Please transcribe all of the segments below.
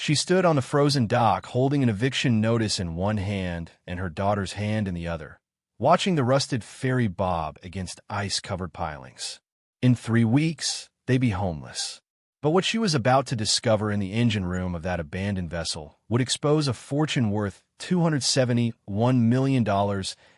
She stood on the frozen dock holding an eviction notice in one hand and her daughter's hand in the other, watching the rusted ferry bob against ice-covered pilings. In 3 weeks, they'd be homeless. But what she was about to discover in the engine room of that abandoned vessel would expose a fortune worth $271 million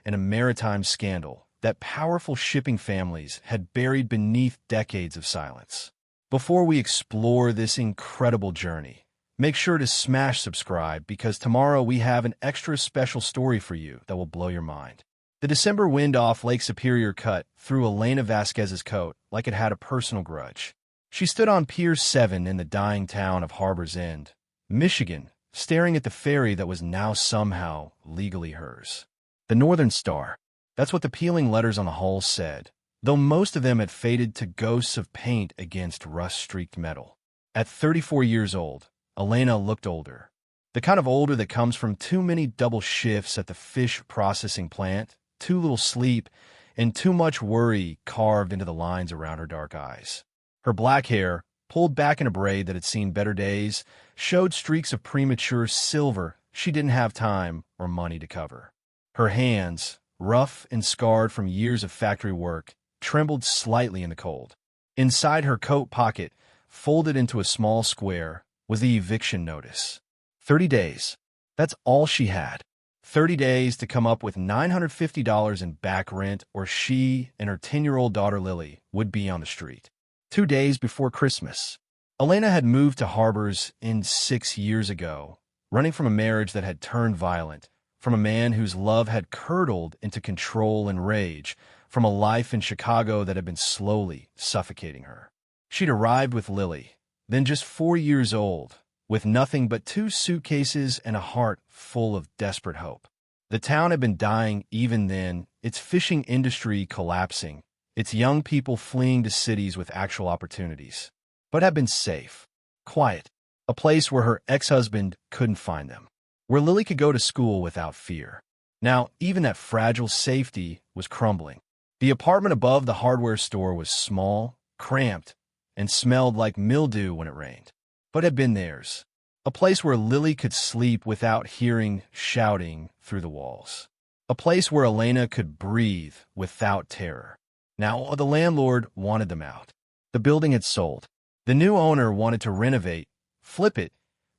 in a maritime scandal that powerful shipping families had buried beneath decades of silence. Before we explore this incredible journey, make sure to smash subscribe because tomorrow we have an extra special story for you that will blow your mind. The December wind off Lake Superior cut through Elena Vasquez's coat like it had a personal grudge. She stood on Pier 7 in the dying town of Harbor's End, Michigan, staring at the ferry that was now somehow legally hers. The Northern Star. That's what the peeling letters on the hull said, though most of them had faded to ghosts of paint against rust-streaked metal. At 34 years old, Elena looked older. The kind of older that comes from too many double shifts at the fish processing plant, too little sleep, and too much worry carved into the lines around her dark eyes. Her black hair, pulled back in a braid that had seen better days, showed streaks of premature silver she didn't have time or money to cover. Her hands, rough and scarred from years of factory work, trembled slightly in the cold. Inside her coat pocket, folded into a small square, was the eviction notice. 30 days. That's all she had. 30 days to come up with $950 in back rent, or she and her 10-year-old daughter Lily would be on the street. 2 days before Christmas. Elena had moved to Harbor's End 6 years ago, running from a marriage that had turned violent, from a man whose love had curdled into control and rage, from a life in Chicago that had been slowly suffocating her. She'd arrived with Lily, then just 4 years old, with nothing but 2 suitcases and a heart full of desperate hope. The town had been dying even then, its fishing industry collapsing, its young people fleeing to cities with actual opportunities, but had been safe, quiet, a place where her ex-husband couldn't find them, where Lily could go to school without fear. Now, even that fragile safety was crumbling. The apartment above the hardware store was small, cramped, and smelled like mildew when it rained, but had been theirs, a place where Lily could sleep without hearing shouting through the walls, a place where Elena could breathe without terror. Now, the landlord wanted them out. The building had sold. The new owner wanted to renovate, flip it,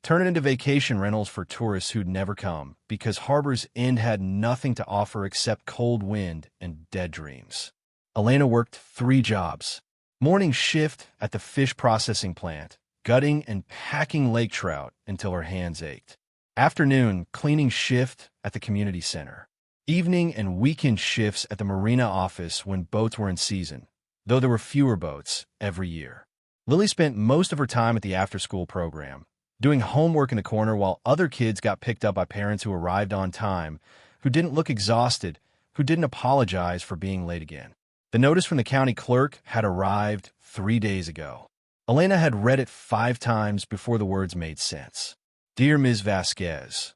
turn it into vacation rentals for tourists who'd never come, because Harbor's End had nothing to offer except cold wind and dead dreams. Elena worked 3 jobs. Morning shift at the fish processing plant, gutting and packing lake trout until her hands ached. Afternoon cleaning shift at the community center. Evening and weekend shifts at the marina office when boats were in season, though there were fewer boats every year. Lily spent most of her time at the after-school program, doing homework in the corner while other kids got picked up by parents who arrived on time, who didn't look exhausted, who didn't apologize for being late again. The notice from the county clerk had arrived 3 days ago. Elena had read it 5 times before the words made sense. Dear Ms. Vasquez,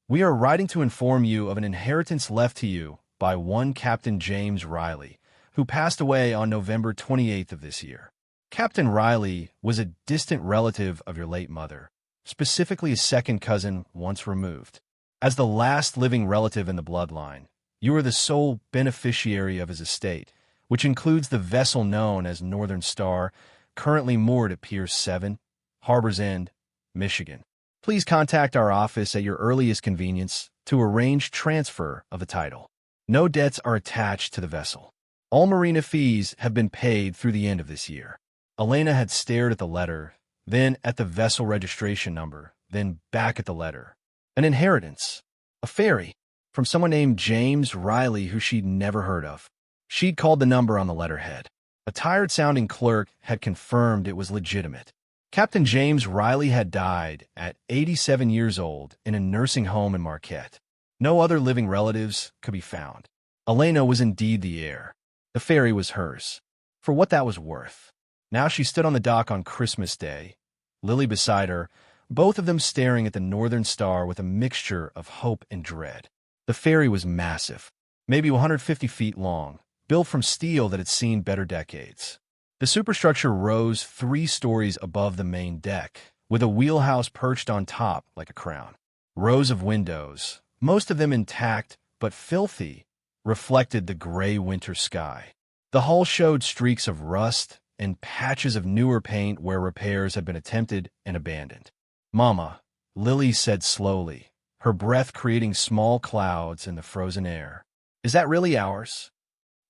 we are writing to inform you of an inheritance left to you by one Captain James Riley, who passed away on November 28th of this year. Captain Riley was a distant relative of your late mother, specifically a second cousin once removed. As the last living relative in the bloodline, you are the sole beneficiary of his estate, which includes the vessel known as Northern Star, currently moored at Pier 7, Harbor's End, Michigan. Please contact our office at your earliest convenience to arrange transfer of the title. No debts are attached to the vessel. All marina fees have been paid through the end of this year. Elena had stared at the letter, then at the vessel registration number, then back at the letter. An inheritance. A ferry. From someone named James Riley who she'd never heard of. She'd called the number on the letterhead. A tired-sounding clerk had confirmed it was legitimate. Captain James Riley had died at 87 years old in a nursing home in Marquette. No other living relatives could be found. Elena was indeed the heir. The ferry was hers. For what that was worth. Now she stood on the dock on Christmas Day, Lily beside her, both of them staring at the Northern Star with a mixture of hope and dread. The ferry was massive, maybe 150 feet long, built from steel that had seen better decades. The superstructure rose 3 stories above the main deck, with a wheelhouse perched on top like a crown. Rows of windows, most of them intact but filthy, reflected the gray winter sky. The hull showed streaks of rust and patches of newer paint where repairs had been attempted and abandoned. "Mama," Lily said slowly, her breath creating small clouds in the frozen air. "Is that really ours?"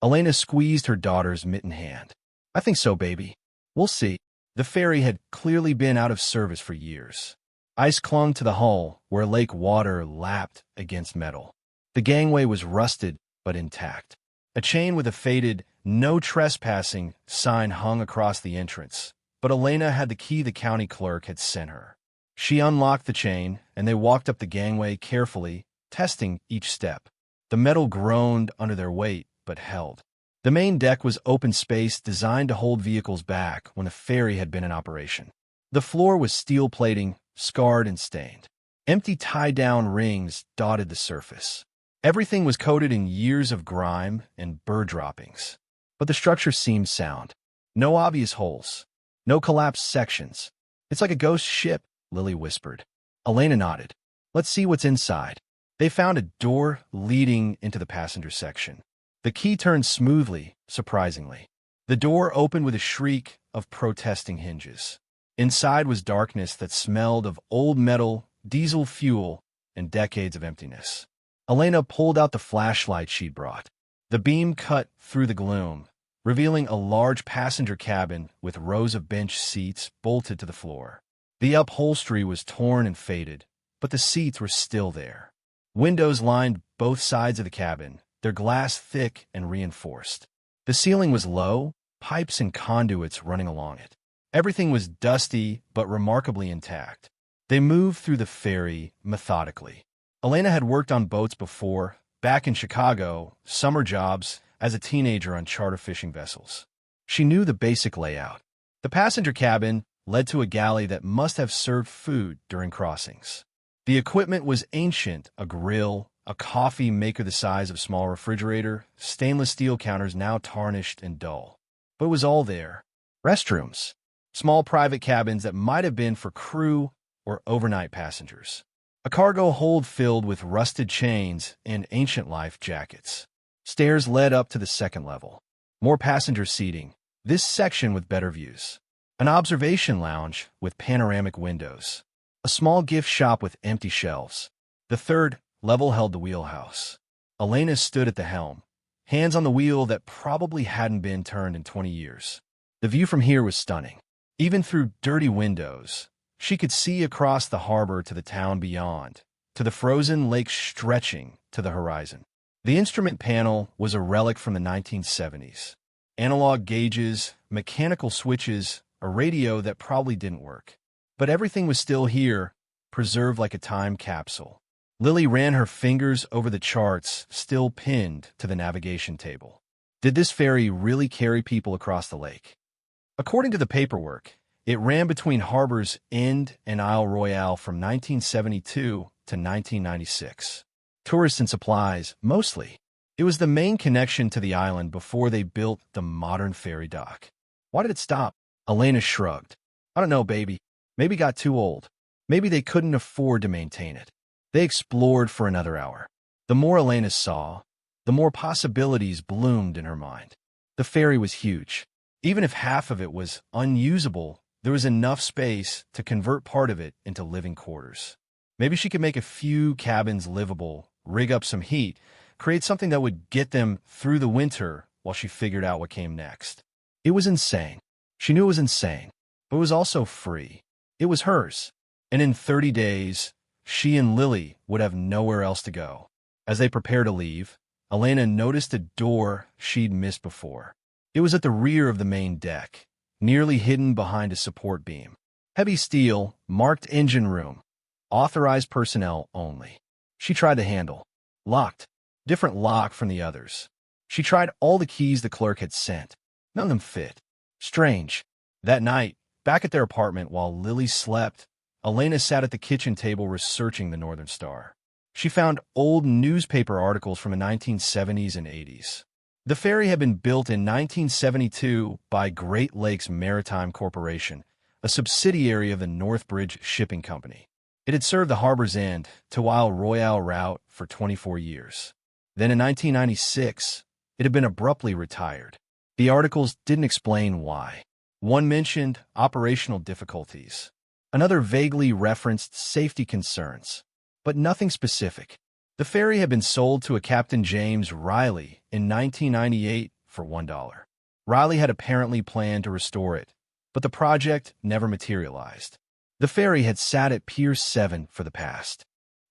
Elena squeezed her daughter's mittened hand. "I think so, baby. We'll see." The ferry had clearly been out of service for years. Ice clung to the hull where lake water lapped against metal. The gangway was rusted but intact. A chain with a faded "No Trespassing" sign hung across the entrance, but Elena had the key the county clerk had sent her. She unlocked the chain, and they walked up the gangway carefully, testing each step. The metal groaned under their weight, but held. The main deck was open space designed to hold vehicles back when the ferry had been in operation. The floor was steel plating, scarred and stained. Empty tie-down rings dotted the surface. Everything was coated in years of grime and bird droppings. But the structure seemed sound. No obvious holes. No collapsed sections. "It's like a ghost ship," Lily whispered. Elena nodded. "Let's see what's inside." They found a door leading into the passenger section. The key turned smoothly, surprisingly. The door opened with a shriek of protesting hinges. Inside was darkness that smelled of old metal, diesel fuel, and decades of emptiness. Elena pulled out the flashlight she'd brought. The beam cut through the gloom, revealing a large passenger cabin with rows of bench seats bolted to the floor. The upholstery was torn and faded, but the seats were still there. Windows lined both sides of the cabin, their glass thick and reinforced. The ceiling was low, pipes and conduits running along it. Everything was dusty but remarkably intact. They moved through the ferry methodically. Elena had worked on boats before, back in Chicago, summer jobs, as a teenager on charter fishing vessels. She knew the basic layout. The passenger cabin led to a galley that must have served food during crossings. The equipment was ancient, a grill, a coffee maker the size of a small refrigerator, stainless steel counters now tarnished and dull. But it was all there. Restrooms. Small private cabins that might have been for crew or overnight passengers. A cargo hold filled with rusted chains and ancient life jackets. Stairs led up to the second level. More passenger seating, this section with better views. An observation lounge with panoramic windows. A small gift shop with empty shelves. The third level held the wheelhouse. Elena stood at the helm, hands on the wheel that probably hadn't been turned in 20 years. The view from here was stunning. Even through dirty windows, she could see across the harbor to the town beyond, to the frozen lake stretching to the horizon. The instrument panel was a relic from the 1970s. Analog gauges, mechanical switches, a radio that probably didn't work. But everything was still here, preserved like a time capsule. Lily ran her fingers over the charts, still pinned to the navigation table. Did this ferry really carry people across the lake? According to the paperwork, it ran between Harbor's End and Isle Royale from 1972 to 1996. Tourists and supplies, mostly. It was the main connection to the island before they built the modern ferry dock. Why did it stop? Elena shrugged. "I don't know, baby. Maybe it got too old. Maybe they couldn't afford to maintain it." They explored for another hour. The more Elena saw, the more possibilities bloomed in her mind. The ferry was huge. Even if half of it was unusable, there was enough space to convert part of it into living quarters. Maybe she could make a few cabins livable, rig up some heat, create something that would get them through the winter while she figured out what came next. It was insane. She knew it was insane, but it was also free. It was hers. And in 30 days, she and Lily would have nowhere else to go. As they prepared to leave, Elena noticed a door she'd missed before. It was at the rear of the main deck, nearly hidden behind a support beam. Heavy steel, marked engine room. Authorized personnel only. She tried the handle. Locked. Different lock from the others. She tried all the keys the clerk had sent. None of them fit. Strange. That night, back at their apartment while Lily slept, Elena sat at the kitchen table researching the Northern Star. She found old newspaper articles from the 1970s and 80s. The ferry had been built in 1972 by Great Lakes Maritime Corporation, a subsidiary of the Northbridge Shipping Company. It had served the harbor's end to Isle Royale route for 24 years. Then in 1996, it had been abruptly retired. The articles didn't explain why. One mentioned operational difficulties. Another vaguely referenced safety concerns, but nothing specific. The ferry had been sold to a Captain James Riley in 1998 for $1. Riley had apparently planned to restore it, but the project never materialized. The ferry had sat at Pier 7 for the past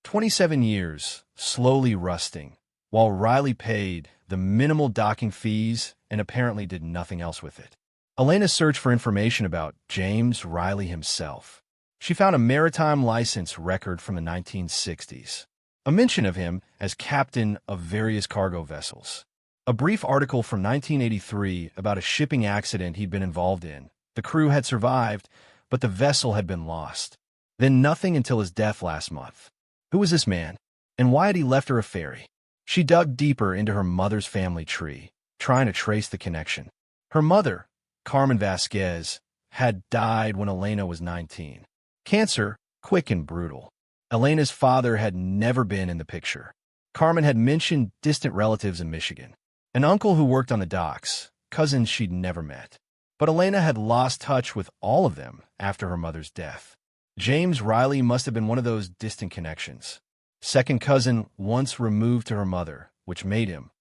27 years, slowly rusting, while Riley paid the minimal docking fees and apparently did nothing else with it. Elena searched for information about James Riley himself. She found a maritime license record from the 1960s, a mention of him as captain of various cargo vessels. A brief article from 1983 about a shipping accident he'd been involved in. The crew had survived, but the vessel had been lost. Then nothing until his death last month. Who was this man? And why had he left her a ferry? She dug deeper into her mother's family tree, trying to trace the connection. Her mother, Carmen Vasquez, had died when Elena was 19. Cancer, quick and brutal. Elena's father had never been in the picture. Carmen had mentioned distant relatives in Michigan. An uncle who worked on the docks, cousins she'd never met. But Elena had lost touch with all of them after her mother's death. James Riley must have been one of those distant connections. Second cousin once removed to her mother, which made him,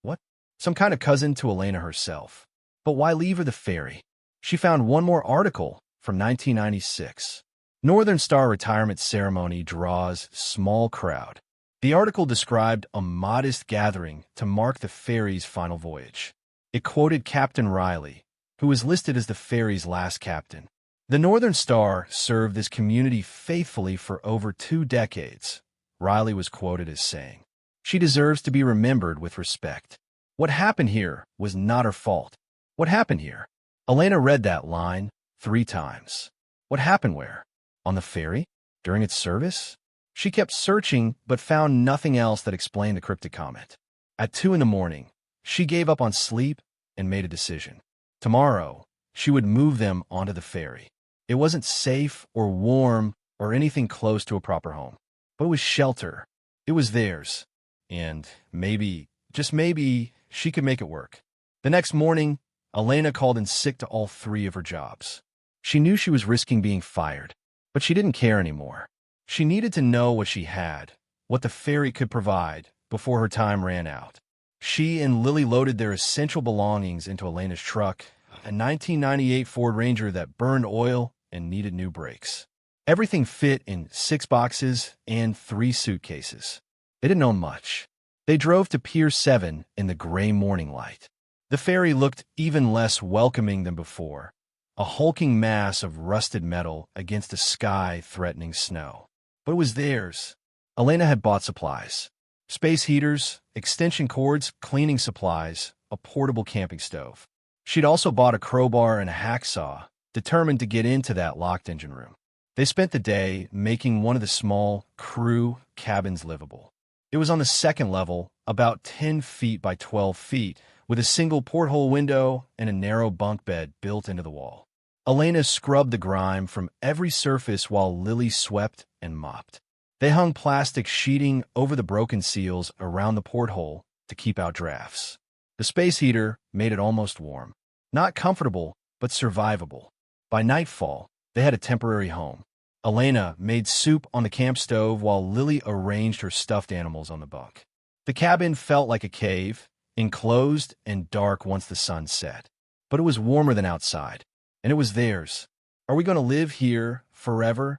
what? Some kind of cousin to Elena herself. But why leave her the ferry? She found one more article from 1996. Northern Star retirement ceremony draws small crowd. The article described a modest gathering to mark the ferry's final voyage. It quoted Captain Riley, who was listed as the ferry's last captain. The Northern Star served this community faithfully for over 2 decades, Riley was quoted as saying. She deserves to be remembered with respect. What happened here was not her fault. What happened here? Elena read that line 3 times. What happened where? On the ferry? During its service? She kept searching, but found nothing else that explained the cryptic comment. At 2 in the morning, she gave up on sleep and made a decision. Tomorrow, she would move them onto the ferry. It wasn't safe or warm or anything close to a proper home, but it was shelter. It was theirs. And maybe, just maybe, she could make it work. The next morning, Elena called in sick to all 3 of her jobs. She knew she was risking being fired, but she didn't care anymore. She needed to know what she had, what the ferry could provide, before her time ran out. She and Lily loaded their essential belongings into Elena's truck, a 1998 Ford Ranger that burned oil and needed new brakes. Everything fit in 6 boxes and 3 suitcases. They didn't own much. They drove to Pier 7 in the gray morning light. The ferry looked even less welcoming than before, a hulking mass of rusted metal against a sky threatening snow. But it was theirs. Elena had bought supplies. Space heaters, extension cords, cleaning supplies, a portable camping stove. She'd also bought a crowbar and a hacksaw, determined to get into that locked engine room. They spent the day making one of the small crew cabins livable. It was on the 2nd level, about 10 feet by 12 feet, with a single porthole window and a narrow bunk bed built into the wall. Elena scrubbed the grime from every surface while Lily swept and mopped. They hung plastic sheeting over the broken seals around the porthole to keep out drafts. The space heater made it almost warm. Not comfortable, but survivable. By nightfall, they had a temporary home. Elena made soup on the camp stove while Lily arranged her stuffed animals on the bunk. The cabin felt like a cave, enclosed and dark once the sun set. But it was warmer than outside, and it was theirs. Are we going to live here forever?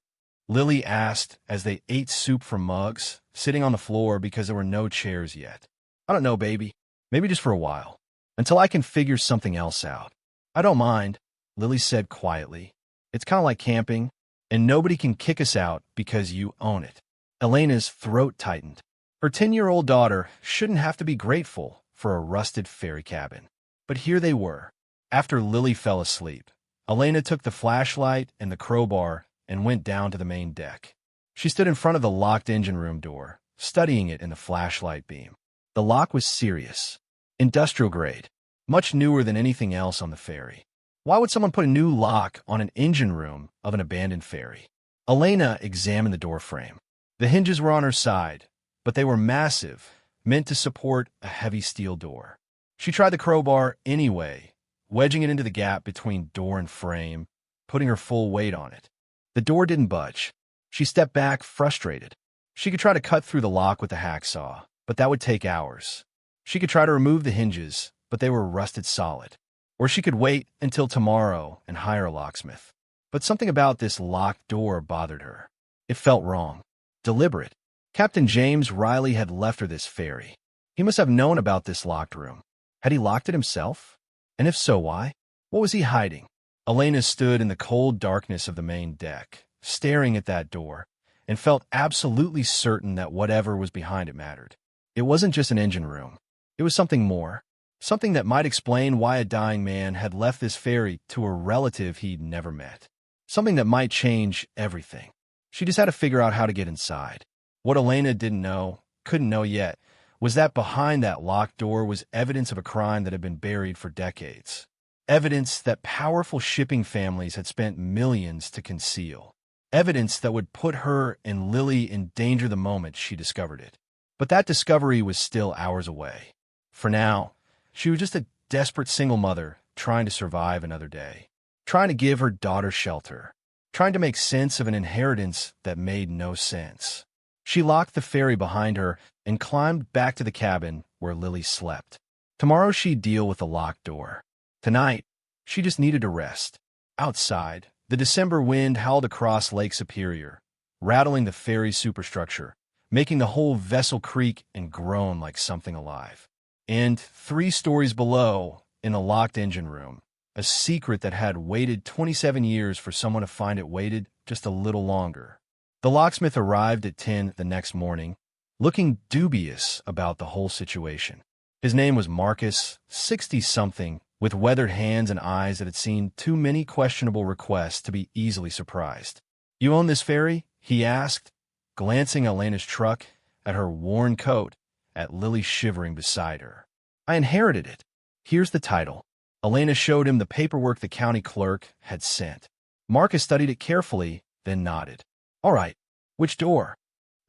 Lily asked as they ate soup from mugs, sitting on the floor because there were no chairs yet. I don't know, baby. Maybe just for a while. Until I can figure something else out. I don't mind, Lily said quietly. It's kind of like camping, and nobody can kick us out because you own it. Elena's throat tightened. Her 10-year-old daughter shouldn't have to be grateful for a rusted ferry cabin. But here they were. After Lily fell asleep, Elena took the flashlight and the crowbar and went down to the main deck. She stood in front of the locked engine room door, studying it in the flashlight beam. The lock was serious, industrial grade, much newer than anything else on the ferry. Why would someone put a new lock on an engine room of an abandoned ferry? Elena examined the door frame. The hinges were on her side, but they were massive, meant to support a heavy steel door. She tried the crowbar anyway, wedging it into the gap between door and frame, putting her full weight on it. The door didn't budge. She stepped back, frustrated. She could try to cut through the lock with a hacksaw, but that would take hours. She could try to remove the hinges, but they were rusted solid. Or she could wait until tomorrow and hire a locksmith. But something about this locked door bothered her. It felt wrong. Deliberate. Captain James Riley had left her this ferry. He must have known about this locked room. Had he locked it himself? And if so, why? What was he hiding? Elena stood in the cold darkness of the main deck, staring at that door, and felt absolutely certain that whatever was behind it mattered. It wasn't just an engine room. It was something more. Something that might explain why a dying man had left this ferry to a relative he'd never met. Something that might change everything. She just had to figure out how to get inside. What Elena didn't know, couldn't know yet, was that behind that locked door was evidence of a crime that had been buried for decades. Evidence that powerful shipping families had spent millions to conceal. Evidence that would put her and Lily in danger the moment she discovered it. But that discovery was still hours away. For now, she was just a desperate single mother trying to survive another day. Trying to give her daughter shelter, trying to make sense of an inheritance that made no sense. She locked the ferry behind her and climbed back to the cabin where Lily slept. Tomorrow she'd deal with the locked door. Tonight, she just needed to rest. Outside, the December wind howled across Lake Superior, rattling the ferry's superstructure, making the whole vessel creak and groan like something alive. And 3 stories below, in a locked engine room, a secret that had waited 27 years for someone to find it waited just a little longer. The locksmith arrived at 10 the next morning, looking dubious about the whole situation. His name was Marcus, 60-something, with weathered hands and eyes that had seen too many questionable requests to be easily surprised. "You own this ferry?" he asked, glancing at Elena's truck, at her worn coat, at Lily shivering beside her. "I inherited it. Here's the title." Elena showed him the paperwork the county clerk had sent. Marcus studied it carefully, then nodded. "All right. Which door?"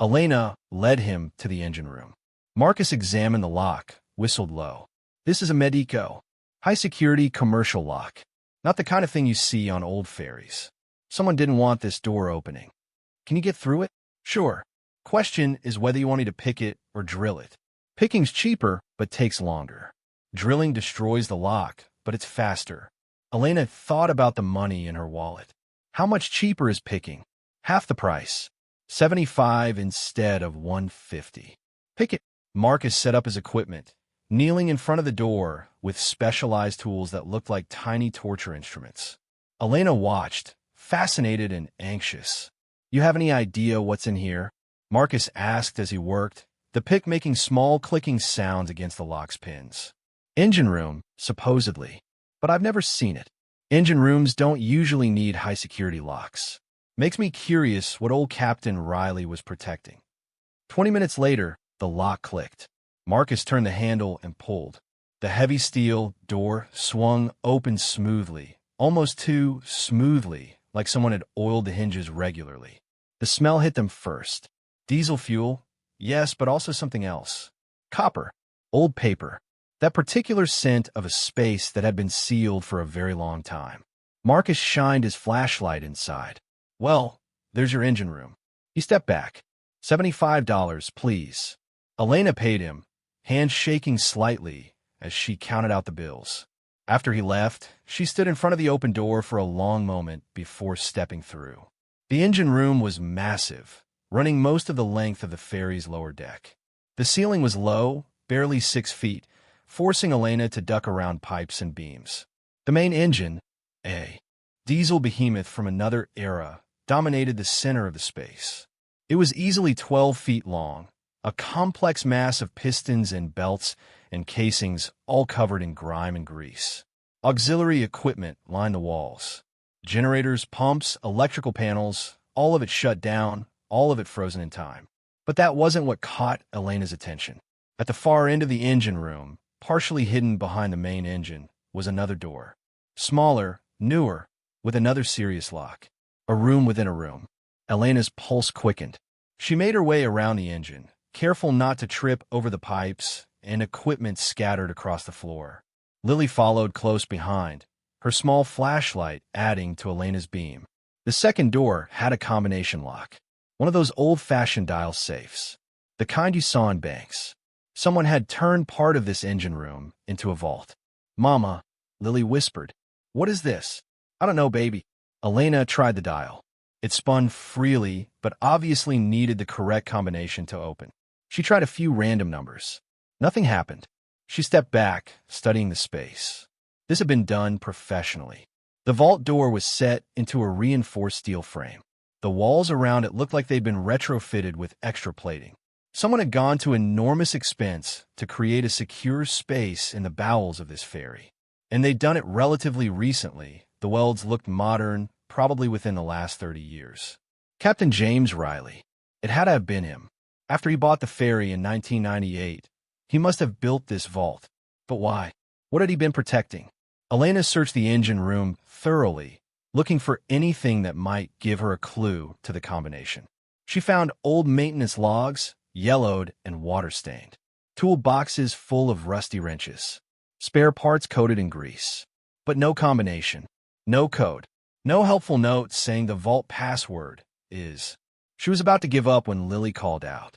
Elena led him to the engine room. Marcus examined the lock, whistled low. "This is a Medico. High-security commercial lock. Not the kind of thing you see on old ferries. Someone didn't want this door opening. Can you get through it?" "Sure. Question is whether you want me to pick it or drill it. Picking's cheaper, but takes longer. Drilling destroys the lock, but it's faster." Elena thought about the money in her wallet. How much cheaper is picking? Half the price. 75 instead of 150. "Pick it." Marcus set up his equipment, kneeling in front of the door with specialized tools that looked like tiny torture instruments. Elena watched, fascinated and anxious. "You have any idea what's in here?" Marcus asked as he worked, the pick making small clicking sounds against the lock's pins. "Engine room, supposedly. But I've never seen it. Engine rooms don't usually need high-security locks. Makes me curious what old Captain Riley was protecting." 20 minutes later, the lock clicked. Marcus turned the handle and pulled. The heavy steel door swung open smoothly, almost too smoothly, like someone had oiled the hinges regularly. The smell hit them first. Diesel fuel, yes, but also something else. Copper, old paper, that particular scent of a space that had been sealed for a very long time. Marcus shined his flashlight inside. "Well, there's your engine room." He stepped back. $75, please." Elena paid him, hands shaking slightly as she counted out the bills. After he left, she stood in front of the open door for a long moment before stepping through. The engine room was massive, running most of the length of the ferry's lower deck. The ceiling was low, barely 6 feet, forcing Elena to duck around pipes and beams. The main engine, a diesel behemoth from another era, dominated the center of the space. It was easily 12 feet long, a complex mass of pistons and belts and casings all covered in grime and grease. Auxiliary equipment lined the walls. Generators, pumps, electrical panels, all of it shut down, all of it frozen in time. But that wasn't what caught Elena's attention. At the far end of the engine room, partially hidden behind the main engine, was another door. Smaller, newer, with another serious lock. A room within a room. Elena's pulse quickened. She made her way around the engine, careful not to trip over the pipes and equipment scattered across the floor. Lily followed close behind, her small flashlight adding to Elena's beam. The second door had a combination lock, one of those old-fashioned dial safes, the kind you saw in banks. Someone had turned part of this engine room into a vault. "Mama," Lily whispered. "What is this?" "I don't know, baby." Elena tried the dial. It spun freely, but obviously needed the correct combination to open. She tried a few random numbers. Nothing happened. She stepped back, studying the space. This had been done professionally. The vault door was set into a reinforced steel frame. The walls around it looked like they'd been retrofitted with extra plating. Someone had gone to enormous expense to create a secure space in the bowels of this ferry. And they'd done it relatively recently. The welds looked modern, probably within the last 30 years. Captain James Riley. It had to have been him. After he bought the ferry in 1998, he must have built this vault. But why? What had he been protecting? Elena searched the engine room thoroughly, looking for anything that might give her a clue to the combination. She found old maintenance logs, yellowed and water-stained, tool boxes full of rusty wrenches, spare parts coated in grease. But no combination, no code, no helpful note saying the vault password is. She was about to give up when Lily called out.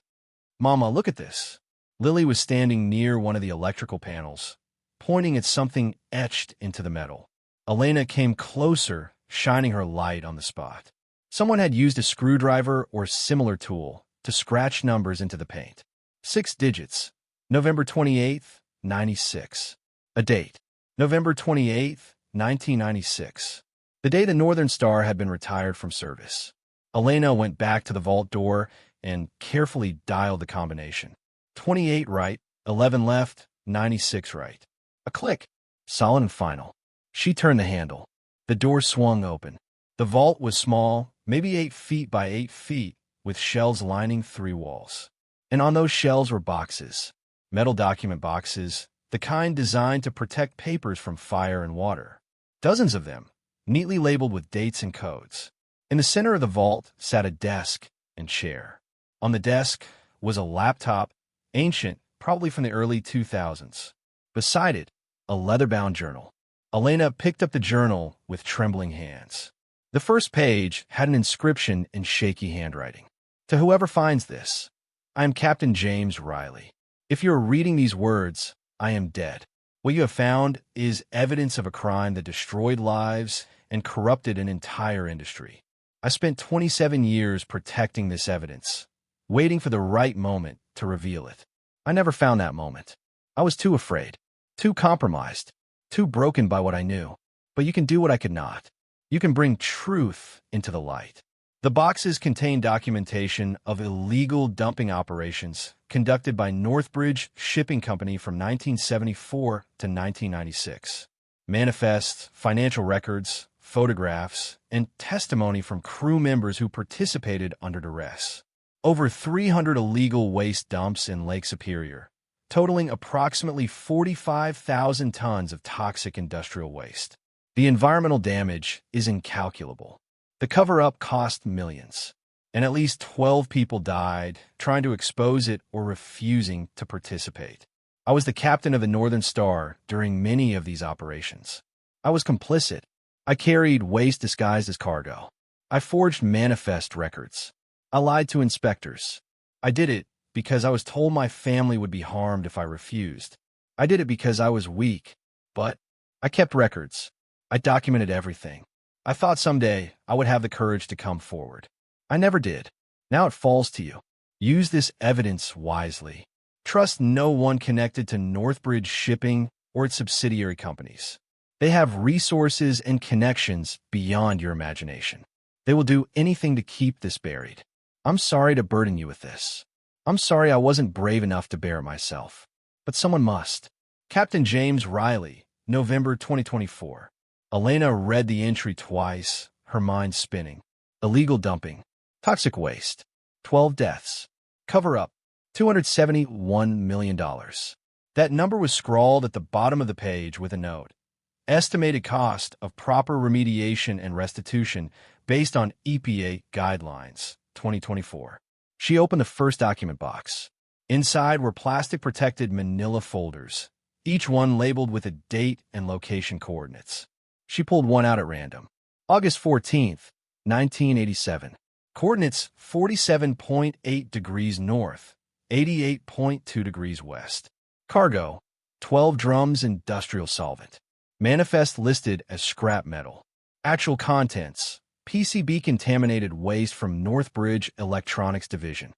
"Mama, look at this." Lily was standing near one of the electrical panels, pointing at something etched into the metal. Elena came closer, shining her light on the spot. Someone had used a screwdriver or similar tool to scratch numbers into the paint. 6 digits. November 28th, 96. A date. November 28th, 1996. The day the Northern Star had been retired from service. Elena went back to the vault door and carefully dialed the combination. 28 right, 11 left, 96 right. A click. Solid and final. She turned the handle. The door swung open. The vault was small, maybe 8 feet by 8 feet, with shelves lining 3 walls. And on those shelves were boxes. Metal document boxes, the kind designed to protect papers from fire and water. Dozens of them, neatly labeled with dates and codes. In the center of the vault sat a desk and chair. On the desk was a laptop, ancient, probably from the early 2000s. Beside it, a leather-bound journal. Elena picked up the journal with trembling hands. The first page had an inscription in shaky handwriting. "To whoever finds this, I am Captain James Riley. If you are reading these words, I am dead. What you have found is evidence of a crime that destroyed lives and corrupted an entire industry. I spent 27 years protecting this evidence, waiting for the right moment to reveal it. I never found that moment. I was too afraid, too compromised, too broken by what I knew. But you can do what I could not. You can bring truth into the light." The boxes contain documentation of illegal dumping operations conducted by Northbridge Shipping Company from 1974 to 1996. Manifests, financial records, photographs, and testimony from crew members who participated under duress. Over 300 illegal waste dumps in Lake Superior, totaling approximately 45,000 tons of toxic industrial waste. The environmental damage is incalculable. The cover-up cost millions, and at least 12 people died trying to expose it or refusing to participate. I was the captain of the Northern Star during many of these operations. I was complicit. I carried waste disguised as cargo. I forged manifest records. I lied to inspectors. I did it because I was told my family would be harmed if I refused. I did it because I was weak, but I kept records. I documented everything. I thought someday I would have the courage to come forward. I never did. Now it falls to you. Use this evidence wisely. Trust no one connected to Northbridge Shipping or its subsidiary companies. They have resources and connections beyond your imagination. They will do anything to keep this buried. I'm sorry to burden you with this. I'm sorry I wasn't brave enough to bear it myself. But someone must. Captain James Riley, November 2024. Elena read the entry twice, her mind spinning. Illegal dumping. Toxic waste. 12 deaths. Cover-up. $271 million. That number was scrawled at the bottom of the page with a note. Estimated cost of proper remediation and restitution based on EPA guidelines, 2024. She opened the first document box. Inside were plastic-protected manila folders, each one labeled with a date and location coordinates. She pulled one out at random. August 14th, 1987. Coordinates 47.8 degrees north, 88.2 degrees west. Cargo, 12 drums industrial solvent. Manifest listed as scrap metal. Actual contents, PCB-contaminated waste from Northbridge Electronics Division.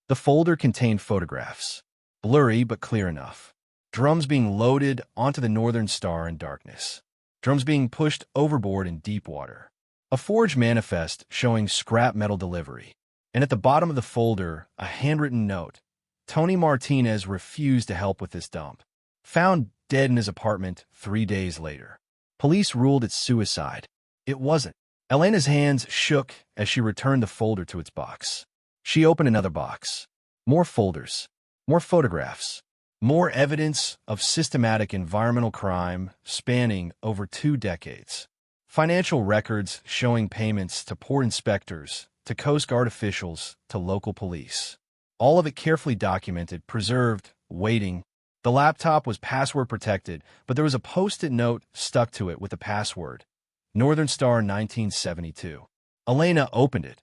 The folder contained photographs, blurry but clear enough. Drums being loaded onto the Northern Star in darkness. Drums being pushed overboard in deep water. A forged manifest showing scrap metal delivery. And at the bottom of the folder, a handwritten note. Tony Martinez refused to help with this dump. Found dead in his apartment 3 days later. Police ruled it suicide. It wasn't. Elena's hands shook as she returned the folder to its box. She opened another box. More folders. More photographs. More evidence of systematic environmental crime spanning over 2 decades. Financial records showing payments to port inspectors, to Coast Guard officials, to local police. All of it carefully documented, preserved, waiting. The laptop was password protected, but there was a post-it note stuck to it with the password. Northern Star 1972. Elena opened it,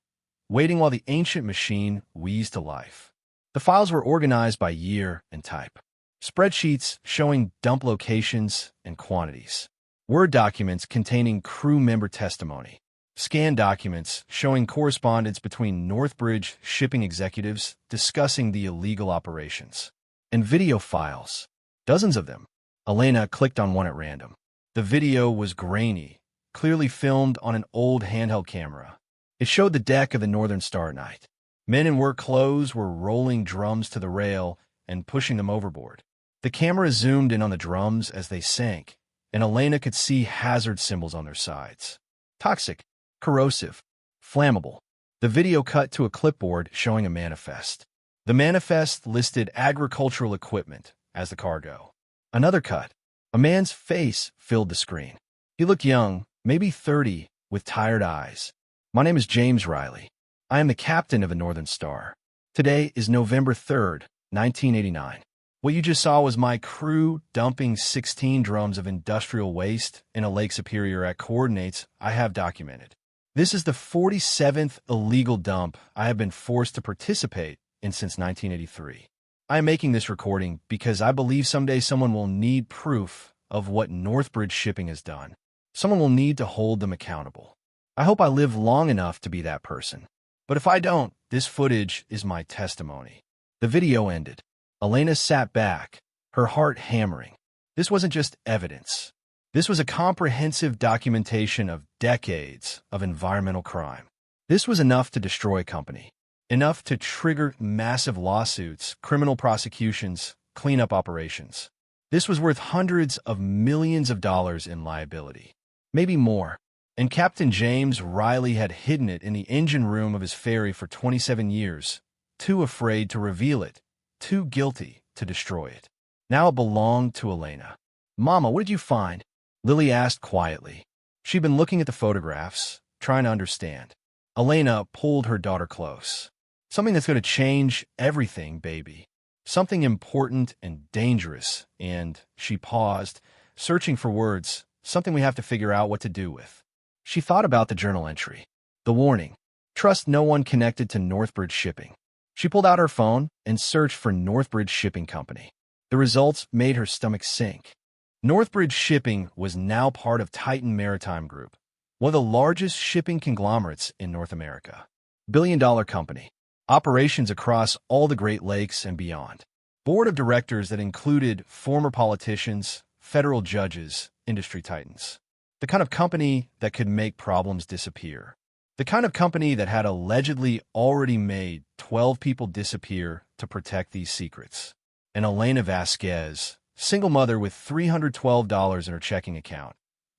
waiting while the ancient machine wheezed to life. The files were organized by year and type. Spreadsheets showing dump locations and quantities. Word documents containing crew member testimony. Scanned documents showing correspondence between Northbridge shipping executives discussing the illegal operations. And video files. Dozens of them. Elena clicked on one at random. The video was grainy, clearly filmed on an old handheld camera. It showed the deck of the Northern Star at night. Men in work clothes were rolling drums to the rail and pushing them overboard. The camera zoomed in on the drums as they sank, and Elena could see hazard symbols on their sides. Toxic, corrosive, flammable. The video cut to a clipboard showing a manifest. The manifest listed agricultural equipment as the cargo. Another cut. A man's face filled the screen. He looked young, maybe 30, with tired eyes. My name is James Riley. I am the captain of the Northern Star. Today is November 3rd, 1989. What you just saw was my crew dumping 16 drums of industrial waste in a Lake Superior at coordinates I have documented. This is the 47th illegal dump I have been forced to participate in since 1983. I am making this recording because I believe someday someone will need proof of what Northbridge Shipping has done. Someone will need to hold them accountable. I hope I live long enough to be that person. But if I don't, this footage is my testimony. The video ended. Elena sat back, her heart hammering. This wasn't just evidence. This was a comprehensive documentation of decades of environmental crime. This was enough to destroy a company. Enough to trigger massive lawsuits, criminal prosecutions, cleanup operations. This was worth hundreds of millions of dollars in liability. Maybe more. And Captain James Riley had hidden it in the engine room of his ferry for 27 years, too afraid to reveal it, too guilty to destroy it. Now it belonged to Elena. "Mama, what did you find?" Lily asked quietly. She'd been looking at the photographs, trying to understand. Elena pulled her daughter close. "Something that's going to change everything, baby. Something important and dangerous." And she paused, searching for words, something we have to figure out what to do with. She thought about the journal entry. The warning. Trust no one connected to Northbridge Shipping. She pulled out her phone and searched for Northbridge Shipping Company. The results made her stomach sink. Northbridge Shipping was now part of Titan Maritime Group, one of the largest shipping conglomerates in North America. Billion-dollar company. Operations across all the Great Lakes and beyond. Board of directors that included former politicians, federal judges, industry titans. The kind of company that could make problems disappear. The kind of company that had allegedly already made 12 people disappear to protect these secrets. And Elena Vasquez, single mother with $312 in her checking account,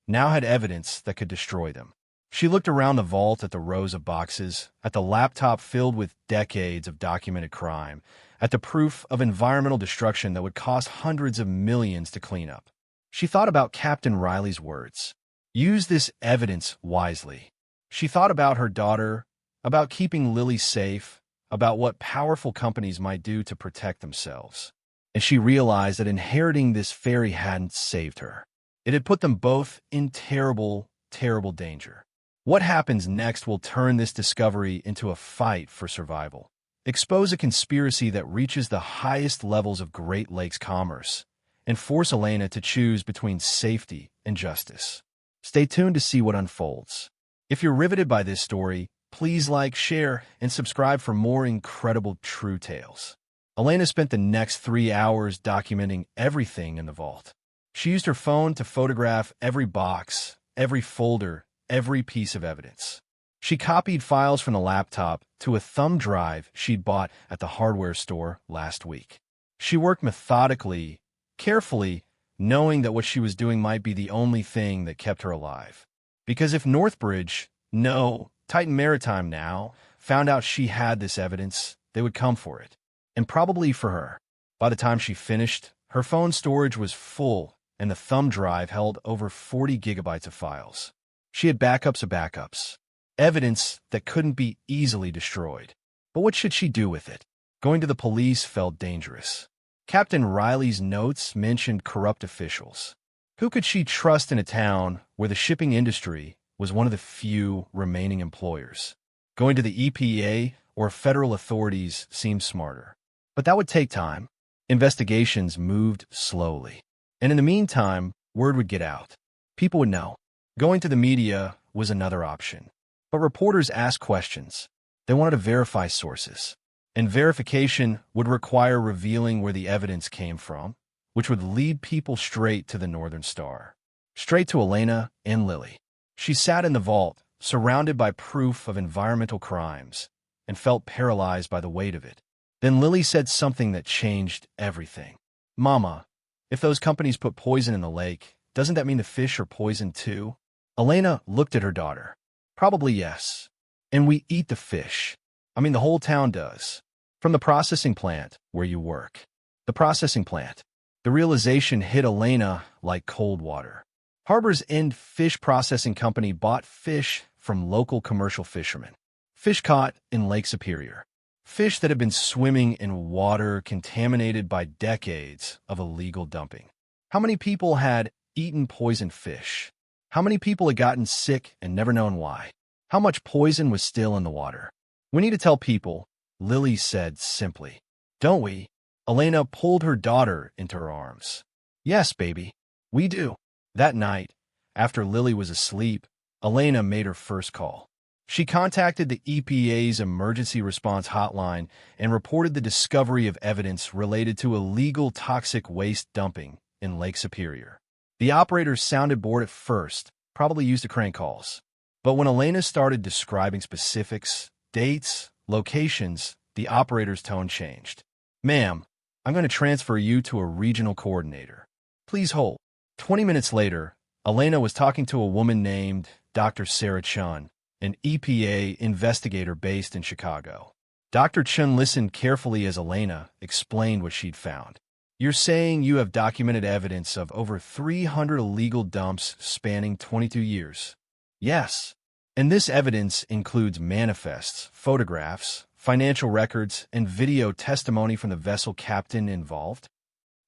now had evidence that could destroy them. She looked around the vault at the rows of boxes, at the laptop filled with decades of documented crime, at the proof of environmental destruction that would cost hundreds of millions to clean up. She thought about Captain Riley's words. Use this evidence wisely. She thought about her daughter, about keeping Lily safe, about what powerful companies might do to protect themselves. And she realized that inheriting this ferry hadn't saved her. It had put them both in terrible, terrible danger. What happens next will turn this discovery into a fight for survival, expose a conspiracy that reaches the highest levels of Great Lakes commerce, and force Elena to choose between safety and justice. Stay tuned to see what unfolds. If you're riveted by this story, please like, share, and subscribe for more incredible true tales. Elena spent the next 3 hours documenting everything in the vault. She used her phone to photograph every box, every folder, every piece of evidence. She copied files from the laptop to a thumb drive she'd bought at the hardware store last week. She worked methodically, carefully, knowing that what she was doing might be the only thing that kept her alive. Because if Northbridge, no, Titan Maritime now, found out she had this evidence, they would come for it. And probably for her. By the time she finished, her phone storage was full, and the thumb drive held over 40 gigabytes of files. She had backups of backups. Evidence that couldn't be easily destroyed. But what should she do with it? Going to the police felt dangerous. Captain Riley's notes mentioned corrupt officials. Who could she trust in a town where the shipping industry was one of the few remaining employers? Going to the EPA or federal authorities seemed smarter. But that would take time. Investigations moved slowly. And in the meantime, word would get out. People would know. Going to the media was another option. But reporters asked questions. They wanted to verify sources. And verification would require revealing where the evidence came from, which would lead people straight to the Northern Star. Straight to Elena and Lily. She sat in the vault, surrounded by proof of environmental crimes, and felt paralyzed by the weight of it. Then Lily said something that changed everything. Mama, if those companies put poison in the lake, doesn't that mean the fish are poisoned too? Elena looked at her daughter. Probably yes. And we eat the fish. I mean, the whole town does. From the processing plant where you work. The processing plant. The realization hit Elena like cold water. Harbor's End Fish Processing Company bought fish from local commercial fishermen. Fish caught in Lake Superior. Fish that had been swimming in water contaminated by decades of illegal dumping. How many people had eaten poisoned fish? How many people had gotten sick and never known why? How much poison was still in the water? We need to tell people, Lily said simply. Don't we? Elena pulled her daughter into her arms. Yes, baby, we do. That night, after Lily was asleep, Elena made her first call. She contacted the EPA's emergency response hotline and reported the discovery of evidence related to illegal toxic waste dumping in Lake Superior. The operators sounded bored at first, probably used to crank calls. But when Elena started describing specifics, dates, locations, the operator's tone changed. Ma'am, I'm going to transfer you to a regional coordinator. Please hold. 20 minutes later, Elena was talking to a woman named Dr. Sarah Chun, an EPA investigator based in Chicago. Dr. Chun listened carefully as Elena explained what she'd found. You're saying you have documented evidence of over 300 illegal dumps spanning 22 years? Yes. And this evidence includes manifests, photographs, financial records, and video testimony from the vessel captain involved?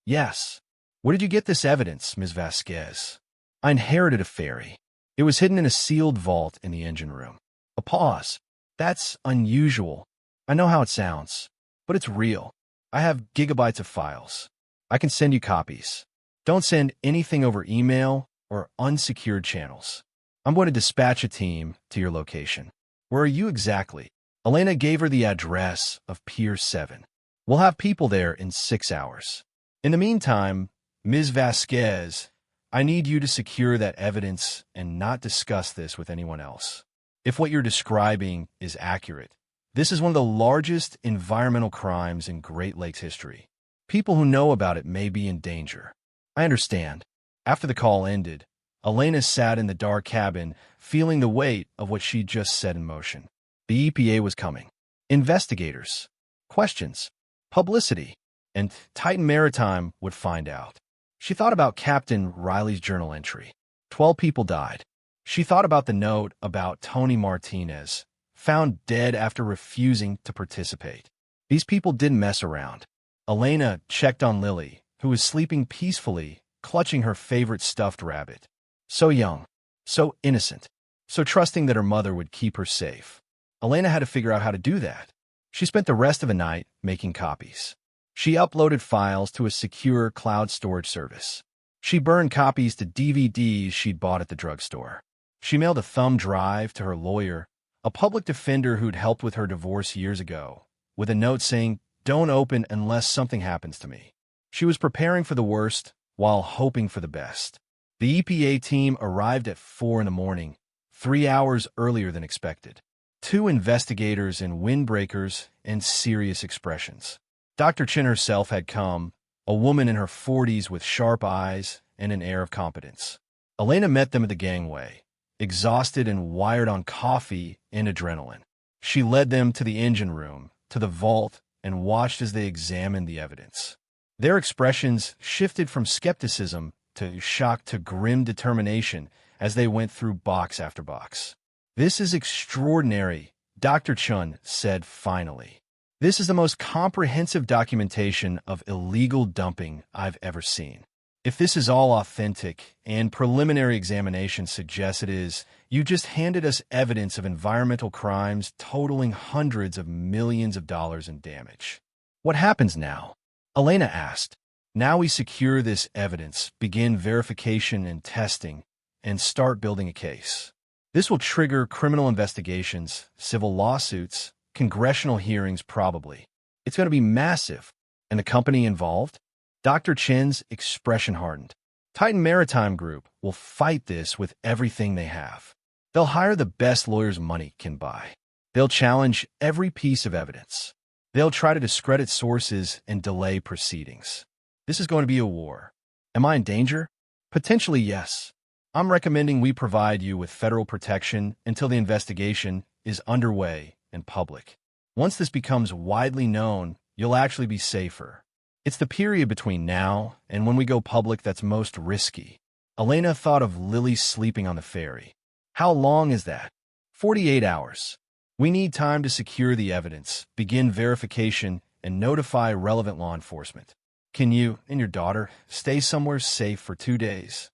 Yes. Where did you get this evidence, Ms. Vasquez? I inherited a ferry. It was hidden in a sealed vault in the engine room. A pause. That's unusual. I know how it sounds, but it's real. I have gigabytes of files. I can send you copies. Don't send anything over email or unsecured channels. I'm going to dispatch a team to your location. Where are you exactly? Elena gave her the address of Pier 7. We'll have people there in 6 hours. In the meantime, Ms. Vasquez, I need you to secure that evidence and not discuss this with anyone else. If what you're describing is accurate, this is one of the largest environmental crimes in Great Lakes history. People who know about it may be in danger. I understand. After the call ended, Elena sat in the dark cabin, feeling the weight of what she'd just set in motion. The EPA was coming. Investigators. Questions. Publicity. And Titan Maritime would find out. She thought about Captain Riley's journal entry. 12 people died. She thought about the note about Tony Martinez, found dead after refusing to participate. These people didn't mess around. Elena checked on Lily, who was sleeping peacefully, clutching her favorite stuffed rabbit. So young, so innocent, so trusting that her mother would keep her safe. Elena had to figure out how to do that. She spent the rest of the night making copies. She uploaded files to a secure cloud storage service. She burned copies to DVDs she'd bought at the drugstore. She mailed a thumb drive to her lawyer, a public defender who'd helped with her divorce years ago, with a note saying, "Don't open unless something happens to me." She was preparing for the worst while hoping for the best. The EPA team arrived at 4 in the morning, 3 hours earlier than expected. 2 investigators in windbreakers and serious expressions. Dr. Chin herself had come, a woman in her 40s with sharp eyes and an air of competence. Elena met them at the gangway, exhausted and wired on coffee and adrenaline. She led them to the engine room, to the vault, and watched as they examined the evidence. Their expressions shifted from skepticism to shock to grim determination as they went through box after box. "This is extraordinary," Dr. Chun said finally. "This is the most comprehensive documentation of illegal dumping I've ever seen. If this is all authentic, and preliminary examination suggests it is, you just handed us evidence of environmental crimes totaling hundreds of millions of dollars in damage. What happens now?" Elena asked. "Now we secure this evidence, begin verification and testing, and start building a case. This will trigger criminal investigations, civil lawsuits, congressional hearings probably. It's going to be massive. And the company involved?" Dr. Chin's expression hardened. "Titan Maritime Group will fight this with everything they have. They'll hire the best lawyers money can buy. They'll challenge every piece of evidence. They'll try to discredit sources and delay proceedings. This is going to be a war. Am I in danger? Potentially, yes. I'm recommending we provide you with federal protection until the investigation is underway and public. Once this becomes widely known, you'll actually be safer. It's the period between now and when we go public that's most risky." Elena thought of Lily sleeping on the ferry. "How long is that?" 48 hours. "We need time to secure the evidence, begin verification, and notify relevant law enforcement. Can you and your daughter stay somewhere safe for 2 days?"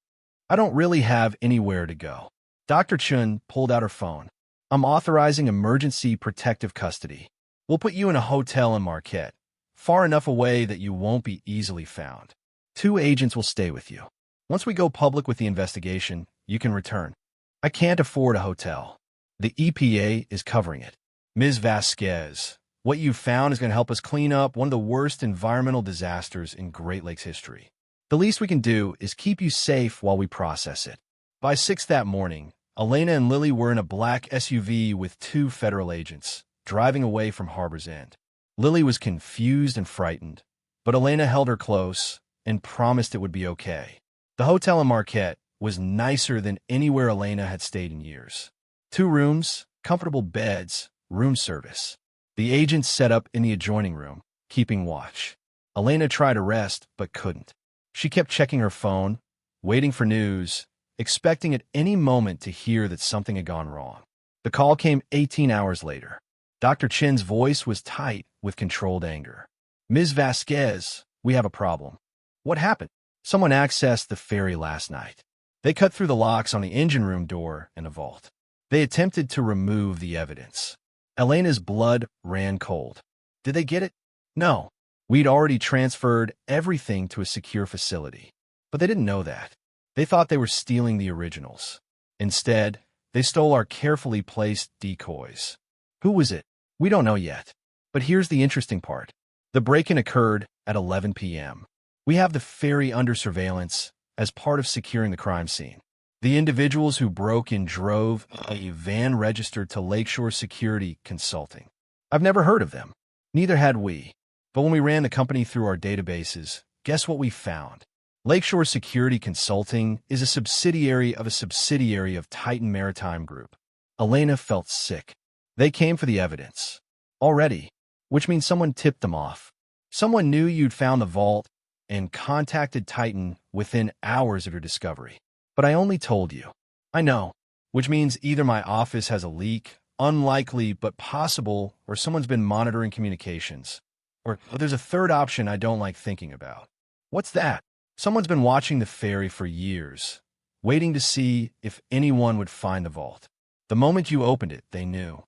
"I don't really have anywhere to go." Dr. Chun pulled out her phone. "I'm authorizing emergency protective custody. We'll put you in a hotel in Marquette, far enough away that you won't be easily found. 2 agents will stay with you. Once we go public with the investigation, you can return." "I can't afford a hotel. The EPA is covering it." "Ms. Vasquez, what you found is going to help us clean up one of the worst environmental disasters in Great Lakes history. The least we can do is keep you safe while we process it." By 6 that morning, Elena and Lily were in a black SUV with 2 federal agents, driving away from Harbor's End. Lily was confused and frightened, but Elena held her close and promised it would be okay. The hotel in Marquette was nicer than anywhere Elena had stayed in years. 2 rooms, comfortable beds, room service. The agents set up in the adjoining room, keeping watch. Elena tried to rest, but couldn't. She kept checking her phone, waiting for news, expecting at any moment to hear that something had gone wrong. The call came 18 hours later. Dr. Chin's voice was tight with controlled anger. "Ms. Vasquez, we have a problem." "What happened?" "Someone accessed the ferry last night. They cut through the locks on the engine room door and the vault. They attempted to remove the evidence." Elena's blood ran cold. "Did they get it?" "No. We'd already transferred everything to a secure facility. But they didn't know that. They thought they were stealing the originals. Instead, they stole our carefully placed decoys." "Who was it?" "We don't know yet. But here's the interesting part. The break-in occurred at 11 p.m. We have the ferry under surveillance as part of securing the crime scene. The individuals who broke in drove a van registered to Lakeshore Security Consulting. I've never heard of them. Neither had we. But when we ran the company through our databases, guess what we found? Lakeshore Security Consulting is a subsidiary of Titan Maritime Group." Elena felt sick. "They came for the evidence. Already. Which means someone tipped them off. Someone knew you'd found the vault, and contacted Titan within hours of your discovery. But I only told you. I know, which means either my office has a leak, unlikely but possible, or someone's been monitoring communications. Or there's a third option I don't like thinking about. What's that? Someone's been watching the ferry for years, waiting to see if anyone would find the vault. The moment you opened it, they knew.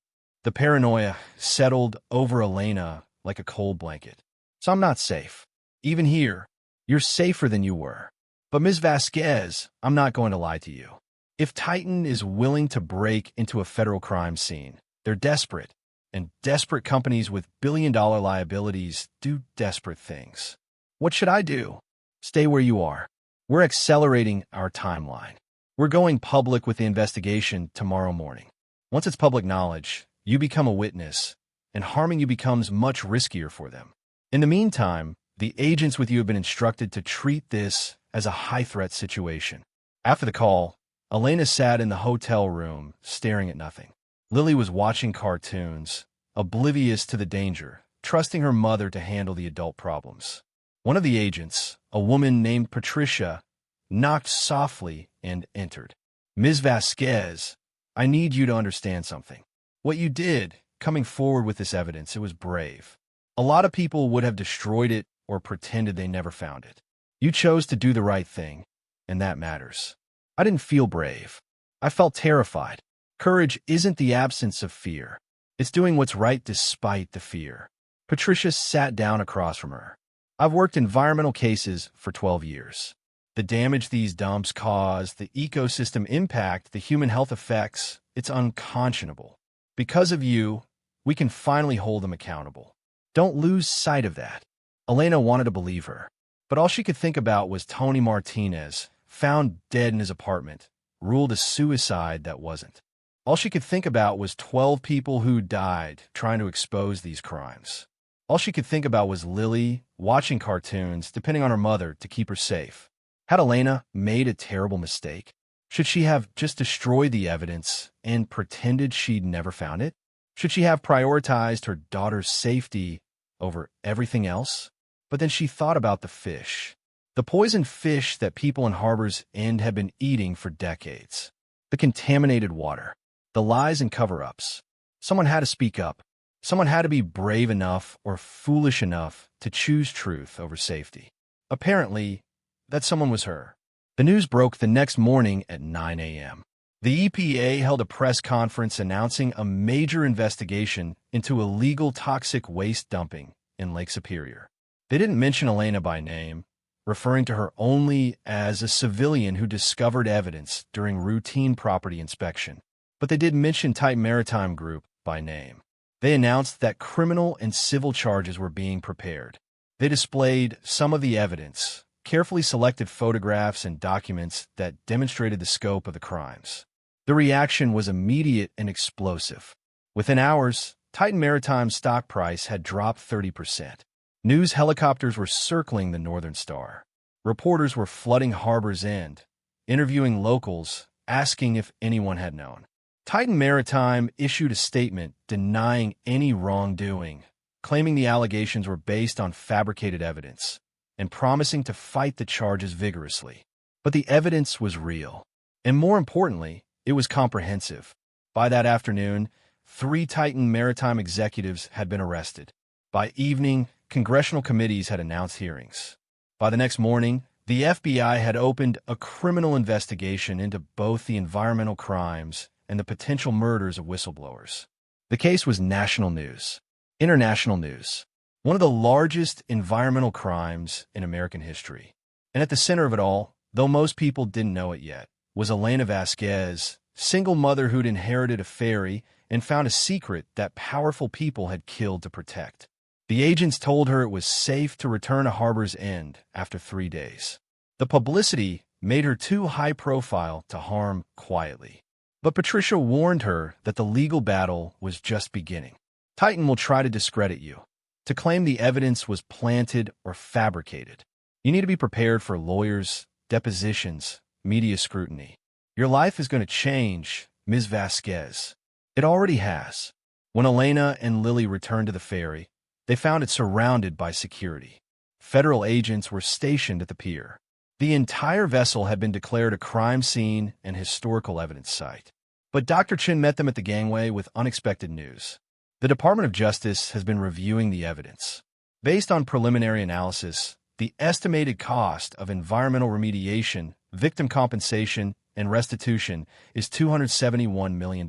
The paranoia settled over Elena like a cold blanket. So I'm not safe. Even here, you're safer than you were. But Ms. Vasquez, I'm not going to lie to you. If Titan is willing to break into a federal crime scene, they're desperate. And desperate companies with billion-dollar liabilities do desperate things. What should I do? Stay where you are. We're accelerating our timeline. We're going public with the investigation tomorrow morning. Once it's public knowledge, you become a witness, and harming you becomes much riskier for them. In the meantime, the agents with you have been instructed to treat this as a high-threat situation. After the call, Elena sat in the hotel room, staring at nothing. Lily was watching cartoons, oblivious to the danger, trusting her mother to handle the adult problems. One of the agents, a woman named Patricia, knocked softly and entered. Ms. Vasquez, I need you to understand something. What you did, coming forward with this evidence, it was brave. A lot of people would have destroyed it or pretended they never found it. You chose to do the right thing, and that matters. I didn't feel brave. I felt terrified. Courage isn't the absence of fear. It's doing what's right despite the fear. Patricia sat down across from her. I've worked environmental cases for 12 years. The damage these dumps cause, the ecosystem impact, the human health effects, it's unconscionable. Because of you, we can finally hold them accountable. Don't lose sight of that. Elena wanted to believe her, but all she could think about was Tony Martinez, found dead in his apartment, ruled a suicide that wasn't. All she could think about was 12 people who died trying to expose these crimes. All she could think about was Lily, watching cartoons, depending on her mother to keep her safe. Had Elena made a terrible mistake? Should she have just destroyed the evidence and pretended she'd never found it? Should she have prioritized her daughter's safety over everything else? But then she thought about the fish. The poisoned fish that people in Harbor's End have been eating for decades. The contaminated water. The lies and cover-ups. Someone had to speak up. Someone had to be brave enough or foolish enough to choose truth over safety. Apparently, that someone was her. The news broke the next morning at 9 a.m. The EPA held a press conference announcing a major investigation into illegal toxic waste dumping in Lake Superior. They didn't mention Elena by name, referring to her only as a civilian who discovered evidence during routine property inspection. But they did mention Titan Maritime Group by name. They announced that criminal and civil charges were being prepared. They displayed some of the evidence, carefully selected photographs and documents that demonstrated the scope of the crimes. The reaction was immediate and explosive. Within hours, Titan Maritime's stock price had dropped 30%. News helicopters were circling the Northern Star. Reporters were flooding Harbor's End, interviewing locals, asking if anyone had known. Titan Maritime issued a statement denying any wrongdoing, claiming the allegations were based on fabricated evidence, and promising to fight the charges vigorously. But the evidence was real, and more importantly, it was comprehensive. By that afternoon, 3 Titan Maritime executives had been arrested. By evening, congressional committees had announced hearings. By the next morning, the FBI had opened a criminal investigation into both the environmental crimes and the potential murders of whistleblowers. The case was national news, international news, one of the largest environmental crimes in American history. And at the center of it all, though most people didn't know it yet, was Elena Vasquez, single mother who'd inherited a ferry and found a secret that powerful people had killed to protect. The agents told her it was safe to return to Harbor's End after 3 days. The publicity made her too high profile to harm quietly. But Patricia warned her that the legal battle was just beginning. Titan will try to discredit you, to claim the evidence was planted or fabricated. You need to be prepared for lawyers, depositions, media scrutiny. Your life is going to change, Ms. Vasquez. It already has. When Elena and Lily returned to the ferry, they found it surrounded by security. Federal agents were stationed at the pier. The entire vessel had been declared a crime scene and historical evidence site. But Dr. Chin met them at the gangway with unexpected news. The Department of Justice has been reviewing the evidence. Based on preliminary analysis, the estimated cost of environmental remediation, victim compensation, and restitution is $271 million.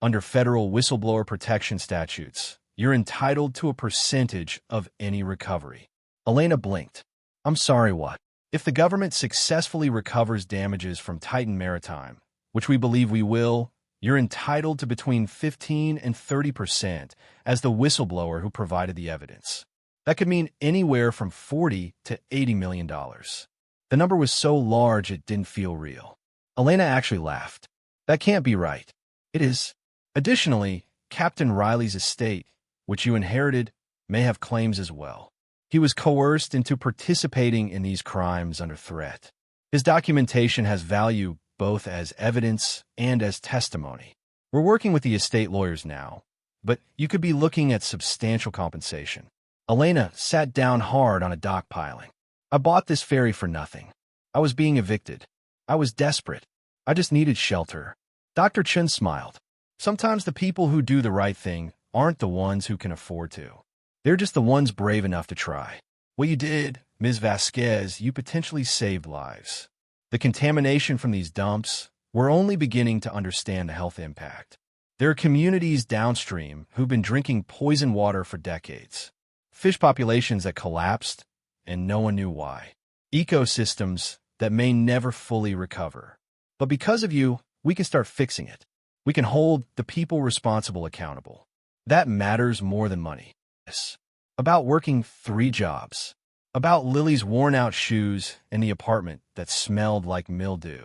Under federal whistleblower protection statutes, you're entitled to a percentage of any recovery. Elena blinked. I'm sorry, what? If the government successfully recovers damages from Titan Maritime, which we believe we will, you're entitled to between 15 and 30% as the whistleblower who provided the evidence. That could mean anywhere from $40 to $80 million. The number was so large it didn't feel real. Elena actually laughed. That can't be right. It is. Additionally, Captain Riley's estate, which you inherited, may have claims as well. He was coerced into participating in these crimes under threat. His documentation has value both as evidence and as testimony. We're working with the estate lawyers now, but you could be looking at substantial compensation. Elena sat down hard on a dock piling. I bought this ferry for nothing. I was being evicted. I was desperate. I just needed shelter. Dr. Chen smiled. Sometimes the people who do the right thing aren't the ones who can afford to. They're just the ones brave enough to try. What you did, Ms. Vasquez, you potentially saved lives. The contamination from these dumps, we're only beginning to understand the health impact. There are communities downstream who've been drinking poison water for decades. Fish populations that collapsed, and no one knew why. Ecosystems that may never fully recover. But because of you, we can start fixing it. We can hold the people responsible accountable. That matters more than money. About working 3 jobs. About Lily's worn-out shoes and the apartment that smelled like mildew.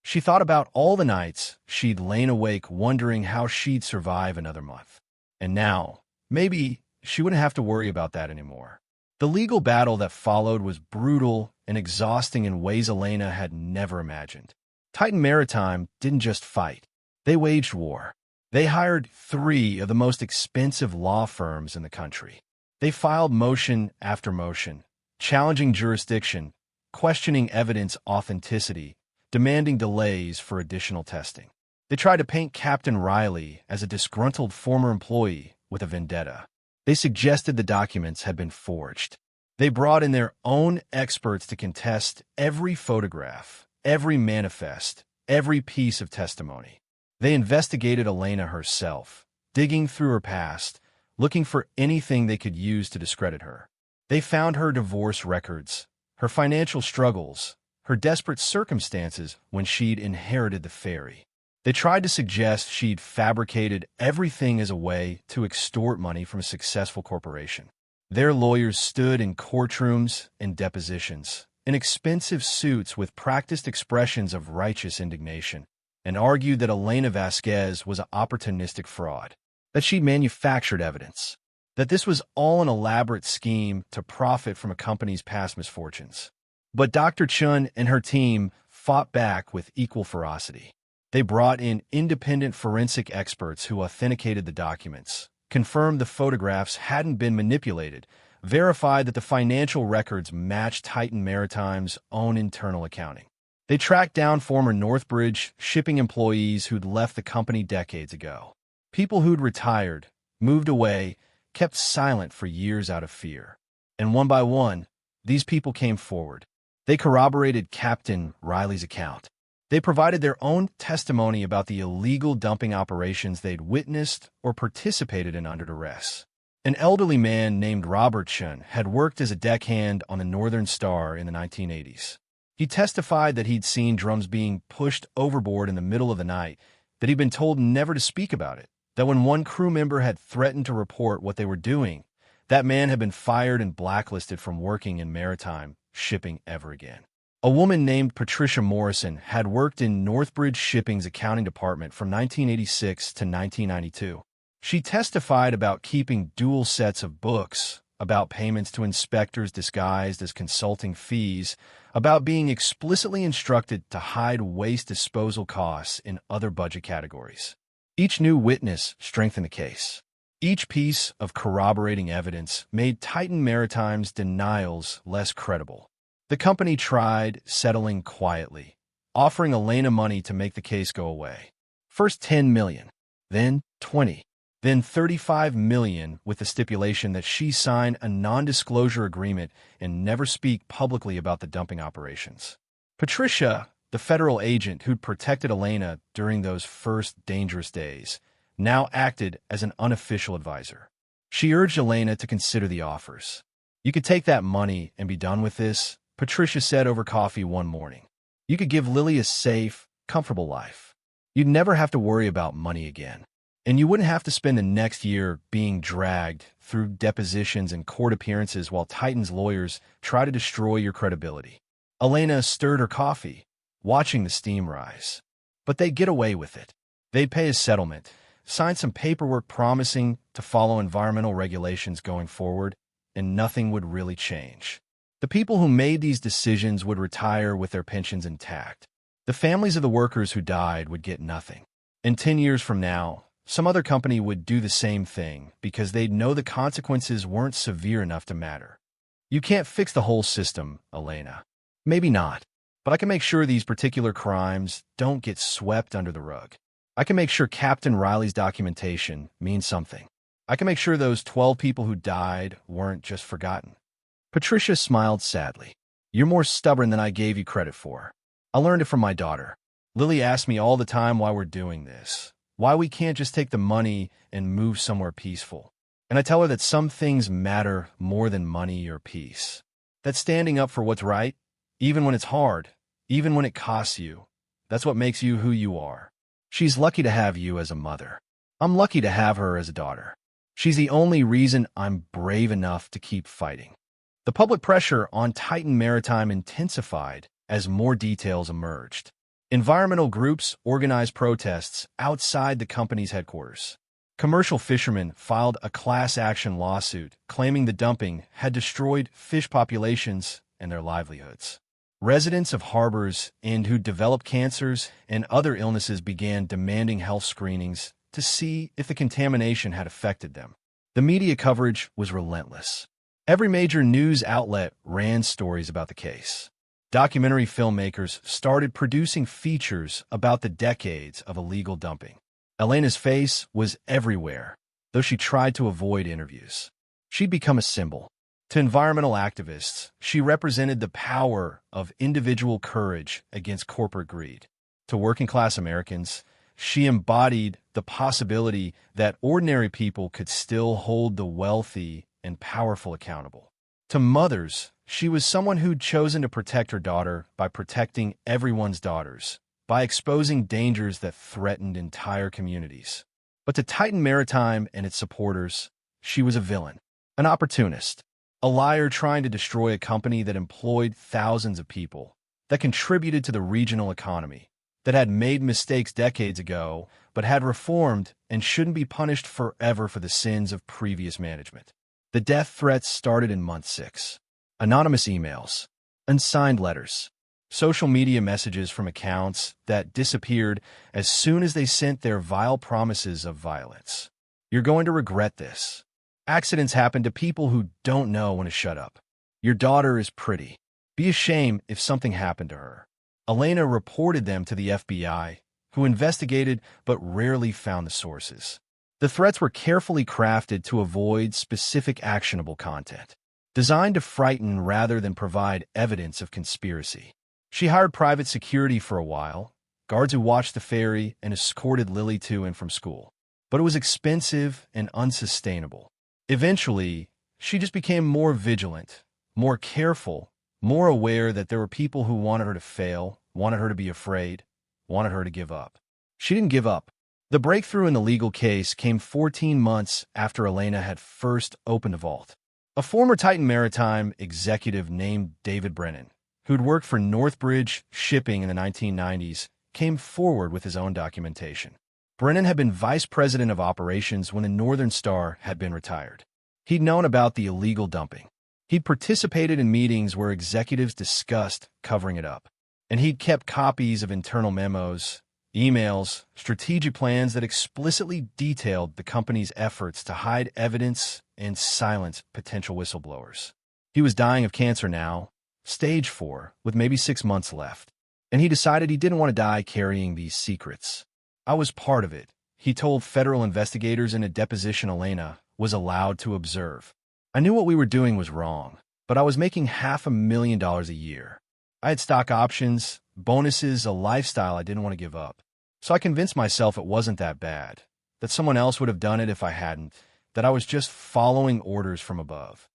She thought about all the nights she'd lain awake wondering how she'd survive another month. And now, maybe she wouldn't have to worry about that anymore. The legal battle that followed was brutal and exhausting in ways Elena had never imagined. Titan Maritime didn't just fight. They waged war. They hired 3 of the most expensive law firms in the country. They filed motion after motion, challenging jurisdiction, questioning evidence authenticity, demanding delays for additional testing. They tried to paint Captain Riley as a disgruntled former employee with a vendetta. They suggested the documents had been forged. They brought in their own experts to contest every photograph, every manifest, every piece of testimony. They investigated Elena herself, digging through her past, looking for anything they could use to discredit her. They found her divorce records, her financial struggles, her desperate circumstances when she'd inherited the ferry. They tried to suggest she'd fabricated everything as a way to extort money from a successful corporation. Their lawyers stood in courtrooms and depositions, in expensive suits with practiced expressions of righteous indignation, and argued that Elena Vasquez was an opportunistic fraud, that she'd manufactured evidence, that this was all an elaborate scheme to profit from a company's past misfortunes. But Dr. Chun and her team fought back with equal ferocity. They brought in independent forensic experts who authenticated the documents, confirmed the photographs hadn't been manipulated, verified that the financial records matched Titan Maritime's own internal accounting. They tracked down former Northbridge shipping employees who'd left the company decades ago. People who'd retired, moved away, kept silent for years out of fear. And one by one, these people came forward. They corroborated Captain Riley's account. They provided their own testimony about the illegal dumping operations they'd witnessed or participated in under duress. An elderly man named Robert Chun had worked as a deckhand on the Northern Star in the 1980s. He testified that he'd seen drums being pushed overboard in the middle of the night, that he'd been told never to speak about it, that when one crew member had threatened to report what they were doing, that man had been fired and blacklisted from working in maritime shipping ever again. A woman named Patricia Morrison had worked in Northbridge Shipping's accounting department from 1986 to 1992. She testified about keeping dual sets of books, about payments to inspectors disguised as consulting fees, about being explicitly instructed to hide waste disposal costs in other budget categories. Each new witness strengthened the case. Each piece of corroborating evidence made Titan Maritime's denials less credible. The company tried settling quietly, offering Elena money to make the case go away. First $10 million, then $20, then $35 million with the stipulation that she sign a non-disclosure agreement and never speak publicly about the dumping operations. Patricia, the federal agent who'd protected Elena during those first dangerous days, now acted as an unofficial advisor. She urged Elena to consider the offers. "You could take that money and be done with this," Patricia said over coffee one morning. "You could give Lily a safe, comfortable life. You'd never have to worry about money again. And you wouldn't have to spend the next year being dragged through depositions and court appearances while Titan's lawyers try to destroy your credibility." Elena stirred her coffee, watching the steam rise. But they'd get away with it. They'd pay a settlement, sign some paperwork promising to follow environmental regulations going forward, and nothing would really change. The people who made these decisions would retire with their pensions intact. The families of the workers who died would get nothing. And 10 years from now, some other company would do the same thing because they'd know the consequences weren't severe enough to matter. "You can't fix the whole system, Elena." "Maybe not, but I can make sure these particular crimes don't get swept under the rug. I can make sure Captain Riley's documentation means something. I can make sure those 12 people who died weren't just forgotten." Patricia smiled sadly. "You're more stubborn than I gave you credit for. I learned it from my daughter. Lily asks me all the time why we're doing this, why we can't just take the money and move somewhere peaceful. And I tell her that some things matter more than money or peace. That standing up for what's right, even when it's hard, even when it costs you, that's what makes you who you are. She's lucky to have you as a mother. I'm lucky to have her as a daughter. She's the only reason I'm brave enough to keep fighting." The public pressure on Titan Maritime intensified as more details emerged. Environmental groups organized protests outside the company's headquarters. Commercial fishermen filed a class action lawsuit claiming the dumping had destroyed fish populations and their livelihoods. Residents of harbors and who developed cancers and other illnesses began demanding health screenings to see if the contamination had affected them. The media coverage was relentless. Every major news outlet ran stories about the case. Documentary filmmakers started producing features about the decades of illegal dumping. Elena's face was everywhere, though she tried to avoid interviews. She'd become a symbol. To environmental activists, she represented the power of individual courage against corporate greed. To working-class Americans, she embodied the possibility that ordinary people could still hold the wealthy and powerful accountable. To mothers, she was someone who'd chosen to protect her daughter by protecting everyone's daughters, by exposing dangers that threatened entire communities. But to Titan Maritime and its supporters, she was a villain, an opportunist, a liar trying to destroy a company that employed thousands of people, that contributed to the regional economy, that had made mistakes decades ago, but had reformed and shouldn't be punished forever for the sins of previous management. The death threats started in month 6. Anonymous emails, unsigned letters, social media messages from accounts that disappeared as soon as they sent their vile promises of violence. "You're going to regret this. Accidents happen to people who don't know when to shut up. Your daughter is pretty. Be ashamed if something happened to her." Elena reported them to the FBI, who investigated but rarely found the sources. The threats were carefully crafted to avoid specific actionable content, designed to frighten rather than provide evidence of conspiracy. She hired private security for a while, guards who watched the ferry and escorted Lily to and from school. But it was expensive and unsustainable. Eventually, she just became more vigilant, more careful, more aware that there were people who wanted her to fail, wanted her to be afraid, wanted her to give up. She didn't give up. The breakthrough in the legal case came 14 months after Elena had first opened a vault. A former Titan Maritime executive named David Brennan, who'd worked for Northbridge Shipping in the 1990s, came forward with his own documentation. Brennan had been vice president of operations when the Northern Star had been retired. He'd known about the illegal dumping. He'd participated in meetings where executives discussed covering it up. And he'd kept copies of internal memos, emails, strategic plans that explicitly detailed the company's efforts to hide evidence and silence potential whistleblowers. He was dying of cancer now, stage 4, with maybe 6 months left. And he decided he didn't want to die carrying these secrets. I was part of it, he told federal investigators in a deposition Elena was allowed to observe. I knew what we were doing was wrong, but I was making $500,000 a year. I had stock options, bonuses, a lifestyle I didn't want to give up. So I convinced myself it wasn't that bad, that someone else would have done it if I hadn't, that I was just following orders from above.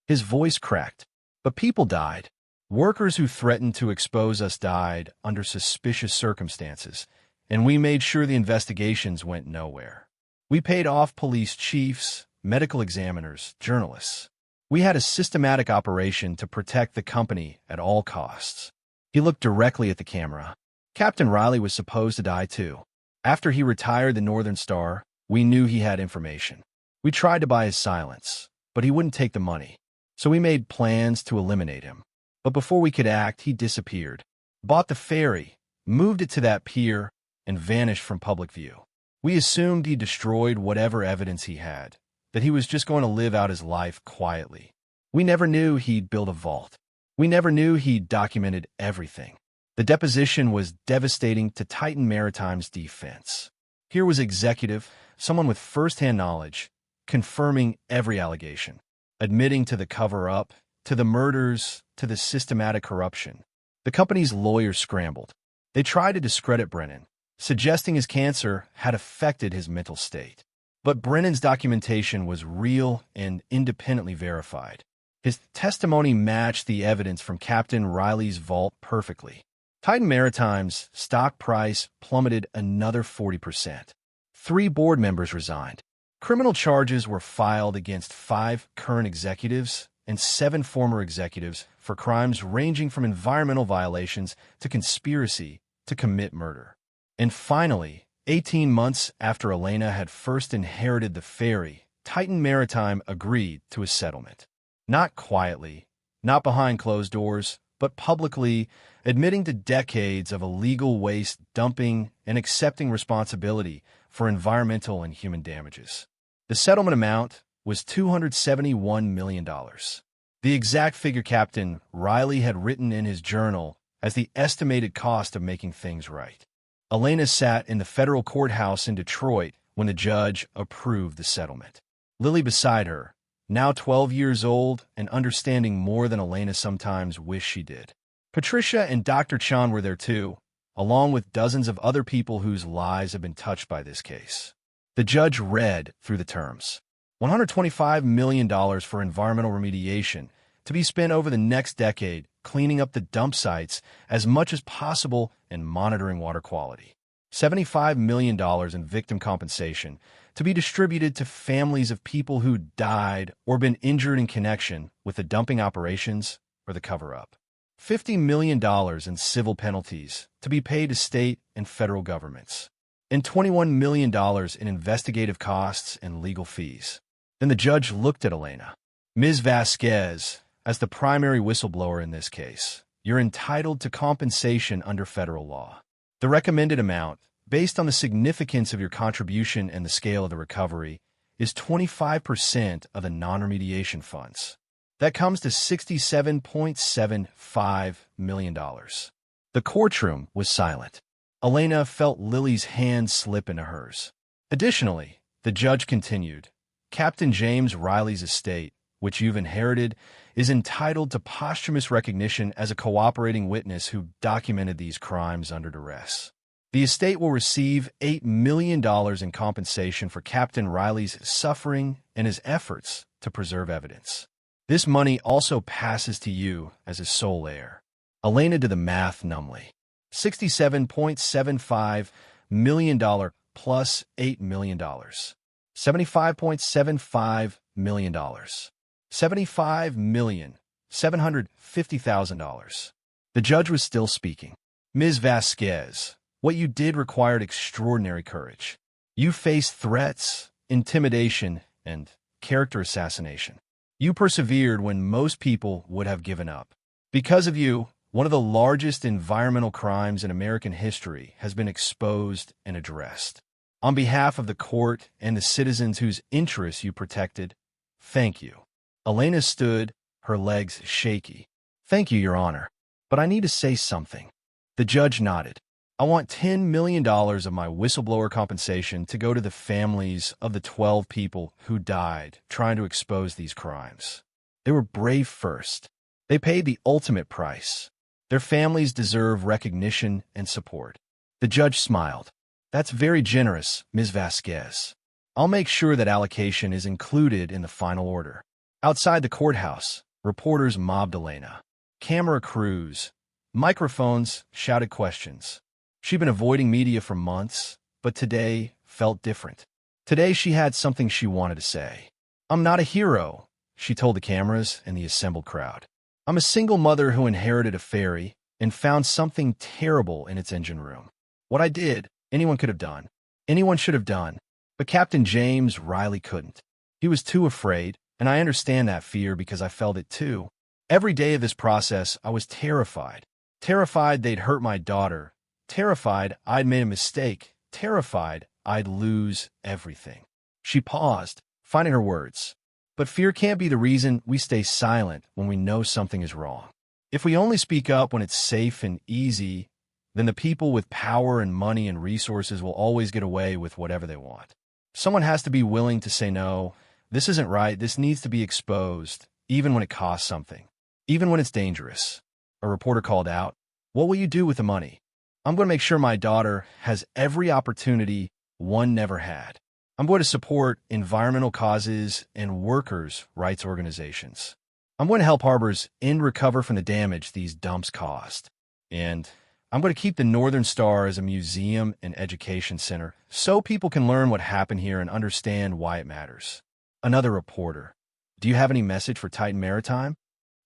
His voice cracked. But people died. Workers who threatened to expose us died under suspicious circumstances, and we made sure the investigations went nowhere. We paid off police chiefs, medical examiners, journalists. We had a systematic operation to protect the company at all costs. He looked directly at the camera. Captain Riley was supposed to die too. After he retired the Northern Star, we knew he had information. We tried to buy his silence, but he wouldn't take the money. So we made plans to eliminate him. But before we could act, he disappeared, bought the ferry, moved it to that pier, and vanished from public view. We assumed he destroyed whatever evidence he had, that he was just going to live out his life quietly. We never knew he'd built a vault. We never knew he'd documented everything. The deposition was devastating to Titan Maritime's defense. Here was executive, someone with first-hand knowledge, confirming every allegation, admitting to the cover-up, to the murders, to the systematic corruption. The company's lawyers scrambled. They tried to discredit Brennan, suggesting his cancer had affected his mental state. But Brennan's documentation was real and independently verified. His testimony matched the evidence from Captain Riley's vault perfectly. Titan Maritime's stock price plummeted another 40%. 3 board members resigned. Criminal charges were filed against 5 current executives and 7 former executives for crimes ranging from environmental violations to conspiracy to commit murder. And finally, 18 months after Elena had first inherited the ferry, Titan Maritime agreed to a settlement. Not quietly, not behind closed doors, but publicly, admitting to decades of illegal waste dumping and accepting responsibility for environmental and human damages. The settlement amount was $271 million. The exact figure Captain Riley had written in his journal as the estimated cost of making things right. Elena sat in the federal courthouse in Detroit when the judge approved the settlement. Lily beside her, now 12 years old and understanding more than Elena sometimes wished she did. Patricia and Dr. Chan were there too, along with dozens of other people whose lives have been touched by this case. The judge read through the terms. $125 million for environmental remediation to be spent over the next decade cleaning up the dump sites as much as possible and monitoring water quality. $75 million in victim compensation to be distributed to families of people who died or been injured in connection with the dumping operations or the cover-up. $50 million in civil penalties to be paid to state and federal governments. And $21 million in investigative costs and legal fees. Then the judge looked at Elena. Ms. Vasquez, as the primary whistleblower in this case, you're entitled to compensation under federal law. The recommended amount, based on the significance of your contribution and the scale of the recovery, is 25% of the non-remediation funds. That comes to $67.75 million. The courtroom was silent. Elena felt Lily's hand slip into hers. Additionally, the judge continued, Captain James Riley's estate, which you've inherited, is entitled to posthumous recognition as a cooperating witness who documented these crimes under duress. The estate will receive $8 million in compensation for Captain Riley's suffering and his efforts to preserve evidence. This money also passes to you as his sole heir. Elena did the math numbly. $67.75 million plus $8 million. $75.75 million. $75,750,000. The judge was still speaking. Ms. Vasquez, what you did required extraordinary courage. You faced threats, intimidation, and character assassination. You persevered when most people would have given up. Because of you, One of the largest environmental crimes in American history has been exposed and addressed. On behalf of the court and the citizens whose interests you protected, thank you. Elena stood, her legs shaky. Thank you, Your Honor. But I need to say something. The judge nodded. I want $10 million of my whistleblower compensation to go to the families of the 12 people who died trying to expose these crimes. They were brave first. They paid the ultimate price. Their families deserve recognition and support. The judge smiled. That's very generous, Ms. Vasquez. I'll make sure that allocation is included in the final order. Outside the courthouse, reporters mobbed Elena. Camera crews, microphones shouted questions. She'd been avoiding media for months, but today felt different. Today she had something she wanted to say. I'm not a hero, she told the cameras and the assembled crowd. I'm a single mother who inherited a ferry and found something terrible in its engine room. What I did, anyone could have done. Anyone should have done. But Captain James Riley couldn't. He was too afraid, and I understand that fear because I felt it too. Every day of this process, I was terrified. Terrified they'd hurt my daughter. Terrified I'd made a mistake. Terrified I'd lose everything. She paused, finding her words. But fear can't be the reason we stay silent when we know something is wrong. If we only speak up when it's safe and easy, then the people with power and money and resources will always get away with whatever they want. Someone has to be willing to say no. This isn't right. This needs to be exposed, even when it costs something, even when it's dangerous. A reporter called out, "What will you do with the money?" I'm going to make sure my daughter has every opportunity one never had. I'm going to support environmental causes and workers' rights organizations. I'm going to help harbors recover from the damage these dumps caused. And I'm going to keep the Northern Star as a museum and education center so people can learn what happened here and understand why it matters. Another reporter, do you have any message for Titan Maritime?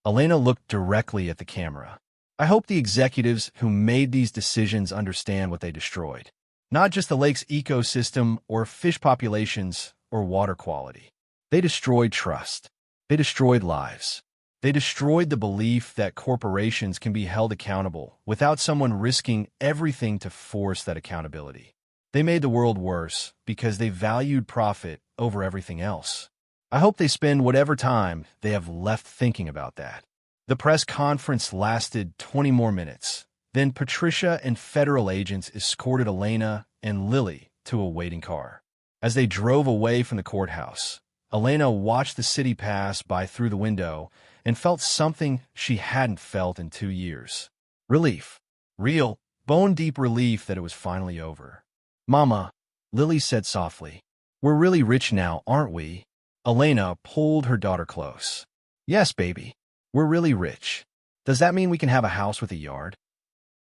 Elena looked directly at the camera. I hope the executives who made these decisions understand what they destroyed. Not just the lake's ecosystem or fish populations or water quality. They destroyed trust. They destroyed lives. They destroyed the belief that corporations can be held accountable without someone risking everything to force that accountability. They made the world worse because they valued profit over everything else. I hope they spend whatever time they have left thinking about that. The press conference lasted 20 more minutes. Then Patricia and federal agents escorted Elena and Lily to a waiting car. As they drove away from the courthouse, Elena watched the city pass by through the window and felt something she hadn't felt in 2 years. Relief. Real, bone-deep relief that it was finally over. Mama, Lily said softly, we're really rich now, aren't we? Elena pulled her daughter close. Yes, baby. We're really rich. Does that mean we can have a house with a yard?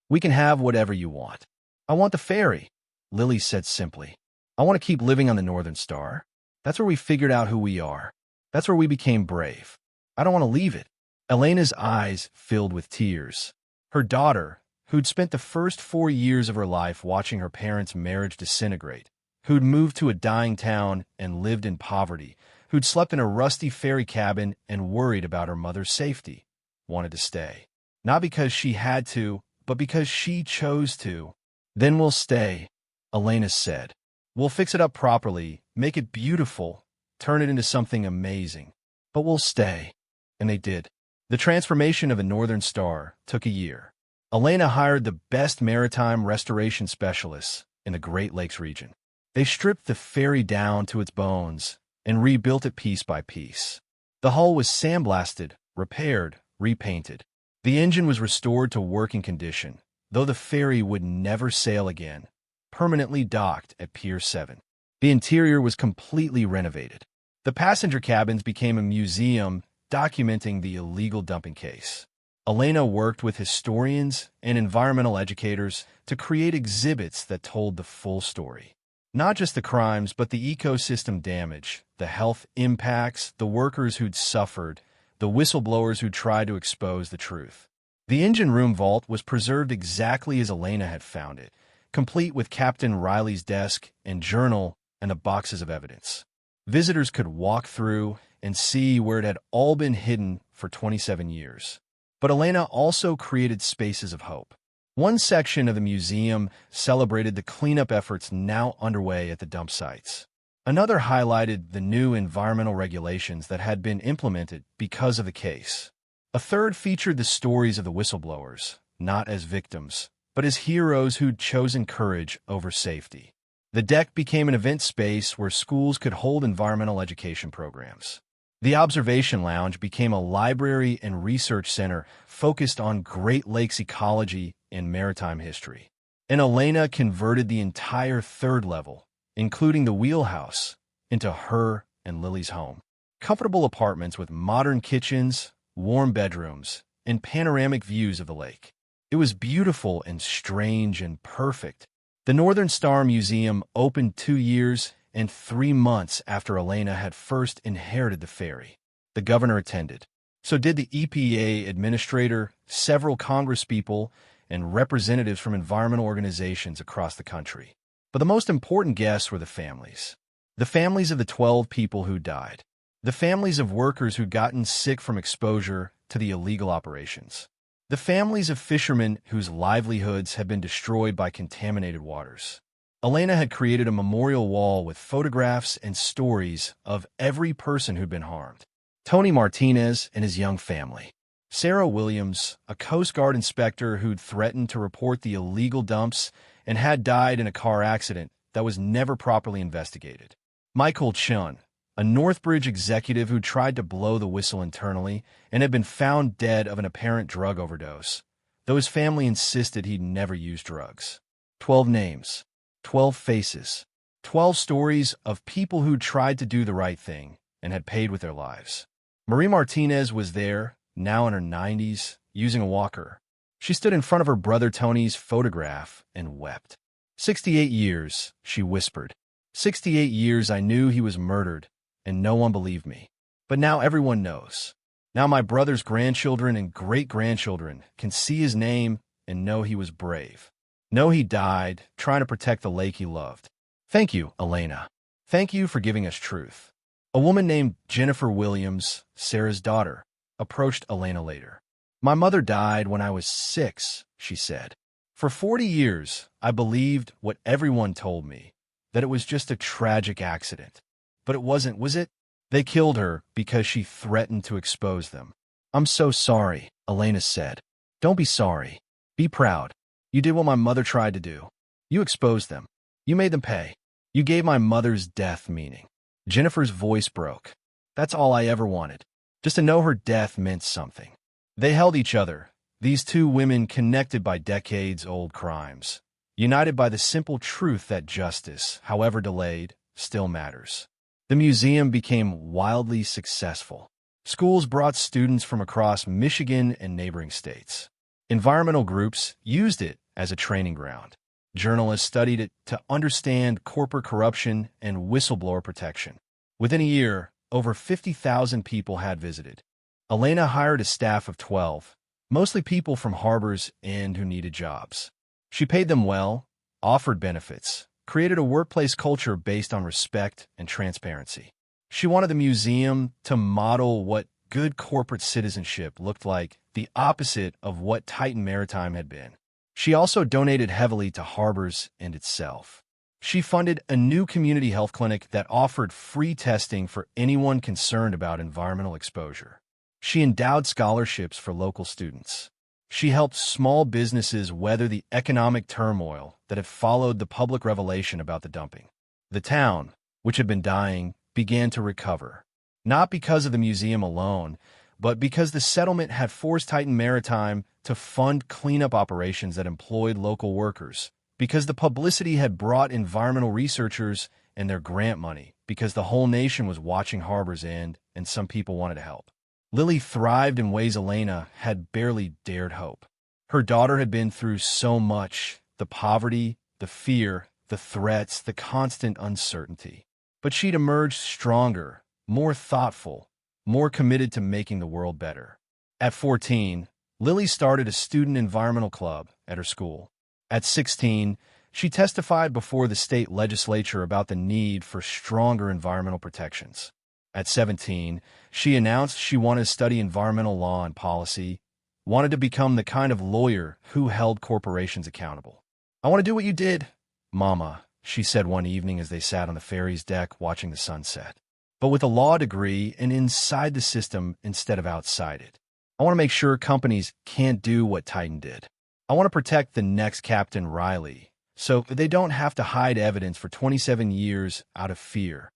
We can have whatever you want. I want the ferry, Lily said simply. I want to keep living on the Northern Star. That's where we figured out who we are. That's where we became brave. I don't want to leave it. Elena's eyes filled with tears. Her daughter, who'd spent the first 4 years of her life watching her parents' marriage disintegrate, who'd moved to a dying town and lived in poverty, who'd slept in a rusty ferry cabin and worried about her mother's safety, wanted to stay. Not because she had to, but because she chose to. Then we'll stay, Elena said. We'll fix it up properly, make it beautiful, turn it into something amazing. But we'll stay. And they did. The transformation of the Northern Star took a year. Elena hired the best maritime restoration specialists in the Great Lakes region. They stripped the ferry down to its bones and rebuilt it piece by piece. The hull was sandblasted, repaired, repainted. The engine was restored to working condition, though the ferry would never sail again, permanently docked at Pier 7. The interior was completely renovated. The passenger cabins became a museum documenting the illegal dumping case. Elena worked with historians and environmental educators to create exhibits that told the full story. Not just the crimes, but the ecosystem damage, the health impacts, the workers who'd suffered, the whistleblowers who tried to expose the truth. The engine room vault was preserved exactly as Elena had found it, complete with Captain Riley's desk and journal and the boxes of evidence. Visitors could walk through and see where it had all been hidden for 27 years. But Elena also created spaces of hope. One section of the museum celebrated the cleanup efforts now underway at the dump sites. Another highlighted the new environmental regulations that had been implemented because of the case. A third featured the stories of the whistleblowers, not as victims, but as heroes who'd chosen courage over safety. The deck became an event space where schools could hold environmental education programs. The observation lounge became a library and research center focused on Great Lakes ecology and maritime history. And Elena converted the entire third level, including the wheelhouse, into her and Lily's home. Comfortable apartments with modern kitchens, warm bedrooms, and panoramic views of the lake. It was beautiful and strange and perfect. The Northern Star Museum opened 2 years and 3 months after Elena had first inherited the ferry. The governor attended. So did the EPA administrator, several congresspeople, and representatives from environmental organizations across the country. But the most important guests were the families. The families of the 12 people who died. The families of workers who'd gotten sick from exposure to the illegal operations. The families of fishermen whose livelihoods had been destroyed by contaminated waters. Elena had created a memorial wall with photographs and stories of every person who'd been harmed. Tony Martinez and his young family. Sarah Williams, a Coast Guard inspector who'd threatened to report the illegal dumps and had died in a car accident that was never properly investigated. Michael Chun, a Northbridge executive who tried to blow the whistle internally and had been found dead of an apparent drug overdose, though his family insisted he'd never used drugs. 12 names, 12 faces, 12 stories of people who tried to do the right thing and had paid with their lives. Marie Martinez was there, now in her 90s, using a walker. She stood in front of her brother Tony's photograph and wept. 68 years, she whispered. 68 years I knew he was murdered, and no one believed me. But now everyone knows. Now my brother's grandchildren and great-grandchildren can see his name and know he was brave. Know he died, trying to protect the lake he loved. Thank you, Elena. Thank you for giving us truth. A woman named Jennifer Williams, Sarah's daughter, approached Elena later. My mother died when I was 6, she said. For 40 years, I believed what everyone told me, that it was just a tragic accident. But it wasn't, was it? They killed her because she threatened to expose them. I'm so sorry, Elena said. Don't be sorry. Be proud. You did what my mother tried to do. You exposed them. You made them pay. You gave my mother's death meaning. Jennifer's voice broke. That's all I ever wanted. Just to know her death meant something. They held each other, these two women connected by decades-old crimes, united by the simple truth that justice, however delayed, still matters. The museum became wildly successful. Schools brought students from across Michigan and neighboring states. Environmental groups used it as a training ground. Journalists studied it to understand corporate corruption and whistleblower protection. Within a year, over 50,000 people had visited. Elena hired a staff of 12, mostly people from harbors and who needed jobs. She paid them well, offered benefits, created a workplace culture based on respect and transparency. She wanted the museum to model what good corporate citizenship looked like, the opposite of what Titan Maritime had been. She also donated heavily to harbors and itself. She funded a new community health clinic that offered free testing for anyone concerned about environmental exposure. She endowed scholarships for local students. She helped small businesses weather the economic turmoil that had followed the public revelation about the dumping. The town, which had been dying, began to recover. Not because of the museum alone, but because the settlement had forced Titan Maritime to fund cleanup operations that employed local workers, because the publicity had brought environmental researchers and their grant money, because the whole nation was watching harbors end and some people wanted to help. Lily thrived in ways Elena had barely dared hope. Her daughter had been through so much, the poverty, the fear, the threats, the constant uncertainty. But she'd emerged stronger, more thoughtful, more committed to making the world better. At 14, Lily started a student environmental club at her school. At 16, she testified before the state legislature about the need for stronger environmental protections. At 17, she announced she wanted to study environmental law and policy. wanted to become the kind of lawyer who held corporations accountable. "I want to do what you did, Mama," she said one evening as they sat on the ferry's deck watching the sunset. "But with a law degree and inside the system instead of outside it. I want to make sure companies can't do what Titan did. I want to protect the next Captain Riley, so they don't have to hide evidence for 27 years out of fear."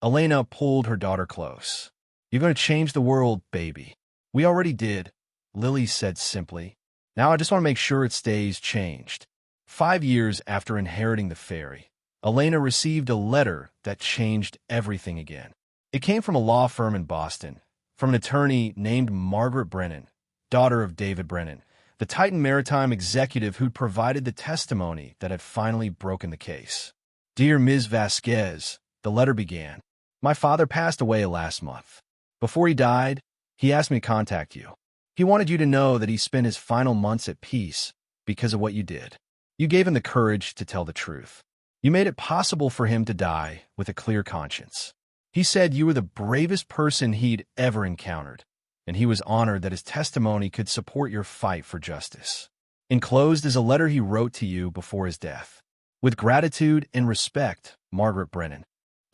Elena pulled her daughter close. "You're going to change the world, baby." "We already did," Lily said simply. "Now I just want to make sure it stays changed." 5 years after inheriting the ferry, Elena received a letter that changed everything again. It came from a law firm in Boston, from an attorney named Margaret Brennan, daughter of David Brennan, the Titan Maritime executive who'd provided the testimony that had finally broken the case. "Dear Ms. Vasquez," the letter began, "my father passed away last month. Before he died, he asked me to contact you. He wanted you to know that he spent his final months at peace because of what you did. You gave him the courage to tell the truth. You made it possible for him to die with a clear conscience. He said you were the bravest person he'd ever encountered, and he was honored that his testimony could support your fight for justice. Enclosed is a letter he wrote to you before his death. With gratitude and respect, Margaret Brennan."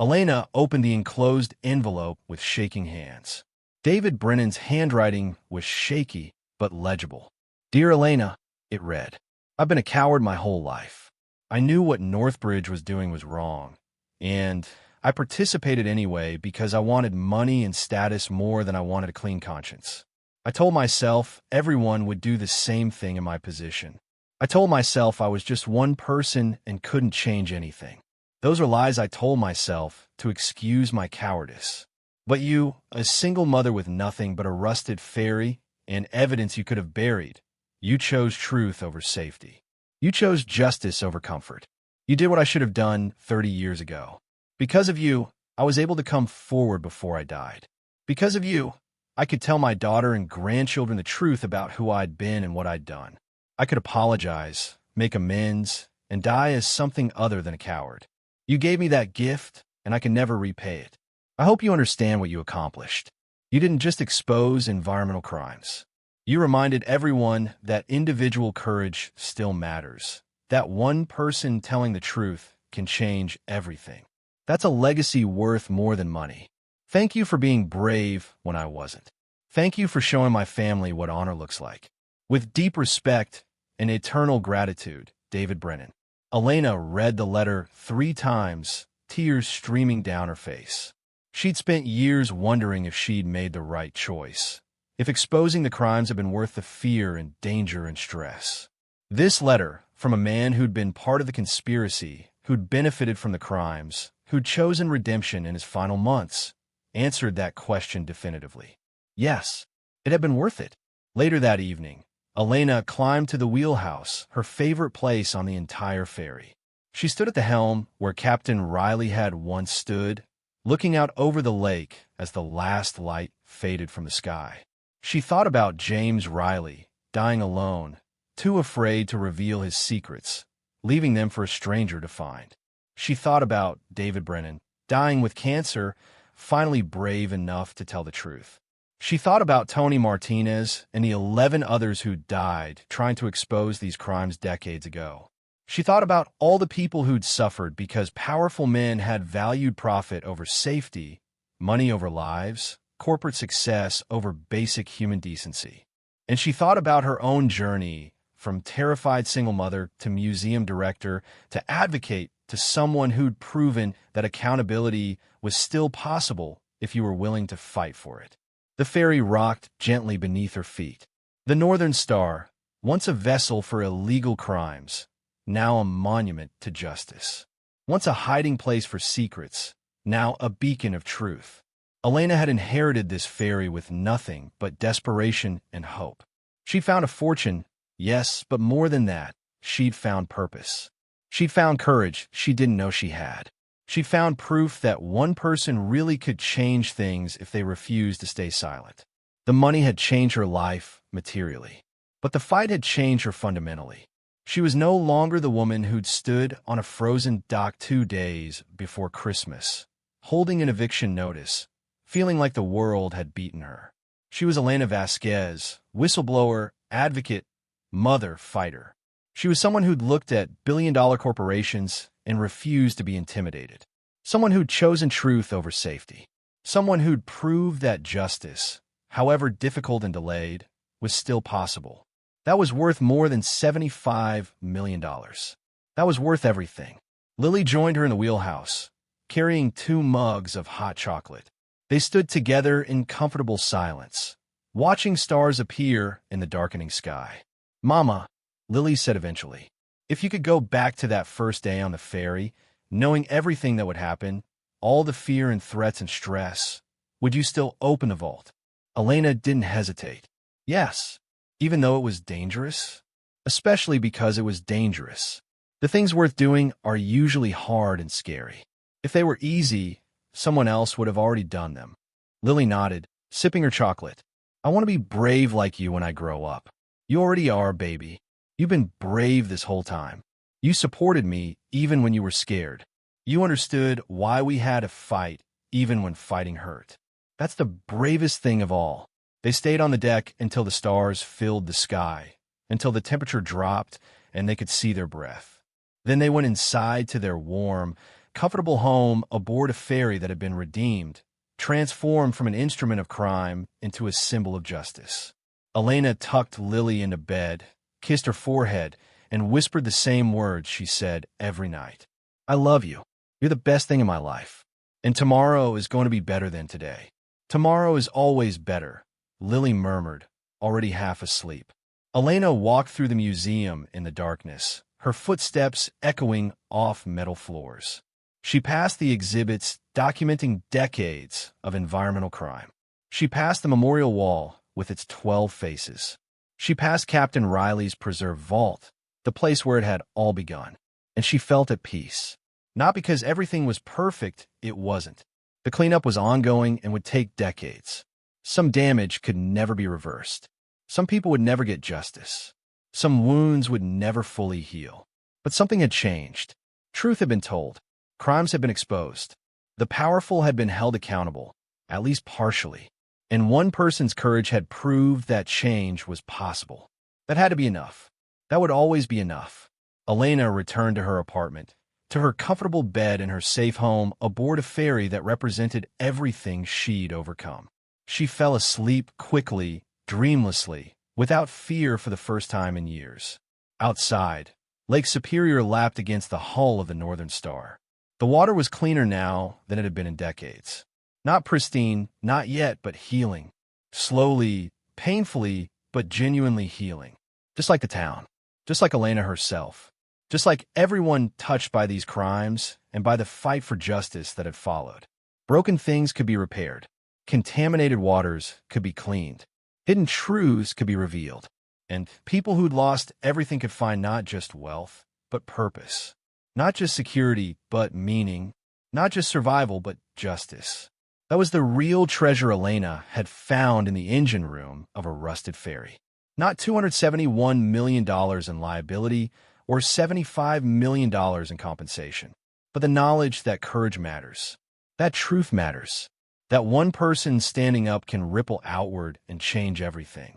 Elena opened the enclosed envelope with shaking hands. David Brennan's handwriting was shaky but legible. "Dear Elena," it read, "I've been a coward my whole life. I knew what Northbridge was doing was wrong, and I participated anyway because I wanted money and status more than I wanted a clean conscience. I told myself everyone would do the same thing in my position. I told myself I was just one person and couldn't change anything. Those are lies I told myself to excuse my cowardice. But you, a single mother with nothing but a rusted ferry and evidence you could have buried, you chose truth over safety. You chose justice over comfort. You did what I should have done 30 years ago. Because of you, I was able to come forward before I died. Because of you, I could tell my daughter and grandchildren the truth about who I'd been and what I'd done. I could apologize, make amends, and die as something other than a coward. You gave me that gift, and I can never repay it. I hope you understand what you accomplished. You didn't just expose environmental crimes. You reminded everyone that individual courage still matters, that one person telling the truth can change everything. That's a legacy worth more than money. Thank you for being brave when I wasn't. Thank you for showing my family what honor looks like. With deep respect and eternal gratitude, David Brennan." Elena read the letter 3 times, tears streaming down her face. She'd spent years wondering if she'd made the right choice, if exposing the crimes had been worth the fear and danger and stress. This letter, from a man who'd been part of the conspiracy, who'd benefited from the crimes, who'd chosen redemption in his final months, answered that question definitively. Yes, it had been worth it. Later that evening, Elena climbed to the wheelhouse, her favorite place on the entire ferry. She stood at the helm where Captain Riley had once stood, looking out over the lake as the last light faded from the sky. She thought about James Riley, dying alone, too afraid to reveal his secrets, leaving them for a stranger to find. She thought about David Brennan, dying with cancer, finally brave enough to tell the truth. She thought about Tony Martinez and the 11 others who died trying to expose these crimes decades ago. She thought about all the people who'd suffered because powerful men had valued profit over safety, money over lives, corporate success over basic human decency. And she thought about her own journey from terrified single mother to museum director to advocate to someone who'd proven that accountability was still possible if you were willing to fight for it. The ferry rocked gently beneath her feet. The Northern Star, once a vessel for illegal crimes, now a monument to justice. Once a hiding place for secrets, now a beacon of truth. Elena had inherited this ferry with nothing but desperation and hope. She'd found a fortune, yes, but more than that, she'd found purpose. She'd found courage she didn't know she had. She'd found proof that one person really could change things if they refused to stay silent. The money had changed her life materially, but the fight had changed her fundamentally. She was no longer the woman who'd stood on a frozen dock 2 days before Christmas, holding an eviction notice, feeling like the world had beaten her. She was Elena Vasquez, whistleblower, advocate, mother, fighter. She was someone who'd looked at billion-dollar corporations and refused to be intimidated. Someone who'd chosen truth over safety. Someone who'd proved that justice, however difficult and delayed, was still possible. That was worth more than $75 million. That was worth everything. Lily joined her in the wheelhouse, carrying 2 mugs of hot chocolate. They stood together in comfortable silence, watching stars appear in the darkening sky. "Mama," Lily said eventually, "if you could go back to that first day on the ferry, knowing everything that would happen, all the fear and threats and stress, would you still open the vault?" Elena didn't hesitate. Yes, even though it was dangerous. Especially because it was dangerous. The things worth doing are usually hard and scary. If they were easy, someone else would have already done them. Lily nodded, sipping her chocolate. "I want to be brave like you when I grow up." "You already are, baby. You've been brave this whole time. You supported me even when you were scared. You understood why we had to fight even when fighting hurt. That's the bravest thing of all." They stayed on the deck until the stars filled the sky, until the temperature dropped and they could see their breath. Then they went inside to their warm, comfortable home aboard a ferry that had been redeemed, transformed from an instrument of crime into a symbol of justice. Elena tucked Lily into bed, kissed her forehead, and whispered the same words she said every night. "I love you. You're the best thing in my life. And tomorrow is going to be better than today." "Tomorrow is always better," Lily murmured, already half asleep. Elena walked through the museum in the darkness, her footsteps echoing off metal floors. She passed the exhibits documenting decades of environmental crime. She passed the memorial wall with its 12 faces. She passed Captain Riley's preserved vault, the place where it had all begun. And she felt at peace. Not because everything was perfect, it wasn't. The cleanup was ongoing and would take decades. Some damage could never be reversed. Some people would never get justice. Some wounds would never fully heal. But something had changed. Truth had been told. Crimes had been exposed. The powerful had been held accountable, at least partially. And one person's courage had proved that change was possible. That had to be enough. That would always be enough. Elena returned to her apartment, to her comfortable bed in her safe home aboard a ferry that represented everything she'd overcome. She fell asleep quickly, dreamlessly, without fear for the first time in years. Outside, Lake Superior lapped against the hull of the Northern Star. The water was cleaner now than it had been in decades. Not pristine, not yet, but healing. Slowly, painfully, but genuinely healing. Just like the town. Just like Elena herself. Just like everyone touched by these crimes and by the fight for justice that had followed. Broken things could be repaired. Contaminated waters could be cleaned. Hidden truths could be revealed. And people who'd lost everything could find not just wealth, but purpose. Not just security, but meaning. Not just survival, but justice. That was the real treasure Elena had found in the engine room of a rusted ferry. Not $271 million in liability or $75 million in compensation, but the knowledge that courage matters, that truth matters, that one person standing up can ripple outward and change everything.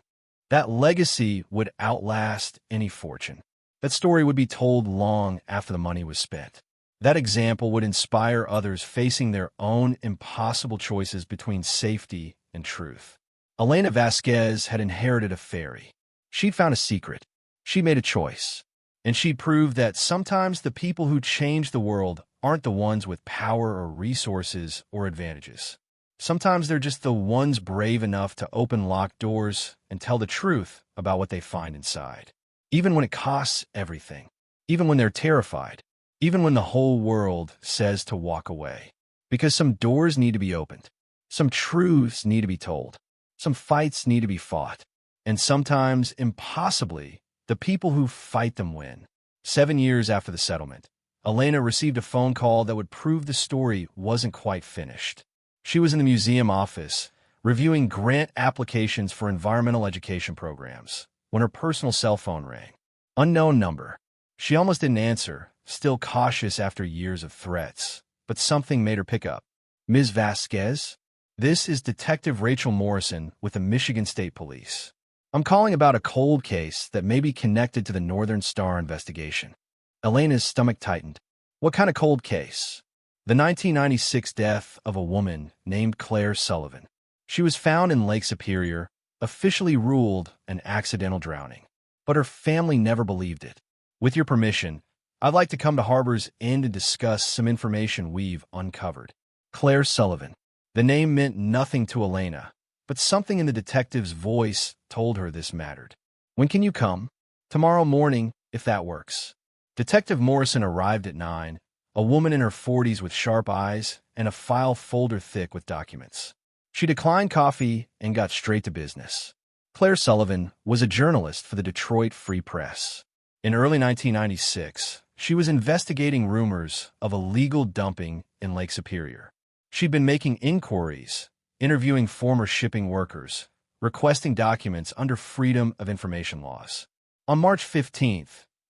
That legacy would outlast any fortune. That story would be told long after the money was spent. That example would inspire others facing their own impossible choices between safety and truth. Elena Vasquez had inherited a ferry. She'd found a secret. She made a choice. And she proved that sometimes the people who change the world aren't the ones with power or resources or advantages. Sometimes they're just the ones brave enough to open locked doors and tell the truth about what they find inside. Even when it costs everything. Even when they're terrified. Even when the whole world says to walk away. Because some doors need to be opened. Some truths need to be told. Some fights need to be fought. And sometimes, impossibly, the people who fight them win. 7 years after the settlement, Elena received a phone call that would prove the story wasn't quite finished. She was in the museum office, reviewing grant applications for environmental education programs, when her personal cell phone rang. Unknown number. She almost didn't answer, still cautious after years of threats, but something made her pick up. "Ms. Vasquez? This is Detective Rachel Morrison with the Michigan State Police." I'm calling about a cold case that may be connected to the Northern Star investigation. Elena's stomach tightened. What kind of cold case? The 1996 death of a woman named Claire Sullivan. She was found in Lake Superior, officially ruled an accidental drowning. But her family never believed it. With your permission, I'd like to come to Harbor's End and discuss some information we've uncovered. Claire Sullivan. The name meant nothing to Elena, but something in the detective's voice told her this mattered. When can you come? Tomorrow morning, if that works. Detective Morrison arrived at 9, a woman in her 40s with sharp eyes and a file folder thick with documents. She declined coffee and got straight to business. Claire Sullivan was a journalist for the Detroit Free Press. In early 1996, she was investigating rumors of illegal dumping in Lake Superior. She'd been making inquiries, interviewing former shipping workers, requesting documents under Freedom of Information laws. On March 15,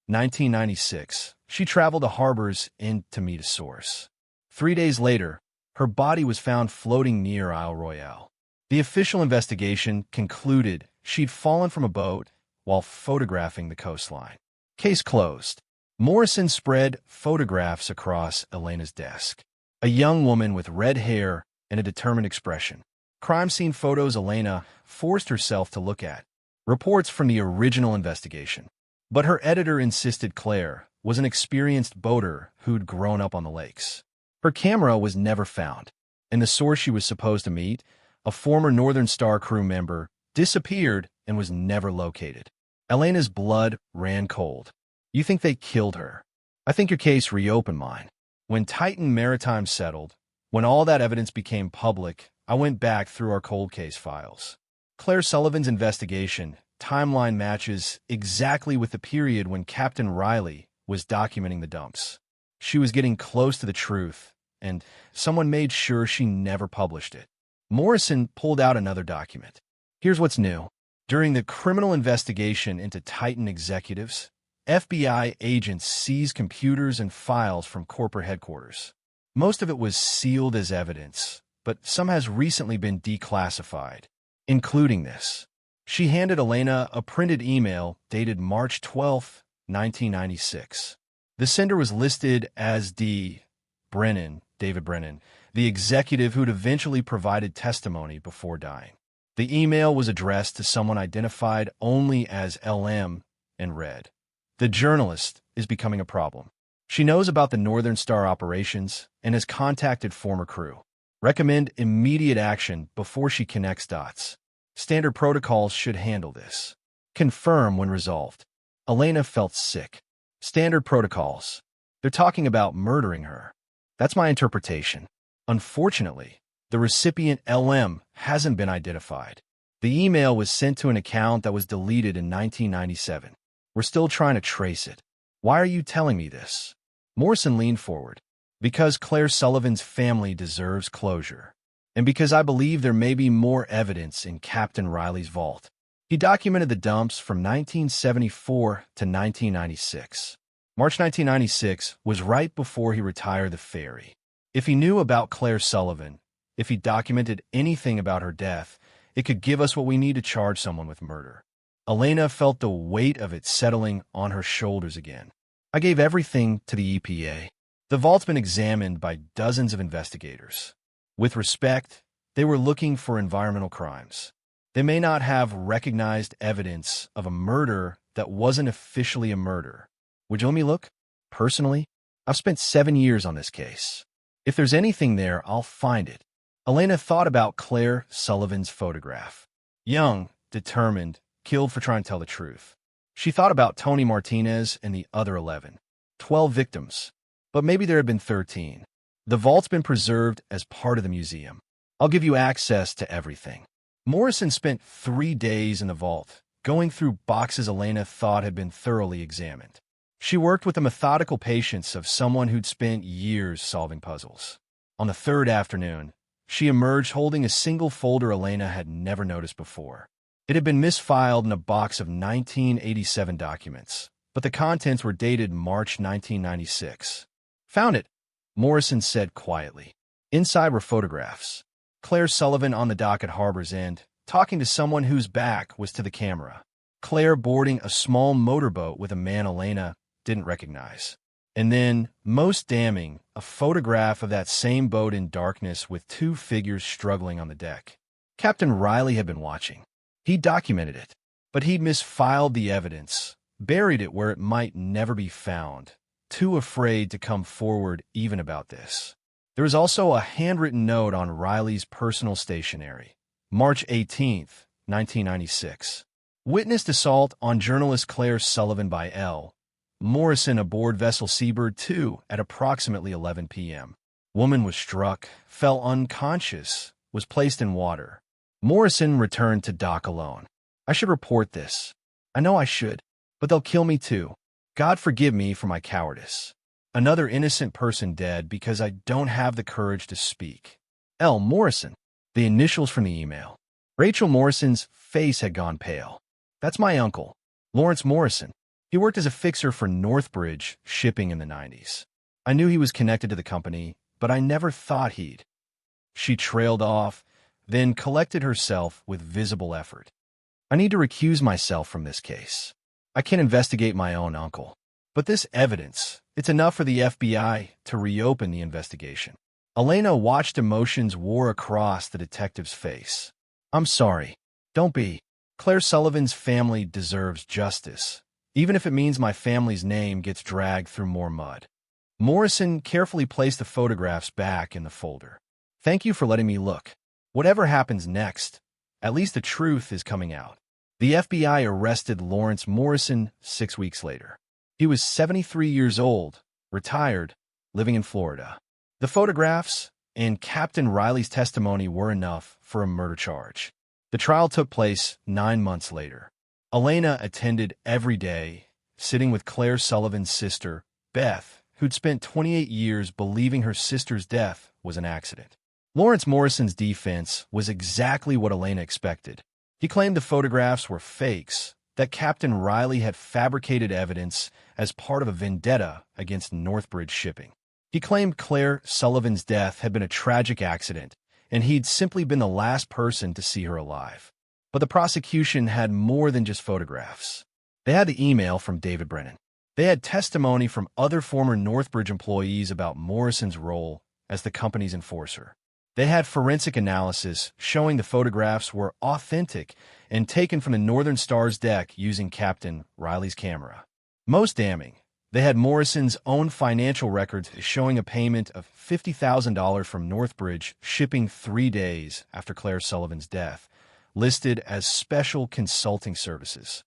1996, she traveled to Harbor's End to meet a source. 3 days later, her body was found floating near Isle Royale. The official investigation concluded she'd fallen from a boat while photographing the coastline. Case closed. Morrison spread photographs across Elena's desk. A young woman with red hair and a determined expression. Crime scene photos Elena forced herself to look at. Reports from the original investigation. But her editor insisted Claire was an experienced boater who'd grown up on the lakes. Her camera was never found, and the source she was supposed to meet, a former Northern Star crew member, disappeared and was never located. Elena's blood ran cold. You think they killed her? I think your case reopened mine. When Titan Maritime settled, when all that evidence became public, I went back through our cold case files. Claire Sullivan's investigation timeline matches exactly with the period when Captain Riley was documenting the dumps. She was getting close to the truth, and someone made sure she never published it. Morrison pulled out another document. Here's what's new. During the criminal investigation into Titan executives, FBI agents seized computers and files from corporate headquarters. Most of it was sealed as evidence, but some has recently been declassified, including this. She handed Elena a printed email dated March 12, 1996. The sender was listed as David Brennan, the executive who'd eventually provided testimony before dying. The email was addressed to someone identified only as LM and read, "The journalist is becoming a problem. She knows about the Northern Star operations and has contacted former crew. Recommend immediate action before she connects dots. Standard protocols should handle this. Confirm when resolved." Elena felt sick. Standard protocols. They're talking about murdering her. That's my interpretation. Unfortunately, the recipient LM hasn't been identified. The email was sent to an account that was deleted in 1997. We're still trying to trace it. Why are you telling me this? Morrison leaned forward. Because Claire Sullivan's family deserves closure, and because I believe there may be more evidence in Captain Riley's vault. He documented the dumps from 1974 to 1996. March 1996 was right before he retired the ferry. If he knew about Claire Sullivan, if he documented anything about her death, it could give us what we need to charge someone with murder. Elena felt the weight of it settling on her shoulders again. I gave everything to the EPA. The vault's been examined by dozens of investigators. With respect, they were looking for environmental crimes. They may not have recognized evidence of a murder that wasn't officially a murder. Would you let me look? Personally, I've spent 7 years on this case. If there's anything there, I'll find it. Elena thought about Claire Sullivan's photograph. Young, determined, killed for trying to tell the truth. She thought about Tony Martinez and the other 11. 12 victims. But maybe there had been 13. The vault's been preserved as part of the museum. I'll give you access to everything. Morrison spent 3 days in the vault, going through boxes Elena thought had been thoroughly examined. She worked with the methodical patience of someone who'd spent years solving puzzles. On the third afternoon, she emerged holding a single folder Elena had never noticed before. It had been misfiled in a box of 1987 documents, but the contents were dated March 1996. Found it, Morrison said quietly. Inside were photographs. Claire Sullivan on the dock at Harbor's End, talking to someone whose back was to the camera. Claire boarding a small motorboat with a man Elena didn't recognize. And then, most damning, a photograph of that same boat in darkness with two figures struggling on the deck. Captain Riley had been watching. He documented it, but he'd misfiled the evidence, buried it where it might never be found, too afraid to come forward even about this. There was also a handwritten note on Riley's personal stationery. March 18, 1996. Witnessed assault on journalist Claire Sullivan by L. Morrison aboard vessel Seabird 2 at approximately 11 p.m. Woman was struck, fell unconscious, was placed in water. Morrison returned to dock alone. I should report this. I know I should, but they'll kill me too. God forgive me for my cowardice. Another innocent person dead because I don't have the courage to speak. L. Morrison. The initials from the email. Rachel Morrison's face had gone pale. That's my uncle, Lawrence Morrison. He worked as a fixer for Northbridge Shipping in the 90s. I knew he was connected to the company, but I never thought he'd. She trailed off, then collected herself with visible effort. I need to recuse myself from this case. I can't investigate my own uncle. But this evidence, it's enough for the FBI to reopen the investigation. Elena watched emotions war across the detective's face. I'm sorry. Don't be. Claire Sullivan's family deserves justice, even if it means my family's name gets dragged through more mud. Morrison carefully placed the photographs back in the folder. Thank you for letting me look. Whatever happens next, at least the truth is coming out. The FBI arrested Lawrence Morrison 6 weeks later. He was 73 years old, retired, living in Florida. The photographs and Captain Riley's testimony were enough for a murder charge. The trial took place 9 months later. Elena attended every day, sitting with Claire Sullivan's sister, Beth, who'd spent 28 years believing her sister's death was an accident. Lawrence Morrison's defense was exactly what Elena expected. He claimed the photographs were fakes, that Captain Riley had fabricated evidence as part of a vendetta against Northbridge Shipping. He claimed Claire Sullivan's death had been a tragic accident, and he'd simply been the last person to see her alive. But the prosecution had more than just photographs. They had the email from David Brennan. They had testimony from other former Northbridge employees about Morrison's role as the company's enforcer. They had forensic analysis showing the photographs were authentic and taken from the Northern Star's deck using Captain Riley's camera. Most damning, they had Morrison's own financial records showing a payment of $50,000 from Northbridge Shipping 3 days after Claire Sullivan's death, listed as special consulting services.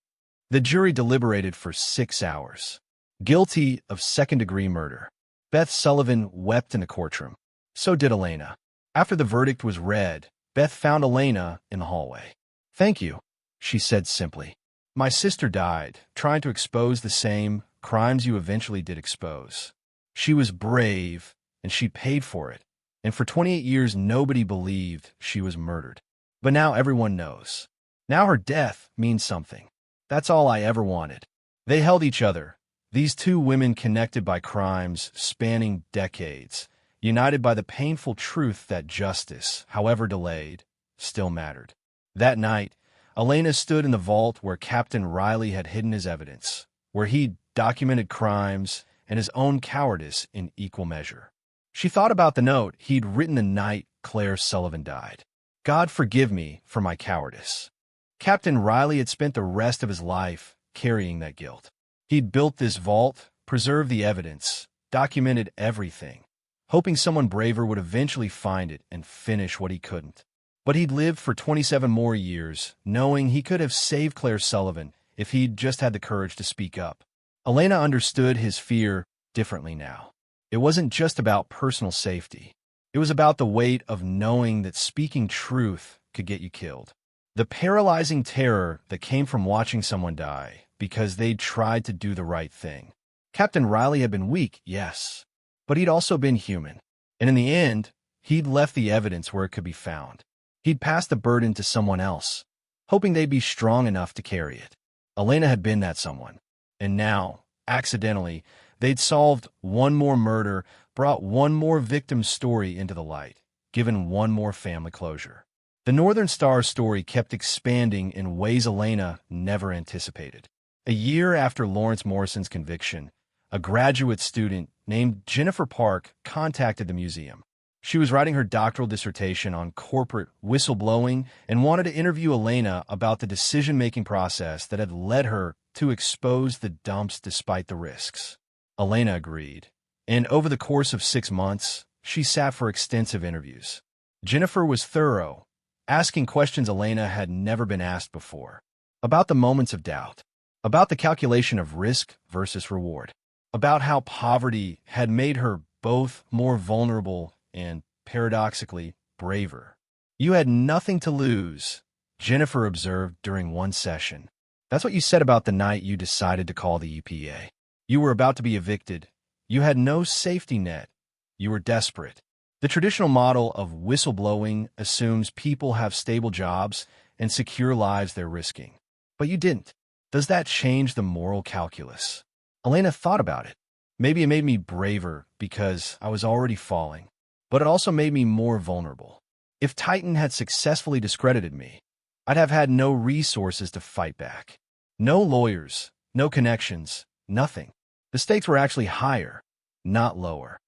The jury deliberated for 6 hours. Guilty of second-degree murder. Beth Sullivan wept in the courtroom. So did Elena. After the verdict was read, Beth found Elena in the hallway. Thank you, she said simply. My sister died, trying to expose the same crimes you eventually did expose. She was brave, and she paid for it. And for 28 years, nobody believed she was murdered. But now everyone knows. Now her death means something. That's all I ever wanted. They held each other, these two women connected by crimes spanning decades, united by the painful truth that justice, however delayed, still mattered. That night, Elena stood in the vault where Captain Riley had hidden his evidence, where he'd documented crimes and his own cowardice in equal measure. She thought about the note he'd written the night Claire Sullivan died. God forgive me for my cowardice. Captain Riley had spent the rest of his life carrying that guilt. He'd built this vault, preserved the evidence, documented everything, hoping someone braver would eventually find it and finish what he couldn't. But he'd lived for 27 more years, knowing he could have saved Claire Sullivan if he'd just had the courage to speak up. Elena understood his fear differently now. It wasn't just about personal safety. It was about the weight of knowing that speaking truth could get you killed. The paralyzing terror that came from watching someone die because they'd tried to do the right thing. Captain Riley had been weak, yes, but he'd also been human. And in the end, he'd left the evidence where it could be found. He'd passed the burden to someone else, hoping they'd be strong enough to carry it. Elena had been that someone. And now, accidentally, they'd solved one more murder, brought one more victim's story into the light, given one more family closure. The Northern Star story kept expanding in ways Elena never anticipated. A year after Lawrence Morrison's conviction, a graduate student named Jennifer Park contacted the museum. She was writing her doctoral dissertation on corporate whistleblowing and wanted to interview Elena about the decision-making process that had led her to expose the dumps despite the risks. Elena agreed, and over the course of 6 months, she sat for extensive interviews. Jennifer was thorough, asking questions Elena had never been asked before, about the moments of doubt, about the calculation of risk versus reward, about how poverty had made her both more vulnerable and, paradoxically, braver. "You had nothing to lose," Jennifer observed during one session. "That's what you said about the night you decided to call the EPA. You were about to be evicted. You had no safety net. You were desperate. The traditional model of whistleblowing assumes people have stable jobs and secure lives they're risking. But you didn't. Does that change the moral calculus?" Elena thought about it. Maybe it made me braver because I was already falling, but it also made me more vulnerable. If Titan had successfully discredited me, I'd have had no resources to fight back. No lawyers, no connections, nothing. The stakes were actually higher, not lower.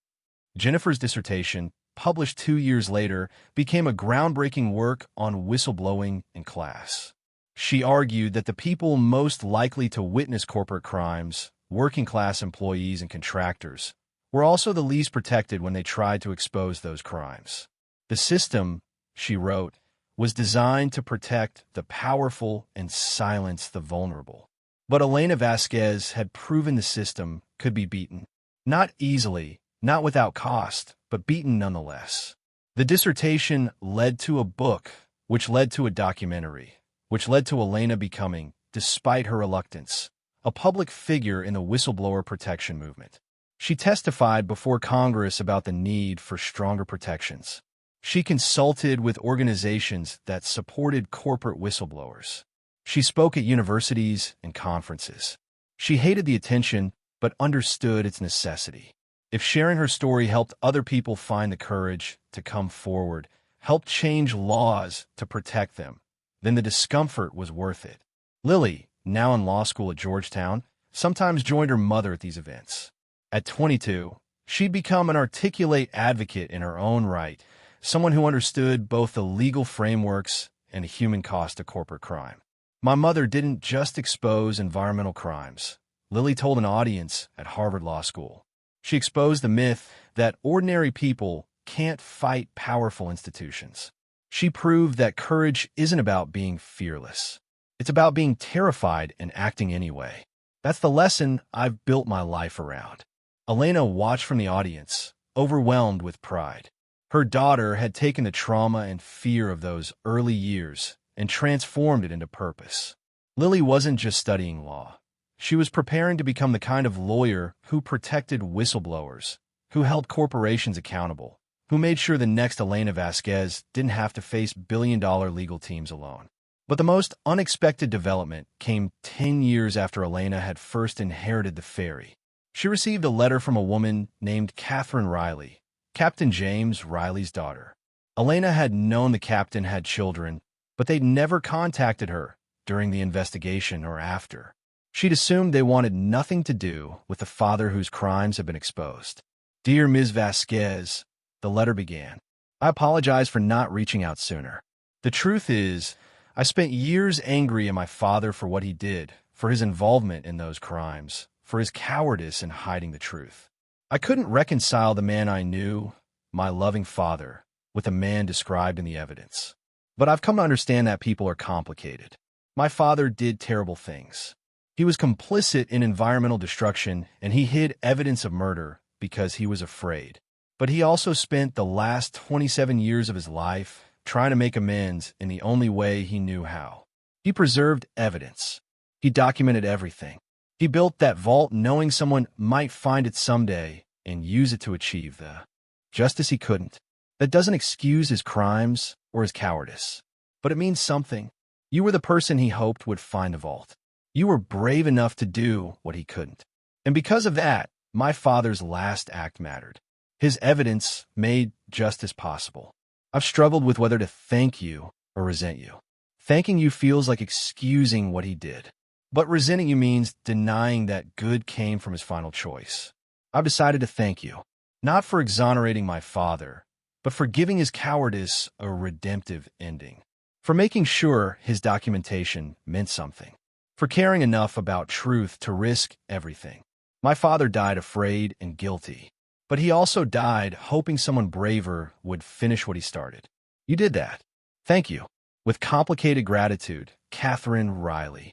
Jennifer's dissertation, published 2 years later, became a groundbreaking work on whistleblowing in class. She argued that the people most likely to witness corporate crimes, working-class employees and contractors, were also the least protected when they tried to expose those crimes. The system, she wrote, was designed to protect the powerful and silence the vulnerable. But Elena Vasquez had proven the system could be beaten. Not easily, not without cost, but beaten nonetheless. The dissertation led to a book, which led to a documentary, which led to Elena becoming, despite her reluctance, a public figure in the whistleblower protection movement. She testified before Congress about the need for stronger protections. She consulted with organizations that supported corporate whistleblowers. She spoke at universities and conferences. She hated the attention, but understood its necessity. If sharing her story helped other people find the courage to come forward, helped change laws to protect them, then the discomfort was worth it. Lily, now in law school at Georgetown, sometimes joined her mother at these events. At 22, she'd become an articulate advocate in her own right, someone who understood both the legal frameworks and the human cost of corporate crime. "My mother didn't just expose environmental crimes," Lily told an audience at Harvard Law School. She exposed the myth that ordinary people can't fight powerful institutions. She proved that courage isn't about being fearless. It's about being terrified and acting anyway. That's the lesson I've built my life around. Elena watched from the audience, overwhelmed with pride. Her daughter had taken the trauma and fear of those early years and transformed it into purpose. Lily wasn't just studying law. She was preparing to become the kind of lawyer who protected whistleblowers, who held corporations accountable, who made sure the next Elena Vasquez didn't have to face billion-dollar legal teams alone. But the most unexpected development came 10 years after Elena had first inherited the ferry. She received a letter from a woman named Catherine Riley, Captain James Riley's daughter. Elena had known the captain had children, but they'd never contacted her during the investigation or after. She'd assumed they wanted nothing to do with the father whose crimes had been exposed. "Dear Ms. Vasquez," the letter began, "I apologize for not reaching out sooner. The truth is, I spent years angry at my father for what he did, for his involvement in those crimes, for his cowardice in hiding the truth. I couldn't reconcile the man I knew, my loving father, with the man described in the evidence. But I've come to understand that people are complicated. My father did terrible things. He was complicit in environmental destruction, and he hid evidence of murder because he was afraid. But he also spent the last 27 years of his life trying to make amends in the only way he knew how. He preserved evidence. He documented everything. He built that vault knowing someone might find it someday and use it to achieve the justice he couldn't. That doesn't excuse his crimes or his cowardice, but it means something. You were the person he hoped would find the vault. You were brave enough to do what he couldn't. And because of that, my father's last act mattered. His evidence made justice possible. I've struggled with whether to thank you or resent you. Thanking you feels like excusing what he did. But resenting you means denying that good came from his final choice. I've decided to thank you, not for exonerating my father, but for giving his cowardice a redemptive ending. For making sure his documentation meant something. For caring enough about truth to risk everything. My father died afraid and guilty, but he also died hoping someone braver would finish what he started. You did that. Thank you. With complicated gratitude, Catherine Riley.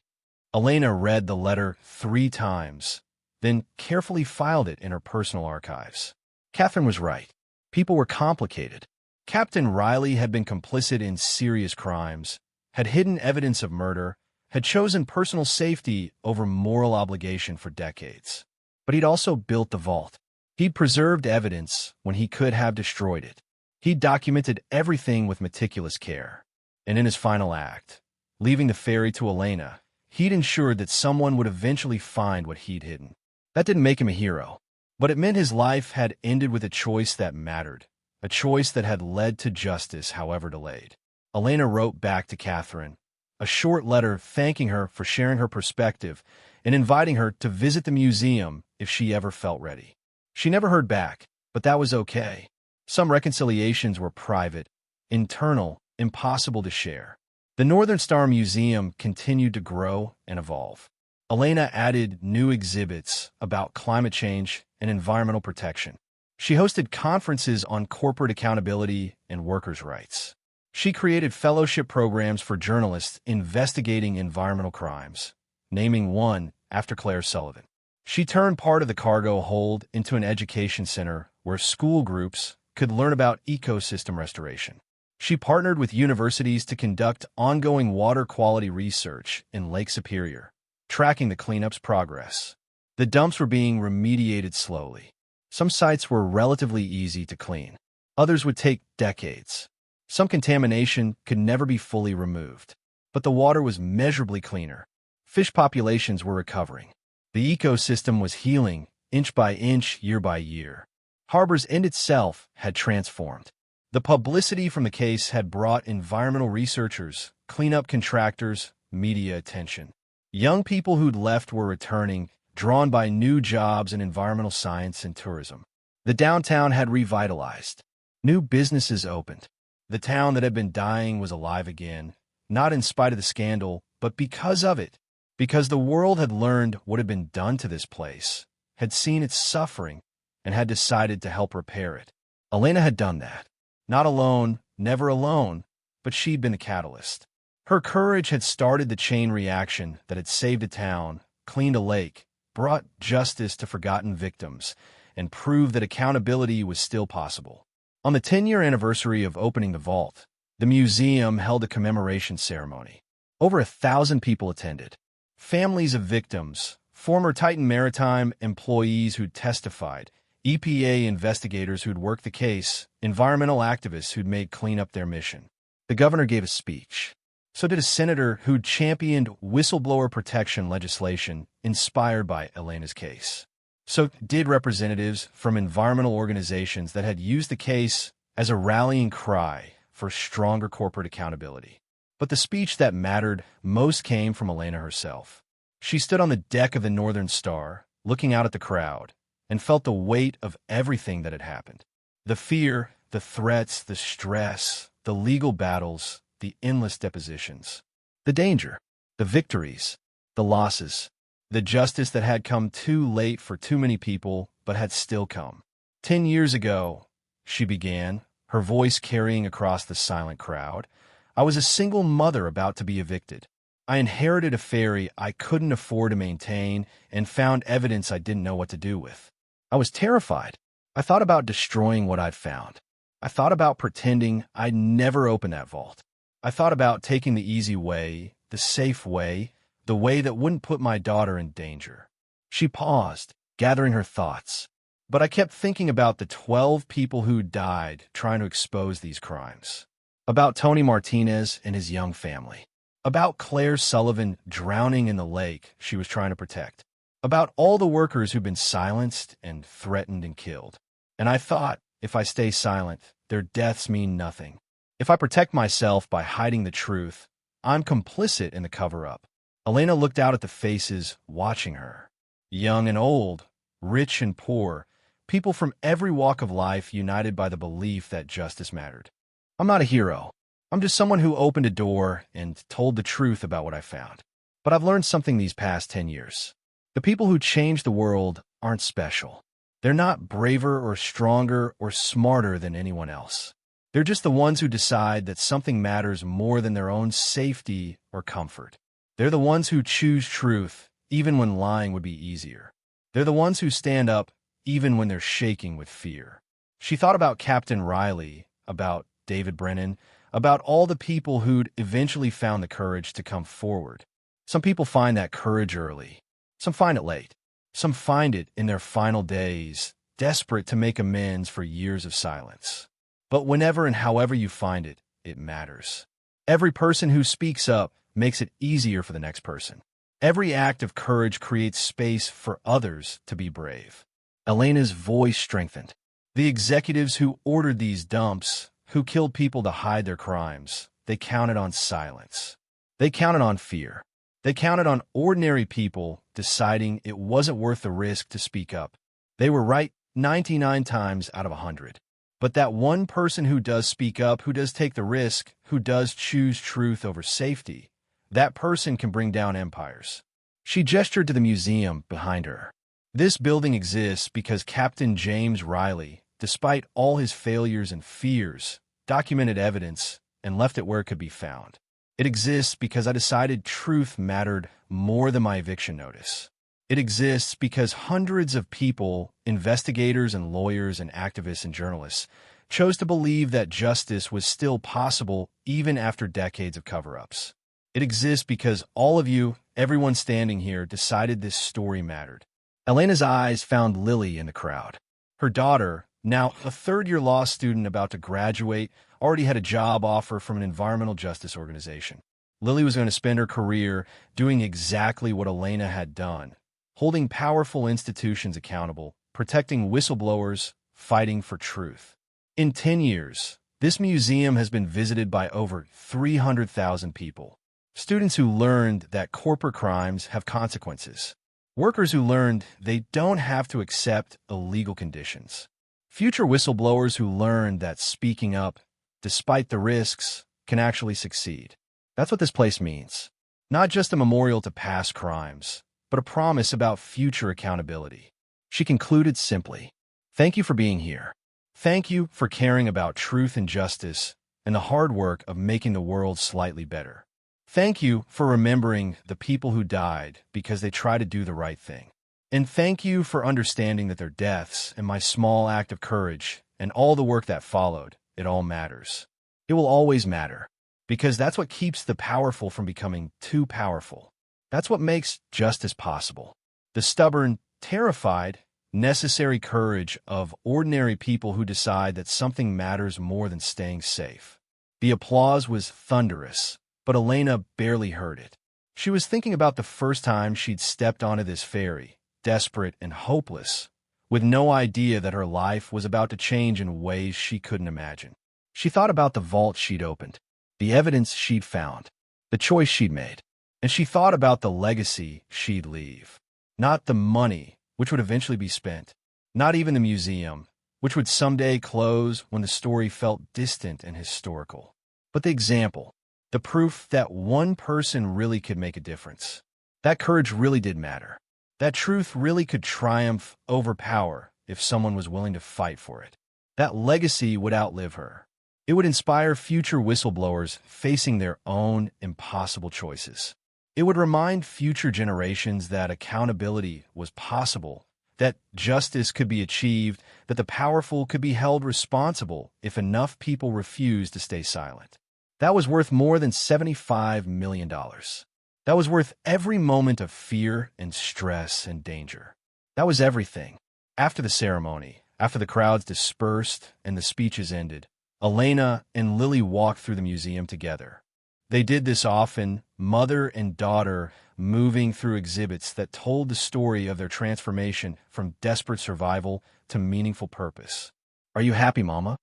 Elena read the letter 3 times, then carefully filed it in her personal archives. Catherine was right. People were complicated. Captain Riley had been complicit in serious crimes, had hidden evidence of murder, had chosen personal safety over moral obligation for decades. But he'd also built the vault. He'd preserved evidence when he could have destroyed it. He'd documented everything with meticulous care. And in his final act, leaving the ferry to Elena, he'd ensured that someone would eventually find what he'd hidden. That didn't make him a hero, but it meant his life had ended with a choice that mattered, a choice that had led to justice, however delayed. Elena wrote back to Catherine, a short letter thanking her for sharing her perspective and inviting her to visit the museum if she ever felt ready. She never heard back, but that was okay. Some reconciliations were private, internal, impossible to share. The Northern Star Museum continued to grow and evolve. Elena added new exhibits about climate change and environmental protection. She hosted conferences on corporate accountability and workers' rights. She created fellowship programs for journalists investigating environmental crimes, naming one after Claire Sullivan. She turned part of the cargo hold into an education center where school groups could learn about ecosystem restoration. She partnered with universities to conduct ongoing water quality research in Lake Superior, tracking the cleanup's progress. The dumps were being remediated slowly. Some sites were relatively easy to clean. Others would take decades. Some contamination could never be fully removed. But the water was measurably cleaner. Fish populations were recovering. The ecosystem was healing, inch by inch, year by year. Harbor's End itself had transformed. The publicity from the case had brought environmental researchers, cleanup contractors, media attention. Young people who'd left were returning, drawn by new jobs in environmental science and tourism. The downtown had revitalized. New businesses opened. The town that had been dying was alive again, not in spite of the scandal, but because of it. Because the world had learned what had been done to this place, had seen its suffering, and had decided to help repair it. Elena had done that. Not alone, never alone, but she'd been the catalyst. Her courage had started the chain reaction that had saved a town, cleaned a lake, brought justice to forgotten victims, and proved that accountability was still possible. On the 10-year anniversary of opening the vault, the museum held a commemoration ceremony. Over 1,000 people attended. Families of victims, former Titan Maritime employees who'd testified, EPA investigators who'd worked the case, environmental activists who'd made cleanup their mission. The governor gave a speech. So did a senator who'd championed whistleblower protection legislation inspired by Elena's case. So did representatives from environmental organizations that had used the case as a rallying cry for stronger corporate accountability. But the speech that mattered most came from Elena herself. She stood on the deck of the Northern Star, looking out at the crowd, and felt the weight of everything that had happened. The fear, the threats, the stress, the legal battles, the endless depositions. The danger, the victories, the losses, the justice that had come too late for too many people, but had still come. 10 years ago, she began, her voice carrying across the silent crowd, I was a single mother about to be evicted. I inherited a ferry I couldn't afford to maintain and found evidence I didn't know what to do with. I was terrified. I thought about destroying what I'd found. I thought about pretending I'd never open that vault. I thought about taking the easy way, the safe way, the way that wouldn't put my daughter in danger. She paused, gathering her thoughts. But I kept thinking about the 12 people who died trying to expose these crimes. About Tony Martinez and his young family. About Claire Sullivan drowning in the lake she was trying to protect. About all the workers who've been silenced and threatened and killed. And I thought, if I stay silent, their deaths mean nothing. If I protect myself by hiding the truth, I'm complicit in the cover-up. Elena looked out at the faces watching her. Young and old, rich and poor, people from every walk of life united by the belief that justice mattered. I'm not a hero. I'm just someone who opened a door and told the truth about what I found. But I've learned something these past 10 years. The people who change the world aren't special. They're not braver or stronger or smarter than anyone else. They're just the ones who decide that something matters more than their own safety or comfort. They're the ones who choose truth, even when lying would be easier. They're the ones who stand up, even when they're shaking with fear. She thought about Captain Riley, about David Brennan, about all the people who'd eventually found the courage to come forward. Some people find that courage early. Some find it late. Some find it in their final days, desperate to make amends for years of silence. But whenever and however you find it, it matters. Every person who speaks up makes it easier for the next person. Every act of courage creates space for others to be brave. Elena's voice strengthened. The executives who ordered these dumps, who killed people to hide their crimes, they counted on silence. They counted on fear. They counted on ordinary people deciding it wasn't worth the risk to speak up. They were right 99 times out of 100. But that one person who does speak up, who does take the risk, who does choose truth over safety, that person can bring down empires. She gestured to the museum behind her. This building exists because Captain James Riley, despite all his failures and fears, documented evidence and left it where it could be found. It exists because I decided truth mattered more than my eviction notice. It exists because hundreds of people, investigators and lawyers and activists and journalists, chose to believe that justice was still possible even after decades of cover-ups. It exists because all of you, everyone standing here, decided this story mattered. Elena's eyes found Lily in the crowd. Her daughter, now a third-year law student about to graduate, already had a job offer from an environmental justice organization. Lily was going to spend her career doing exactly what Elena had done, holding powerful institutions accountable, protecting whistleblowers, fighting for truth. In 10 years, this museum has been visited by over 300,000 people. Students who learned that corporate crimes have consequences. Workers who learned they don't have to accept illegal conditions. Future whistleblowers who learned that speaking up, despite the risks, can actually succeed. That's what this place means. Not just a memorial to past crimes, but a promise about future accountability. She concluded simply, "Thank you for being here. Thank you for caring about truth and justice and the hard work of making the world slightly better. Thank you for remembering the people who died because they tried to do the right thing. And thank you for understanding that their deaths and my small act of courage and all the work that followed, it all matters. It will always matter, because that's what keeps the powerful from becoming too powerful. That's what makes justice possible. The stubborn, terrified, necessary courage of ordinary people who decide that something matters more than staying safe." The applause was thunderous, but Elena barely heard it. She was thinking about the first time she'd stepped onto this ferry, desperate and hopeless, with no idea that her life was about to change in ways she couldn't imagine. She thought about the vault she'd opened, the evidence she'd found, the choice she'd made. And she thought about the legacy she'd leave. Not the money, which would eventually be spent. Not even the museum, which would someday close when the story felt distant and historical. But the example, the proof that one person really could make a difference. That courage really did matter. That truth really could triumph over power if someone was willing to fight for it. That legacy would outlive her. It would inspire future whistleblowers facing their own impossible choices. It would remind future generations that accountability was possible, that justice could be achieved, that the powerful could be held responsible if enough people refused to stay silent. That was worth more than $75 million. That was worth every moment of fear and stress and danger. That was everything. After the ceremony, after the crowds dispersed and the speeches ended, Elena and Lily walked through the museum together. They did this often, mother and daughter moving through exhibits that told the story of their transformation from desperate survival to meaningful purpose. "Are you happy, Mama?"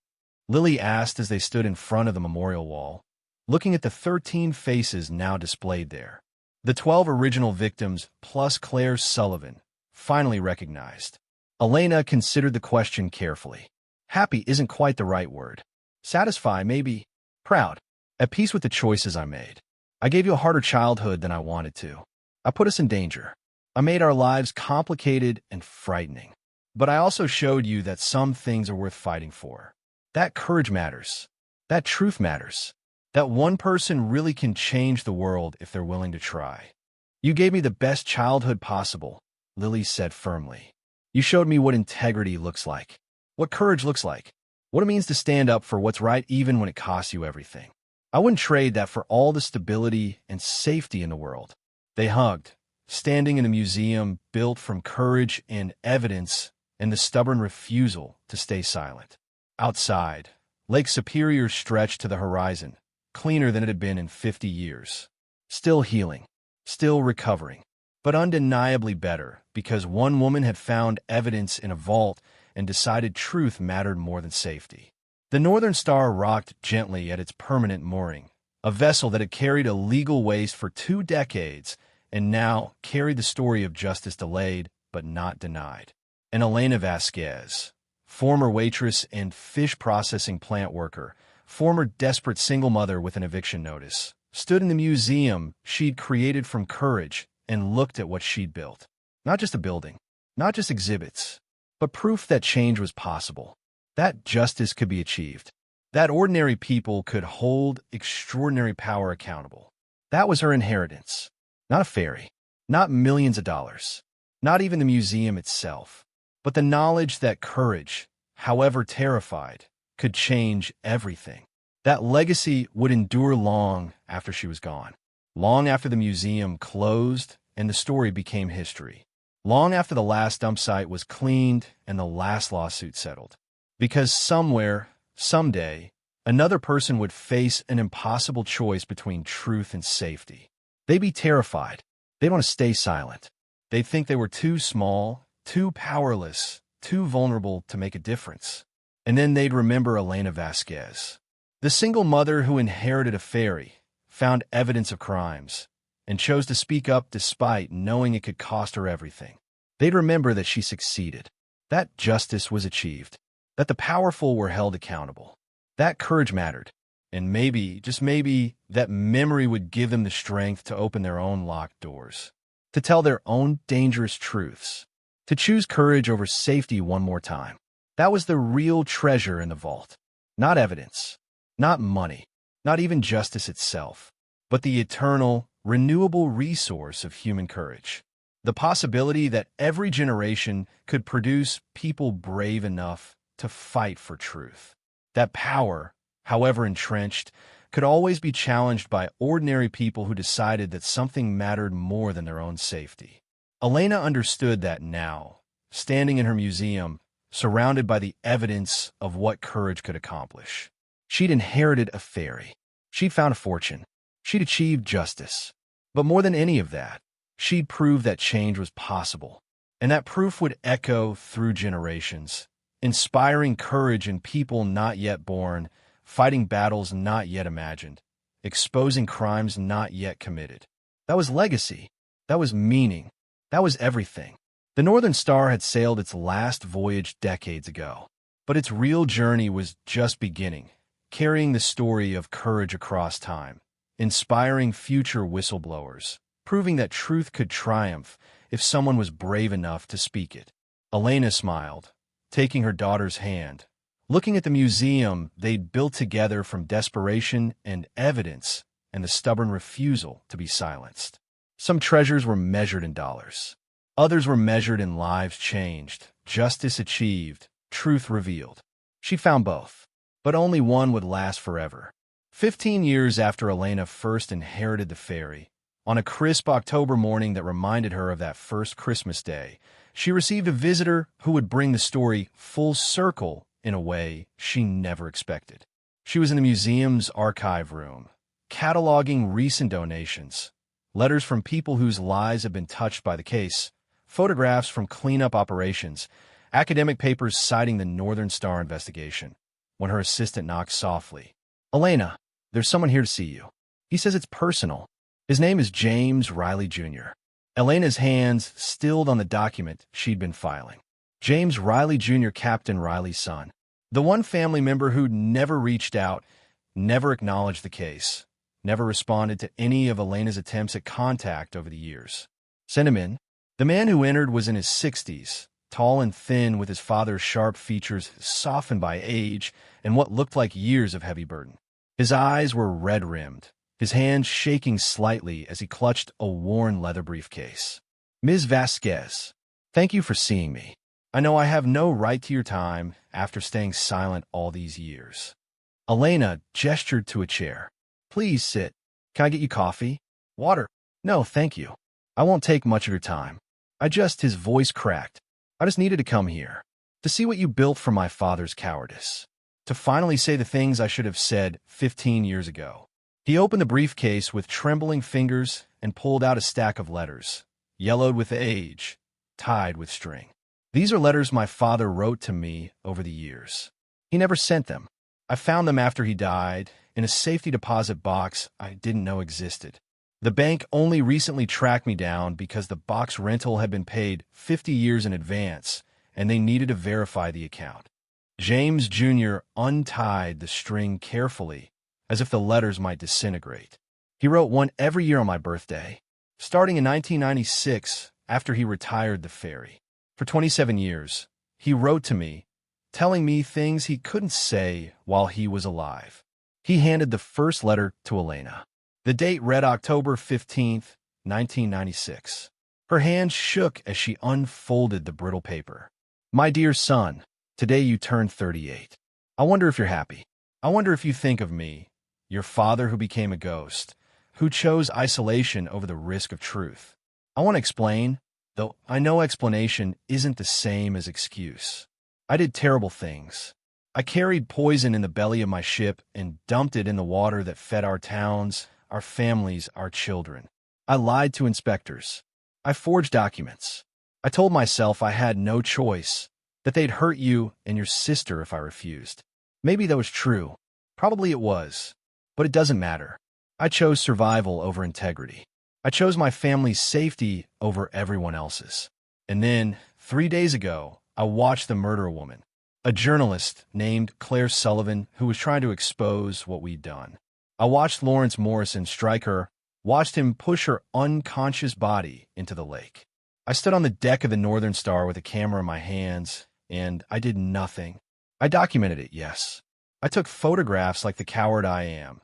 Lily asked as they stood in front of the memorial wall, looking at the 13 faces now displayed there. The 12 original victims, plus Claire Sullivan, finally recognized. Elena considered the question carefully. Happy isn't quite the right word. Satisfied, maybe. Proud. At peace with the choices I made. I gave you a harder childhood than I wanted to. I put us in danger. I made our lives complicated and frightening. But I also showed you that some things are worth fighting for. That courage matters. That truth matters. That one person really can change the world if they're willing to try. You gave me the best childhood possible, Lily said firmly. You showed me what integrity looks like, what courage looks like, what it means to stand up for what's right even when it costs you everything. I wouldn't trade that for all the stability and safety in the world. They hugged, standing in a museum built from courage and evidence and the stubborn refusal to stay silent. Outside, Lake Superior stretched to the horizon, cleaner than it had been in 50 years. Still healing, still recovering, but undeniably better because one woman had found evidence in a vault and decided truth mattered more than safety. The Northern Star rocked gently at its permanent mooring, a vessel that had carried a legal waste for 2 decades and now carried the story of justice delayed but not denied. And Elena Vasquez, former waitress and fish processing plant worker, former desperate single mother with an eviction notice, stood in the museum she'd created from courage and looked at what she'd built. Not just a building, not just exhibits, but proof that change was possible, that justice could be achieved, that ordinary people could hold extraordinary power accountable. That was her inheritance. Not a ferry, not millions of dollars, not even the museum itself, but the knowledge that courage, however terrified, could change everything. That legacy would endure long after she was gone, long after the museum closed and the story became history, long after the last dump site was cleaned and the last lawsuit settled. Because somewhere, someday, another person would face an impossible choice between truth and safety. They'd be terrified. They'd want to stay silent. They'd think they were too small, too powerless, too vulnerable to make a difference. And then they'd remember Elena Vasquez, the single mother who inherited a ferry, found evidence of crimes, and chose to speak up despite knowing it could cost her everything. They'd remember that she succeeded, that justice was achieved, that the powerful were held accountable, that courage mattered, and maybe, just maybe, that memory would give them the strength to open their own locked doors, to tell their own dangerous truths, to choose courage over safety one more time. That was the real treasure in the vault. Not evidence, not money, not even justice itself, but the eternal, renewable resource of human courage. The possibility that every generation could produce people brave enough to fight for truth. That power, however entrenched, could always be challenged by ordinary people who decided that something mattered more than their own safety. Elena understood that now, standing in her museum, surrounded by the evidence of what courage could accomplish. She'd inherited a ferry. She'd found a fortune. She'd achieved justice. But more than any of that, she'd proved that change was possible. And that proof would echo through generations, inspiring courage in people not yet born, fighting battles not yet imagined, exposing crimes not yet committed. That was legacy. That was meaning. That was everything. The Northern Star had sailed its last voyage decades ago, but its real journey was just beginning, carrying the story of courage across time, inspiring future whistleblowers, proving that truth could triumph if someone was brave enough to speak it. Elena smiled, taking her daughter's hand, looking at the museum they'd built together from desperation and evidence and the stubborn refusal to be silenced. Some treasures were measured in dollars. Others were measured in lives changed, justice achieved, truth revealed. She found both, but only one would last forever. 15 years after Elena first inherited the ferry, on a crisp October morning that reminded her of that first Christmas day, she received a visitor who would bring the story full circle in a way she never expected. She was in the museum's archive room, cataloging recent donations, letters from people whose lives had been touched by the case, photographs from cleanup operations, academic papers citing the Northern Star investigation. when her assistant knocked softly. "Elena, there's someone here to see you. He says it's personal. His name is James Riley Jr." Elena's hands stilled on the document she'd been filing. James Riley Jr., Captain Riley's son. The one family member who'd never reached out, never acknowledged the case, never responded to any of Elena's attempts at contact over the years. "Send him in." The man who entered was in his 60s, tall and thin, with his father's sharp features softened by age and what looked like years of heavy burden. His eyes were red-rimmed, his hands shaking slightly as he clutched a worn leather briefcase. "Ms. Vasquez, thank you for seeing me. I know I have no right to your time after staying silent all these years." Elena gestured to a chair. "Please sit. Can I get you coffee? Water?" "No, thank you. I won't take much of your time. His voice cracked. "I just needed to come here, to see what you built from my father's cowardice, to finally say the things I should have said 15 years ago." He opened the briefcase with trembling fingers and pulled out a stack of letters, yellowed with age, tied with string. "These are letters my father wrote to me over the years. He never sent them. I found them after he died, in a safety deposit box I didn't know existed. The bank only recently tracked me down because the box rental had been paid 50 years in advance, and they needed to verify the account." James Jr. untied the string carefully, as if the letters might disintegrate. "He wrote one every year on my birthday, starting in 1996 after he retired the ferry. For 27 years, he wrote to me, telling me things he couldn't say while he was alive." He handed the first letter to Elena. The date read October 15th, 1996. Her hand shook as she unfolded the brittle paper. "My dear son, today you turn 38. I wonder if you're happy. I wonder if you think of me, your father who became a ghost, who chose isolation over the risk of truth. I want to explain, though I know explanation isn't the same as excuse. I did terrible things. I carried poison in the belly of my ship and dumped it in the water that fed our towns, our families, our children. I lied to inspectors. I forged documents. I told myself I had no choice, that they'd hurt you and your sister if I refused. Maybe that was true. Probably it was. But it doesn't matter. I chose survival over integrity. I chose my family's safety over everyone else's. And then, 3 days ago, I watched them murder a woman, a journalist named Claire Sullivan who was trying to expose what we'd done. I watched Lawrence Morrison strike her, watched him push her unconscious body into the lake. I stood on the deck of the Northern Star with a camera in my hands, and I did nothing. I documented it, yes. I took photographs like the coward I am,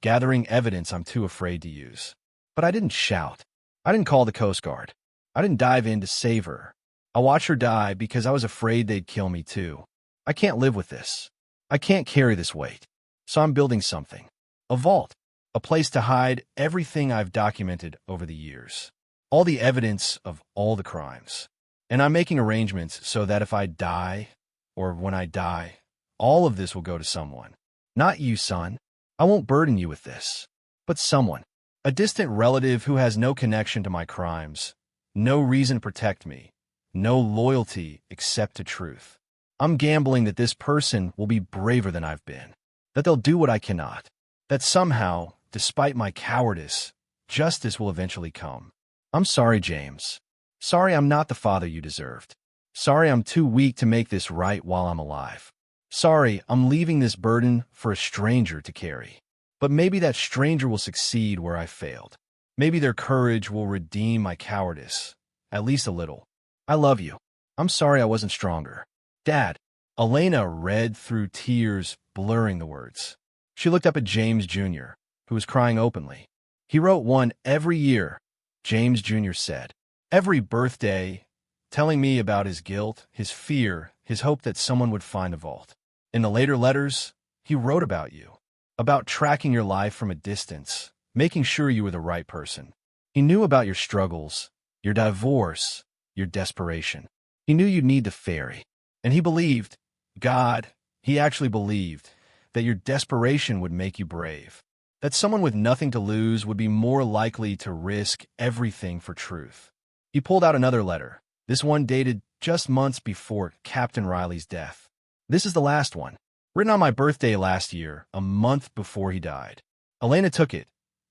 gathering evidence I'm too afraid to use. But I didn't shout. I didn't call the Coast Guard. I didn't dive in to save her. I watched her die because I was afraid they'd kill me too. I can't live with this. I can't carry this weight. So I'm building something. A vault. A place to hide everything I've documented over the years. All the evidence of all the crimes. And I'm making arrangements so that if I die, or when I die, all of this will go to someone. Not you, son. I won't burden you with this. But someone. A distant relative who has no connection to my crimes. No reason to protect me. No loyalty except to truth. I'm gambling that this person will be braver than I've been. That they'll do what I cannot. That somehow, despite my cowardice, justice will eventually come. I'm sorry, James. Sorry I'm not the father you deserved. Sorry I'm too weak to make this right while I'm alive. Sorry I'm leaving this burden for a stranger to carry. But maybe that stranger will succeed where I failed. Maybe their courage will redeem my cowardice, at least a little. I love you. I'm sorry I wasn't stronger. Dad. Elena read through tears, blurring the words. She looked up at James Jr., who was crying openly. He wrote one every year, James Jr. said. Every birthday, telling me about his guilt, his fear, his hope that someone would find the vault. In the later letters, he wrote about you, about tracking your life from a distance, making sure you were the right person. He knew about your struggles, your divorce, your desperation. He knew you'd need the ferry. And he believed, God, he actually believed, that your desperation would make you brave. That someone with nothing to lose would be more likely to risk everything for truth. He pulled out another letter, this one dated just months before Captain Riley's death. This is the last one. written on my birthday last year, a month before he died. Elena took it,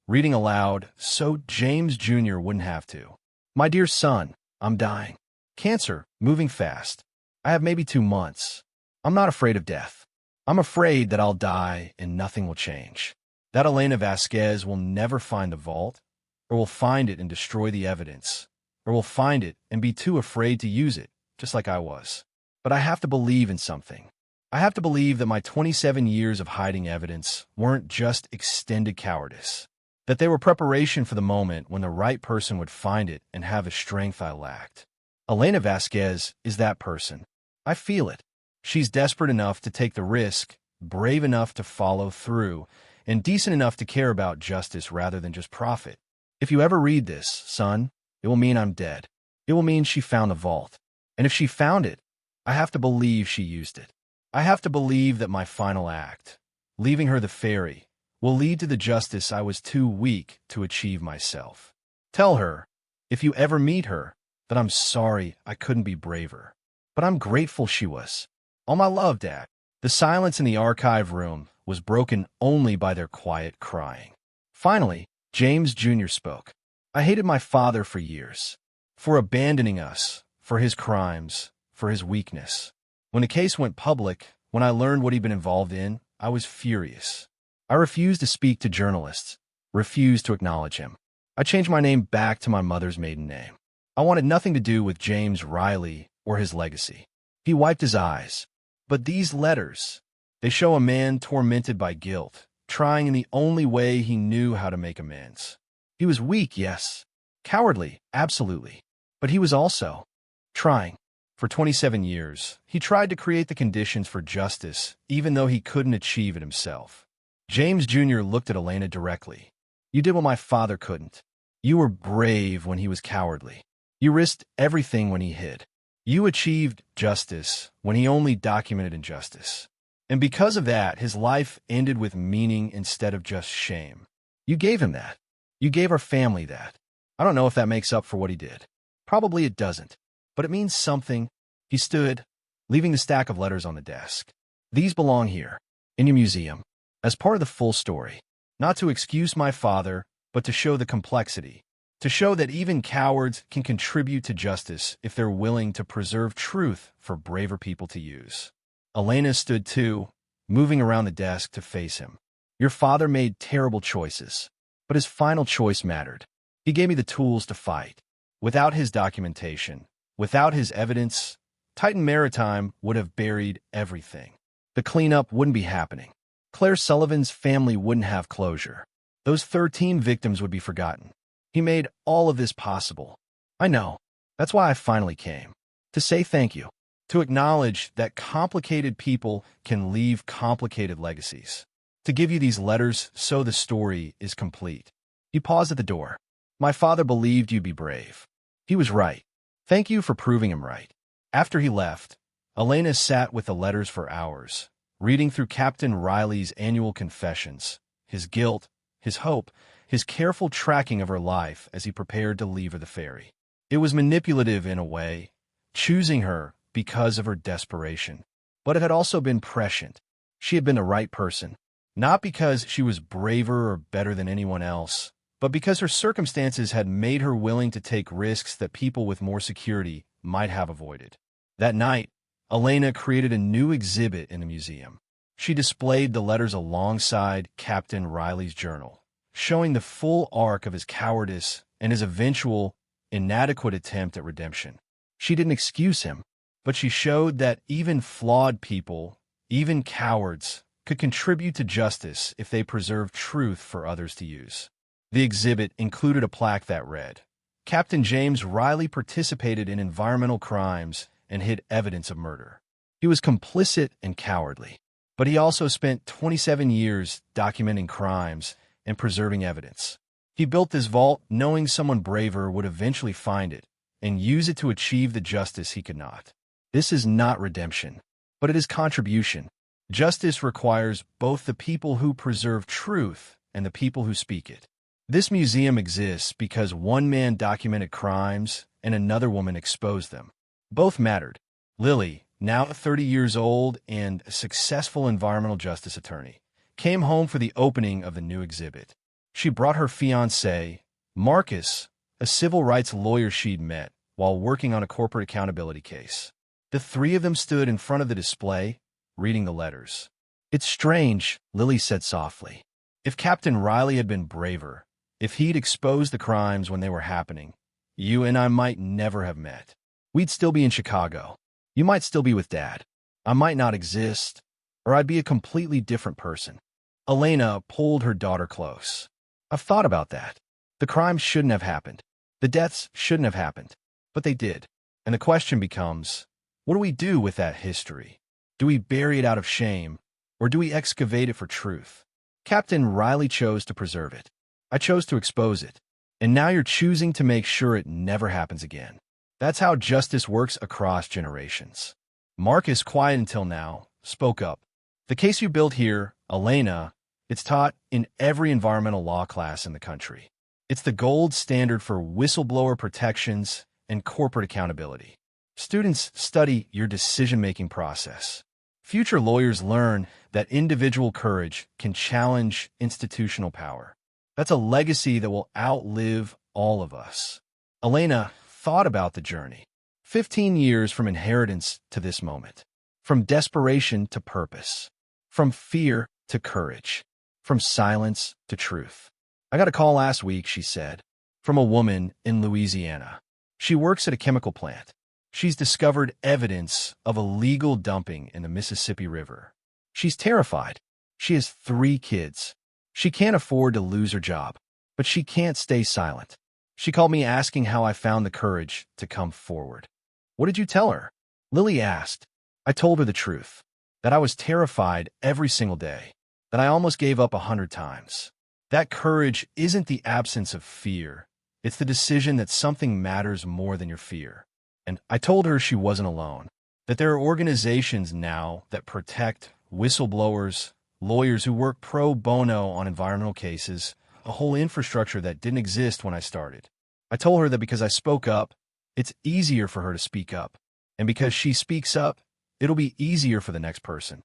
reading aloud so James Jr. wouldn't have to. My dear son, I'm dying. Cancer, moving fast. I have maybe 2 months. I'm not afraid of death. I'm afraid that I'll die and nothing will change. That Elena Vasquez will never find the vault, or will find it and destroy the evidence, or will find it and be too afraid to use it, just like I was. But I have to believe in something. I have to believe that my 27 years of hiding evidence weren't just extended cowardice, that they were preparation for the moment when the right person would find it and have the strength I lacked. Elena Vasquez is that person. I feel it. She's desperate enough to take the risk, brave enough to follow through, and decent enough to care about justice rather than just profit. If you ever read this, son, it will mean I'm dead. It will mean she found the vault. And if she found it, I have to believe she used it. I have to believe that my final act, leaving her the ferry, will lead to the justice I was too weak to achieve myself. Tell her, if you ever meet her, that I'm sorry I couldn't be braver. But I'm grateful she was. All my love, Dad. The silence in the archive room was broken only by their quiet crying. Finally, James Jr. spoke. I hated my father for years, for abandoning us, for his crimes, for his weakness. When the case went public, when I learned what he'd been involved in, I was furious. I refused to speak to journalists, refused to acknowledge him. I changed my name back to my mother's maiden name. I wanted nothing to do with James Riley or his legacy. He wiped his eyes. But these letters, they show a man tormented by guilt, trying in the only way he knew how to make amends. He was weak, yes. Cowardly, absolutely. But he was also trying. For 27 years, he tried to create the conditions for justice, even though he couldn't achieve it himself. James Jr. looked at Elena directly. You did what my father couldn't. You were brave when he was cowardly. You risked everything when he hid. You achieved justice when he only documented injustice. And because of that, his life ended with meaning instead of just shame. You gave him that. You gave our family that. I don't know if that makes up for what he did. Probably it doesn't. But it means something. He stood, leaving the stack of letters on the desk. These belong here, in your museum, as part of the full story. Not to excuse my father, but to show the complexity. To show that even cowards can contribute to justice if they're willing to preserve truth for braver people to use. Elena stood too, moving around the desk to face him. Your father made terrible choices, but his final choice mattered. He gave me the tools to fight. Without his documentation, without his evidence, Titan Maritime would have buried everything. The cleanup wouldn't be happening. Claire Sullivan's family wouldn't have closure. Those 13 victims would be forgotten. He made all of this possible. I know. That's why I finally came. To say thank you. To acknowledge that complicated people can leave complicated legacies. To give you these letters so the story is complete. He paused at the door. My father believed you'd be brave. He was right. Thank you for proving him right. After he left, Elena sat with the letters for hours, reading through Captain Riley's annual confessions, his guilt, his hope, his careful tracking of her life as he prepared to leave her the ferry. It was manipulative in a way, choosing her because of her desperation. But it had also been prescient. She had been the right person, not because she was braver or better than anyone else, but because her circumstances had made her willing to take risks that people with more security might have avoided. That night, Elena created a new exhibit in the museum. She displayed the letters alongside Captain Riley's journal, showing the full arc of his cowardice and his eventual, inadequate attempt at redemption. She didn't excuse him, but she showed that even flawed people, even cowards, could contribute to justice if they preserved truth for others to use. The exhibit included a plaque that read, Captain James Riley participated in environmental crimes and hid evidence of murder. He was complicit and cowardly, but he also spent 27 years documenting crimes and preserving evidence. He built this vault knowing someone braver would eventually find it and use it to achieve the justice he could not. This is not redemption, but it is contribution. Justice requires both the people who preserve truth and the people who speak it. This museum exists because one man documented crimes and another woman exposed them. Both mattered. Lily, now 30 years old and a successful environmental justice attorney, came home for the opening of the new exhibit. She brought her fiancé, Marcus, a civil rights lawyer she'd met while working on a corporate accountability case. The three of them stood in front of the display, reading the letters. "It's strange," Lily said softly. "If Captain Riley had been braver, if he'd exposed the crimes when they were happening, you and I might never have met. We'd still be in Chicago. You might still be with Dad. I might not exist, or I'd be a completely different person." Elena pulled her daughter close. "I've thought about that. The crimes shouldn't have happened. The deaths shouldn't have happened. But they did. And the question becomes, what do we do with that history? Do we bury it out of shame, or do we excavate it for truth? Captain Riley chose to preserve it. I chose to expose it. And now you're choosing to make sure it never happens again. That's how justice works across generations." Marcus, quiet until now, spoke up. "The case you built here, Elena, it's taught in every environmental law class in the country. It's the gold standard for whistleblower protections and corporate accountability. Students study your decision-making process. Future lawyers learn that individual courage can challenge institutional power. That's a legacy that will outlive all of us." Elena thought about the journey. 15 years from inheritance to this moment. From desperation to purpose. From fear to courage. From silence to truth. "I got a call last week," she said, "from a woman in Louisiana. She works at a chemical plant. She's discovered evidence of illegal dumping in the Mississippi River. She's terrified. She has 3 kids. She can't afford to lose her job, but she can't stay silent. She called me asking how I found the courage to come forward." "What did you tell her?" Lily asked. "I told her the truth, that I was terrified every single day, that I almost gave up 100 times. That courage isn't the absence of fear. It's the decision that something matters more than your fear." And I told her she wasn't alone, that there are organizations now that protect whistleblowers, lawyers who work pro bono on environmental cases, a whole infrastructure that didn't exist when I started. I told her that because I spoke up, it's easier for her to speak up. And because she speaks up, it'll be easier for the next person.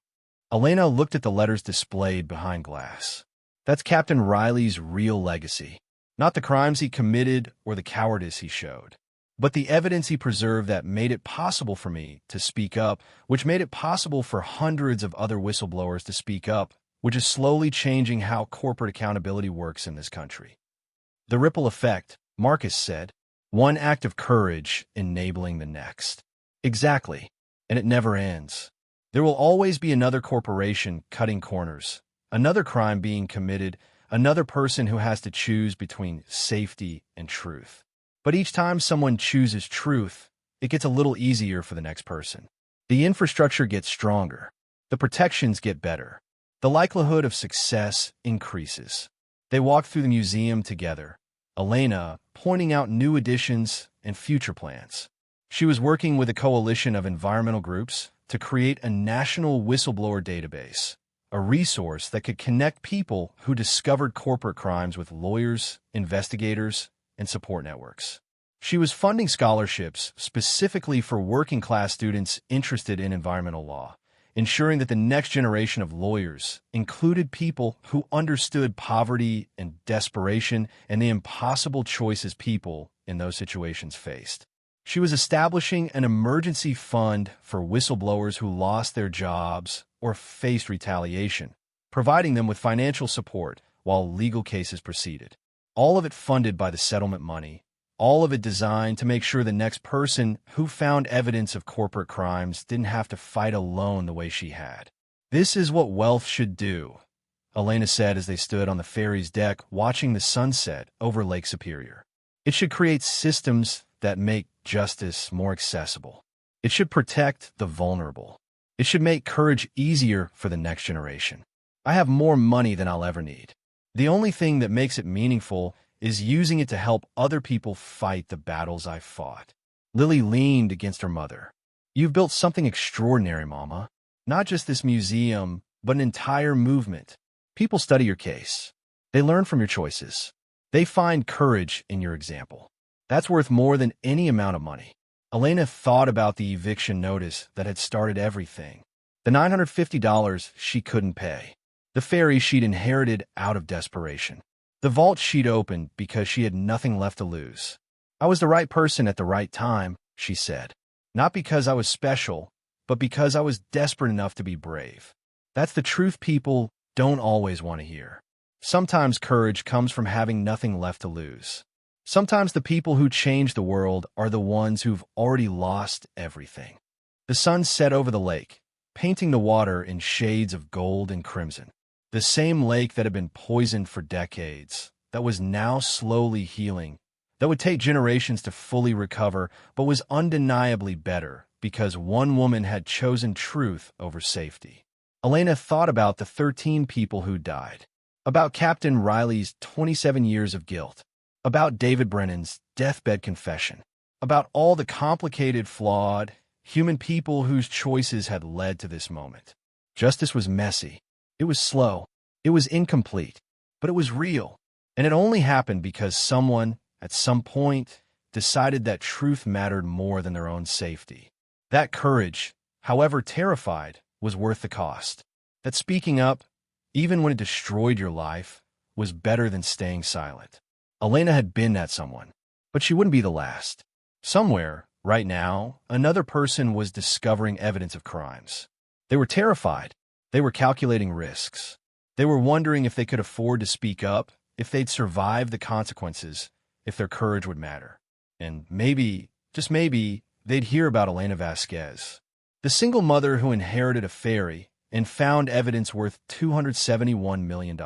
Elena looked at the letters displayed behind glass. That's Captain Riley's real legacy. Not the crimes he committed or the cowardice he showed, but the evidence he preserved that made it possible for me to speak up, which made it possible for hundreds of other whistleblowers to speak up, which is slowly changing how corporate accountability works in this country. "The ripple effect," Marcus said, "one act of courage enabling the next." Exactly, and it never ends. There will always be another corporation cutting corners, another crime being committed, another person who has to choose between safety and truth. But each time someone chooses truth, it gets a little easier for the next person. The infrastructure gets stronger. The protections get better. The likelihood of success increases. They walk through the museum together, Elena pointing out new additions and future plans. She was working with a coalition of environmental groups to create a national whistleblower database, a resource that could connect people who discovered corporate crimes with lawyers, investigators, and support networks. She was funding scholarships specifically for working-class students interested in environmental law, ensuring that the next generation of lawyers included people who understood poverty and desperation and the impossible choices people in those situations faced. She was establishing an emergency fund for whistleblowers who lost their jobs or faced retaliation, providing them with financial support while legal cases proceeded. All of it funded by the settlement money, all of it designed to make sure the next person who found evidence of corporate crimes didn't have to fight alone the way she had. "This is what wealth should do," Elena said as they stood on the ferry's deck watching the sunset over Lake Superior. "It should create systems that make justice more accessible. It should protect the vulnerable. It should make courage easier for the next generation. I have more money than I'll ever need. The only thing that makes it meaningful is using it to help other people fight the battles I fought." Lily leaned against her mother. "You've built something extraordinary, Mama. Not just this museum, but an entire movement. People study your case. They learn from your choices. They find courage in your example. That's worth more than any amount of money." Elena thought about the eviction notice that had started everything. The $950 she couldn't pay. The ferry she'd inherited out of desperation. The vault she'd opened because she had nothing left to lose. I was the right person at the right time, she said. Not because I was special, but because I was desperate enough to be brave. That's the truth people don't always want to hear. Sometimes courage comes from having nothing left to lose. Sometimes the people who change the world are the ones who've already lost everything. The sun set over the lake, painting the water in shades of gold and crimson. The same lake that had been poisoned for decades, that was now slowly healing, that would take generations to fully recover, but was undeniably better because one woman had chosen truth over safety. Elena thought about the 13 people who died, about Captain Riley's 27 years of guilt, about David Brennan's deathbed confession, about all the complicated, flawed, human people whose choices had led to this moment. Justice was messy. It was slow. It was incomplete. But it was real. And it only happened because someone, at some point, decided that truth mattered more than their own safety. That courage, however terrified, was worth the cost. That speaking up, even when it destroyed your life, was better than staying silent. Elena had been that someone, but she wouldn't be the last. Somewhere, right now, another person was discovering evidence of crimes. They were terrified. They were calculating risks. They were wondering if they could afford to speak up, if they'd survive the consequences, if their courage would matter. And maybe, just maybe, they'd hear about Elena Vasquez, the single mother who inherited a ferry and found evidence worth $271 million,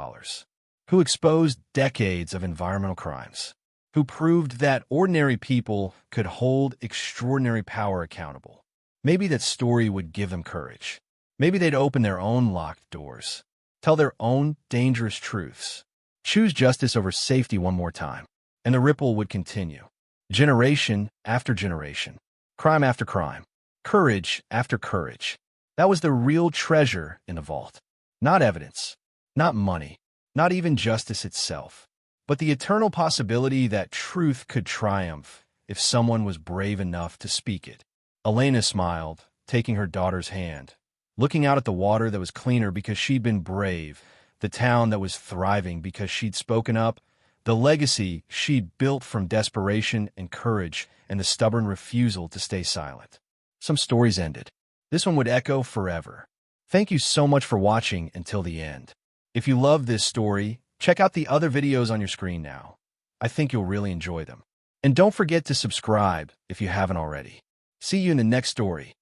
who exposed decades of environmental crimes, who proved that ordinary people could hold extraordinary power accountable. Maybe that story would give them courage. Maybe they'd open their own locked doors, tell their own dangerous truths, choose justice over safety one more time, and the ripple would continue. Generation after generation, crime after crime, courage after courage. That was the real treasure in the vault. Not evidence, not money, not even justice itself, but the eternal possibility that truth could triumph if someone was brave enough to speak it. Elena smiled, taking her daughter's hand, looking out at the water that was cleaner because she'd been brave, the town that was thriving because she'd spoken up, the legacy she'd built from desperation and courage and the stubborn refusal to stay silent. Some stories ended. This one would echo forever. Thank you so much for watching until the end. If you love this story, check out the other videos on your screen now. I think you'll really enjoy them. And don't forget to subscribe if you haven't already. See you in the next story.